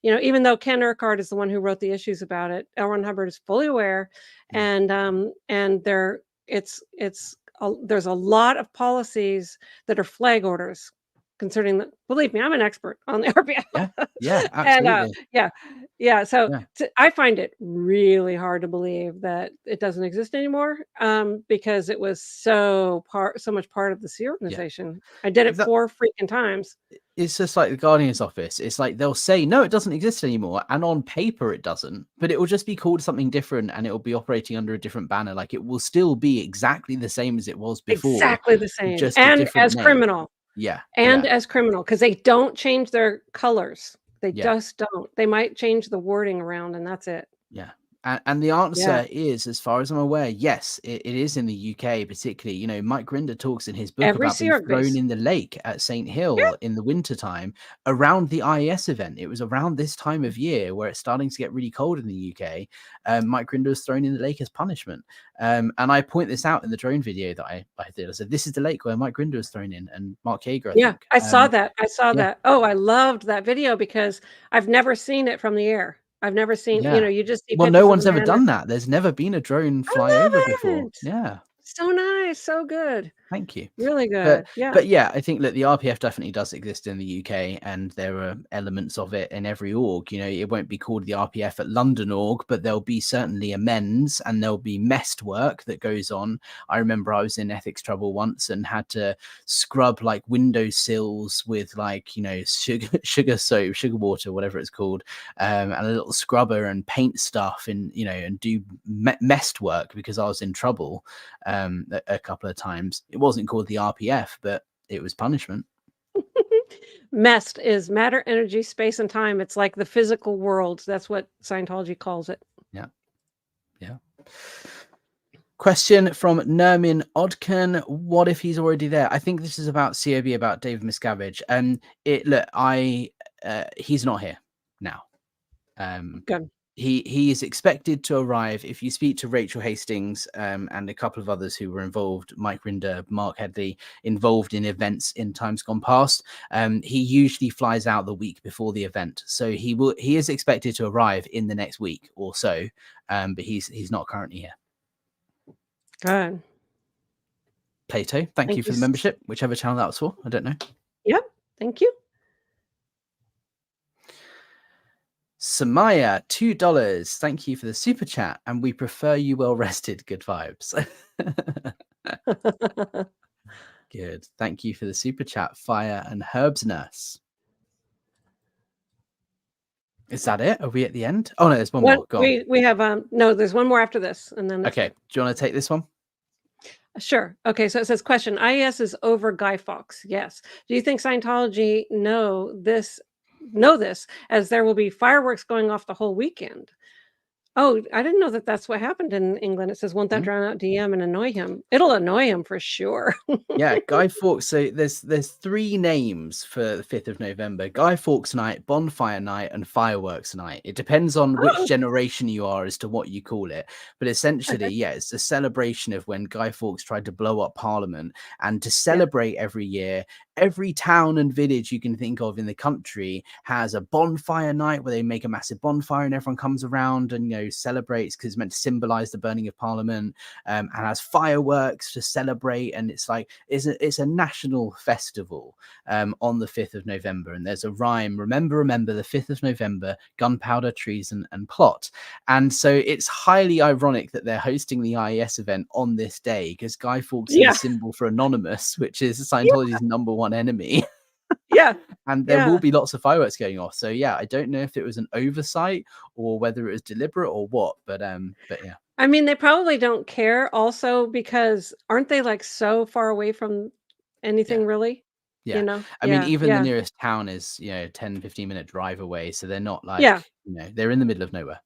even though Ken Urquhart is the one who wrote the issues about it, L. Ron Hubbard is fully aware, and there's a lot of policies that are flag orders concerning the. Believe me, I'm an expert on the RPF. Yeah, absolutely. And so I find it really hard to believe that it doesn't exist anymore, because it was so much part of the Sea organization. I did it 4 freaking times. It's just like the Guardian's office. It's like they'll say, no, it doesn't exist anymore. And on paper, it doesn't. But it will just be called something different, and it will be operating under a different banner. Like, it will still be exactly the same as it was before. Exactly the same. Just and as criminal. Yeah. And as criminal, because they don't change their colors. They Yeah. just don't. They might change the wording around, and that's it. Yeah. And the answer is, as far as I'm aware, yes, it is in the UK, particularly. You know, Mike Grinder talks in his book about being thrown in the lake at Saint Hill in the wintertime around the IAS event. It was around this time of year where it's starting to get really cold in the UK. Mike Grinder was thrown in the lake as punishment. And I point this out in the drone video that I did. I said, this is the lake where Mike Grinder was thrown in, and Mark Yeager, I think. I saw that. I saw that. Oh, I loved that video because I've never seen it from the air. I've never seen, you just see well, no one's ever done that. There's never been a drone fly over before. Yeah. So nice. So good. Thank you. Really good. But yeah, I think that the RPF definitely does exist in the UK, and there are elements of it in every org. You know, it won't be called the RPF at London org, but there'll be certainly amends, and there'll be messed work that goes on. I remember I was in ethics trouble once and had to scrub like windowsills with like, you know, sugar soap, sugar water, whatever it's called, and a little scrubber, and paint stuff, and, you know, and do messed work because I was in trouble a couple of times. It wasn't called the RPF, but it was punishment. MEST is matter, energy, space, and time. It's like the physical world. That's what Scientology calls it. Yeah. Question from Nermin Odkin: what if he's already there? I think this is about COB, about David Miscavige. He's not here now. Good. He is expected to arrive. If you speak to Rachel Hastings and a couple of others who were involved, Mike Rinder, Mark Headley, involved in events in times gone past, he usually flies out the week before the event. So he is expected to arrive in the next week or so, but he's not currently here. Good. Plato, thank you for the membership, whichever channel that was for. I don't know. Yep. Thank you. Samaya, $2. Thank you for the super chat, and we prefer you well rested. Good vibes. Good. Thank you for the super chat, Fire and Herbs Nurse. Is that it? Are we at the end? Oh no, there's one more. Go on. We have no, there's one more after this, and then okay. Do you want to take this one? Sure. Okay, so it says question: IAS is over Guy Fawkes. Yes. Do you think Scientology know this, as there will be fireworks going off the whole weekend? Oh, I didn't know that that's what happened in England. It says, "Won't that drown out DM and annoy him?" It'll annoy him for sure. Yeah, Guy Fawkes. So there's 3 names for the 5th of November: Guy Fawkes Night, Bonfire Night, and Fireworks Night. It depends on which generation you are as to what you call it. But essentially, yeah, it's a celebration of when Guy Fawkes tried to blow up Parliament. And to celebrate every year, every town and village you can think of in the country has a bonfire night where they make a massive bonfire and everyone comes around and, you know, celebrates because it's meant to symbolize the burning of Parliament, and has fireworks to celebrate. And it's like, it's a national festival on the 5th of November. And there's a rhyme: remember, the 5th of November, gunpowder, treason, and plot. And so it's highly ironic that they're hosting the IAS event on this day, because Guy Fawkes is the symbol for Anonymous, which is Scientology's number one enemy. And there will be lots of fireworks going off. So yeah, I don't know if it was an oversight or whether it was deliberate or what, but yeah. I mean, they probably don't care also, because aren't they like so far away from anything really? Yeah. You know? I mean, even the nearest town is, 10, 15-minute drive away. So they're not like, they're in the middle of nowhere.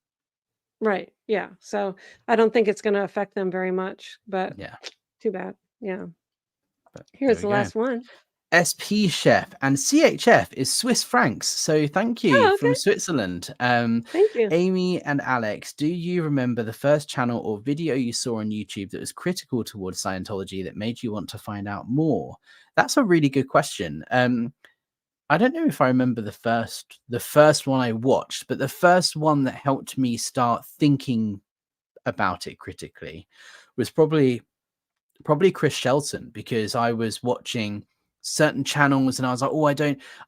Right. Yeah. So I don't think it's going to affect them very much, but yeah, too bad. Yeah. But here's the last one. SP Chef and CHF is Swiss francs. So thank you from Switzerland. Thank you. Amy and Alex, do you remember the first channel or video you saw on YouTube that was critical towards Scientology that made you want to find out more? That's a really good question. I don't know if I remember the first one I watched, but the first one that helped me start thinking about it critically was probably Chris Shelton, because I was watching certain channels and I was like, oh,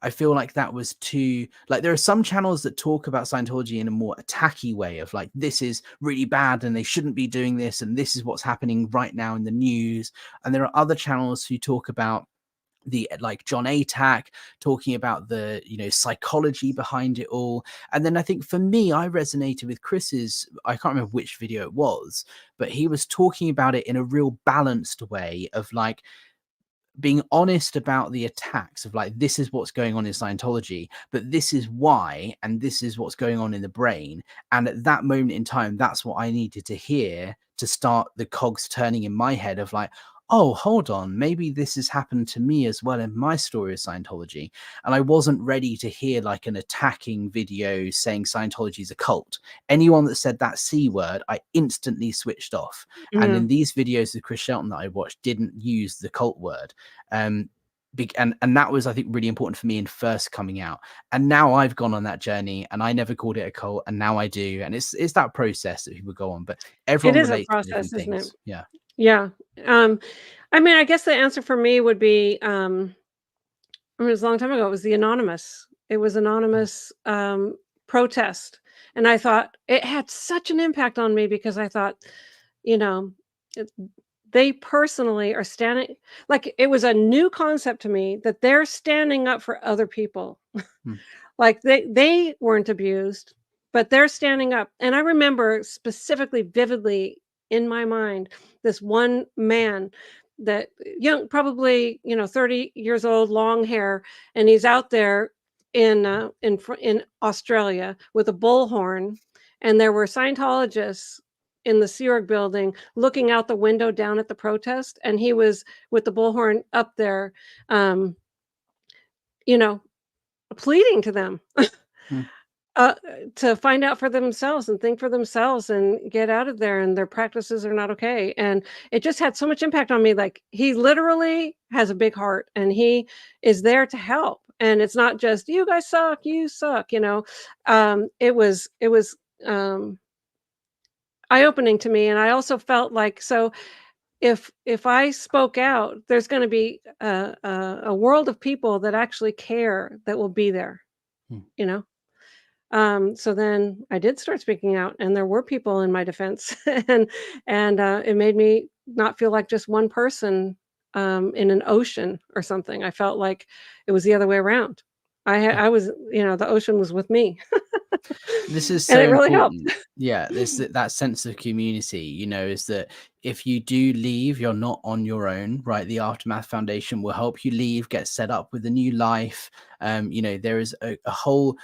I feel like that was too, like, there are some channels that talk about Scientology in a more attacky way of like, this is really bad and they shouldn't be doing this, and this is what's happening right now in the news. And there are other channels who talk about like John Atack, talking about the, psychology behind it all. And then I think for me, I resonated with Chris's, I can't remember which video it was, but he was talking about it in a real balanced way of like being honest about the attacks of like, this is what's going on in Scientology, but this is why, and this is what's going on in the brain. And at that moment in time, that's what I needed to hear to start the cogs turning in my head of like, oh, hold on, maybe this has happened to me as well in my story of Scientology. And I wasn't ready to hear like an attacking video saying Scientology is a cult. Anyone that said that C word, I instantly switched off. And in these videos of Chris Shelton that I watched, didn't use the cult word. And that was, I think, really important for me in first coming out. And now I've gone on that journey and I never called it a cult, and now I do. And it's that process that people go on, but everyone relates to different things. Yeah. Yeah. I mean, I guess the answer for me would be, I mean, it was a long time ago. It was the Anonymous. It was Anonymous protest. And I thought it had such an impact on me, because I thought, they personally are standing, like, it was a new concept to me that they're standing up for other people. Like they weren't abused, but they're standing up. And I remember specifically, vividly in my mind, this one man, that young, probably 30 years old, long hair, and he's out there in Australia with a bullhorn, and there were Scientologists in the Sea Org building looking out the window down at the protest, and he was with the bullhorn up there, pleading to them to find out for themselves and think for themselves and get out of there, and their practices are not okay. And it just had so much impact on me. Like, he literally has a big heart and he is there to help. And it's not just, you guys suck, you suck, it was eye-opening to me. And I also felt like, so if I spoke out, there's going to be a world of people that actually care, that will be there, So then I did start speaking out, and there were people in my defense, and it made me not feel like just one person in an ocean or something. I felt like it was the other way around. Yeah. I was, the ocean was with me, This is and so it really helped. important. Yeah, this that sense of community, is that if you do leave, you're not on your own, right? The Aftermath Foundation will help you leave, get set up with a new life. There is a whole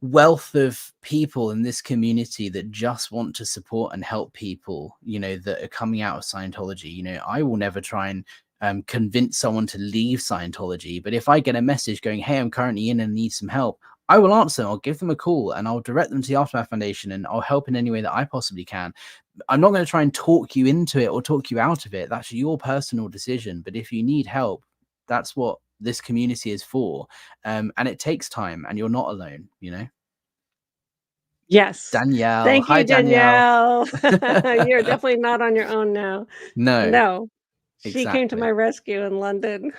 wealth of people in this community that just want to support and help people, that are coming out of Scientology. I will never try and convince someone to leave Scientology, but if I get a message going, hey, I'm currently in and need some help, I will answer. I'll give them a call and I'll direct them to the Aftermath Foundation, and I'll help in any way that I possibly can. I'm not going to try and talk you into it or talk you out of it. That's your personal decision. But if you need help, that's what this community is for. And it takes time, and you're not alone, Yes. Danielle. Thank Hi, you, Danielle. Danielle. You're definitely not on your own now. No, No. She came to exactly. my rescue in London.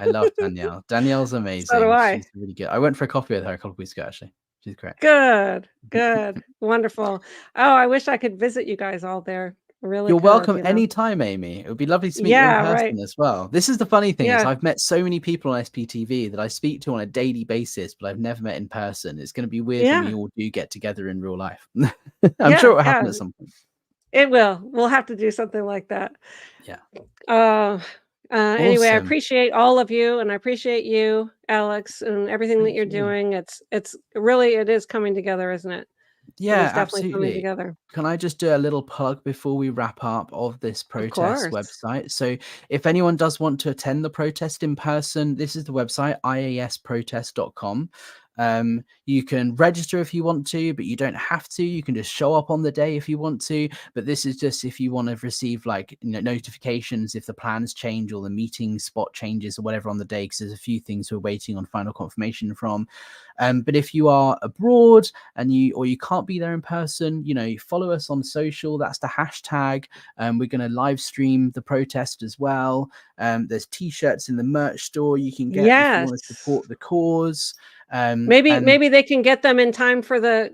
I love Danielle. Danielle's So do amazing. I. She's really good. I went for a coffee with her a couple of weeks ago, actually. She's great. Good, good, wonderful. Oh, I wish I could visit you guys all there. Really You're could, welcome anytime, Amy. It would be lovely to meet you in Yeah, right. person as well. This is the funny thing is Yeah, I've met so many people on SPTV that I speak to on a daily basis, but I've never met in person. It's going to be weird when we yeah, all do get together in real life. I'm yeah, sure it will happen yeah. at some point. It will. We'll have to do something like that. Yeah. Uh, anyway, I Awesome. appreciate all of you, and I appreciate you, Alex, and everything that Thank you're you. doing. It's really it is coming together, isn't it? It Yeah, is definitely coming absolutely. together. Can I just do a little plug before we wrap up of this Of protest course. website? So, if anyone does want to attend the protest in person, this is the website, iasprotest.com. You can register if you want to, but you don't have to. You can just show up on the day if you want to. But this is just if you want to receive notifications if the plans change or the meeting spot changes or whatever on the day, because there's a few things we're waiting on final confirmation from. But if you are abroad and you can't be there in person, follow us on social. That's the hashtag. We're going to live stream the protest as well. There's t-shirts in the merch store you can get if you Yes. want to support the cause. Maybe And maybe they can get them in time for the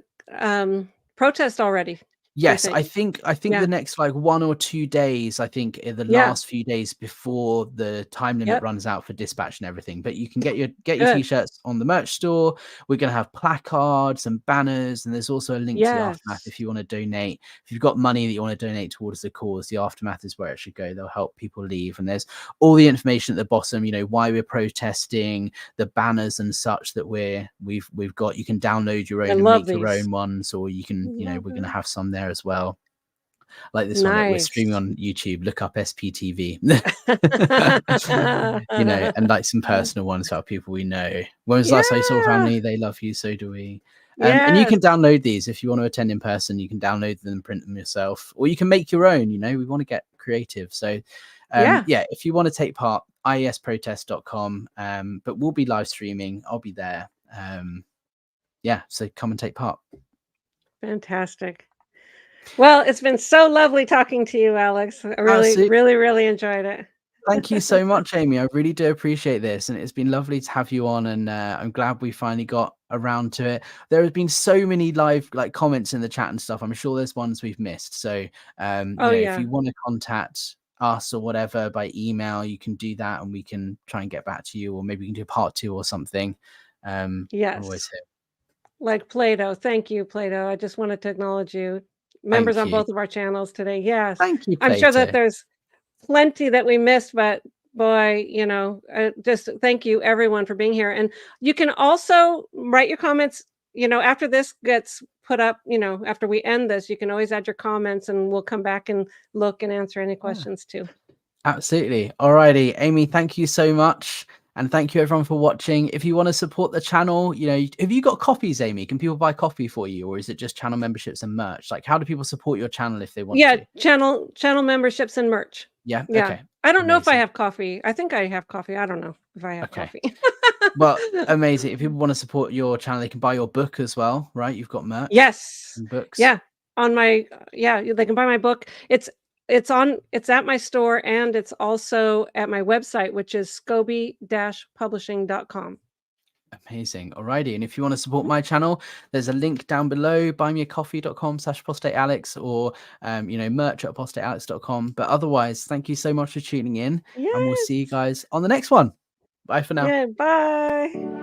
protest already, do you yes, I think? think the Yeah. next 1 or 2 days, I think the Yeah. last few days before the time limit Yep. runs out for dispatch and everything. But you can get your Good. t-shirts on the merch store. We're gonna have placards and banners, and there's also a link to the Aftermath Yes. if you want to donate. If you've got money that you want to donate towards the cause, the Aftermath is where it should go. They'll help people leave. And there's all the information at the bottom, why we're protesting, the banners and such that we've got. You can download your I own and love make your these. own ones, or you can, Love we're gonna it. have some there as well, like this one that we're streaming Nice. on YouTube. Look up SPTV. And like some personal ones about people we know. When was the last time you saw Yeah. family? They love you, so do we. And you Yes. can download these if you want to attend in person. You can download them and print them yourself, or you can make your own. We want to get creative. So Yeah. yeah, if you want to take part, iasprotest.com. But we'll be live streaming. I'll be there. Yeah, so come and take part. Fantastic. Well, it's been so lovely talking to you, Alex. I really, Absolutely. really, really enjoyed it. Thank you so much, Amy. I really do appreciate this, and it's been lovely to have you on. And I'm glad we finally got around to it. There has been so many live comments in the chat and stuff. I'm sure there's ones we've missed. So Oh, if yeah. you want to contact us or whatever by email, you can do that, and we can try and get back to you, or maybe we can do part 2 or something. I'm always Yes. here. Like Plato. Thank you, Plato. I just wanted to acknowledge you. Members Thank on you. both of our channels today. Yes. Thank you, I'm sure Plato. that there's plenty that we missed, but boy, just thank you everyone for being here. And you can also write your comments, after this gets put up, after we end this, you can always add your comments and we'll come back and look and answer any Yeah. questions too. Absolutely. Alrighty, Amy, thank you so much. And thank you everyone for watching. If you want to support the channel, have you got coffees, Amy? Can people buy coffee for you, or is it just channel memberships and merch? Like, how do people support your channel if they want Yeah, to? channel memberships and merch. Yeah. Yeah. Okay. I don't know if I Amazing. have coffee. I think I have coffee. I don't know if I have Okay. coffee. Well, amazing. If people want to support your channel, they can buy your book as well, right? You've got merch Yes. and books. Yeah. On my they can buy my book. It's at my store, and it's also at my website, which is scobee-publishing.com. Amazing. Alrighty. And if you want to support my channel, there's a link down below, buymeacoffee.com/apostatealex, or merch at apostatealex.com. But otherwise, thank you so much for tuning in, and we'll see you guys on the next one. Bye for now. Yeah, bye.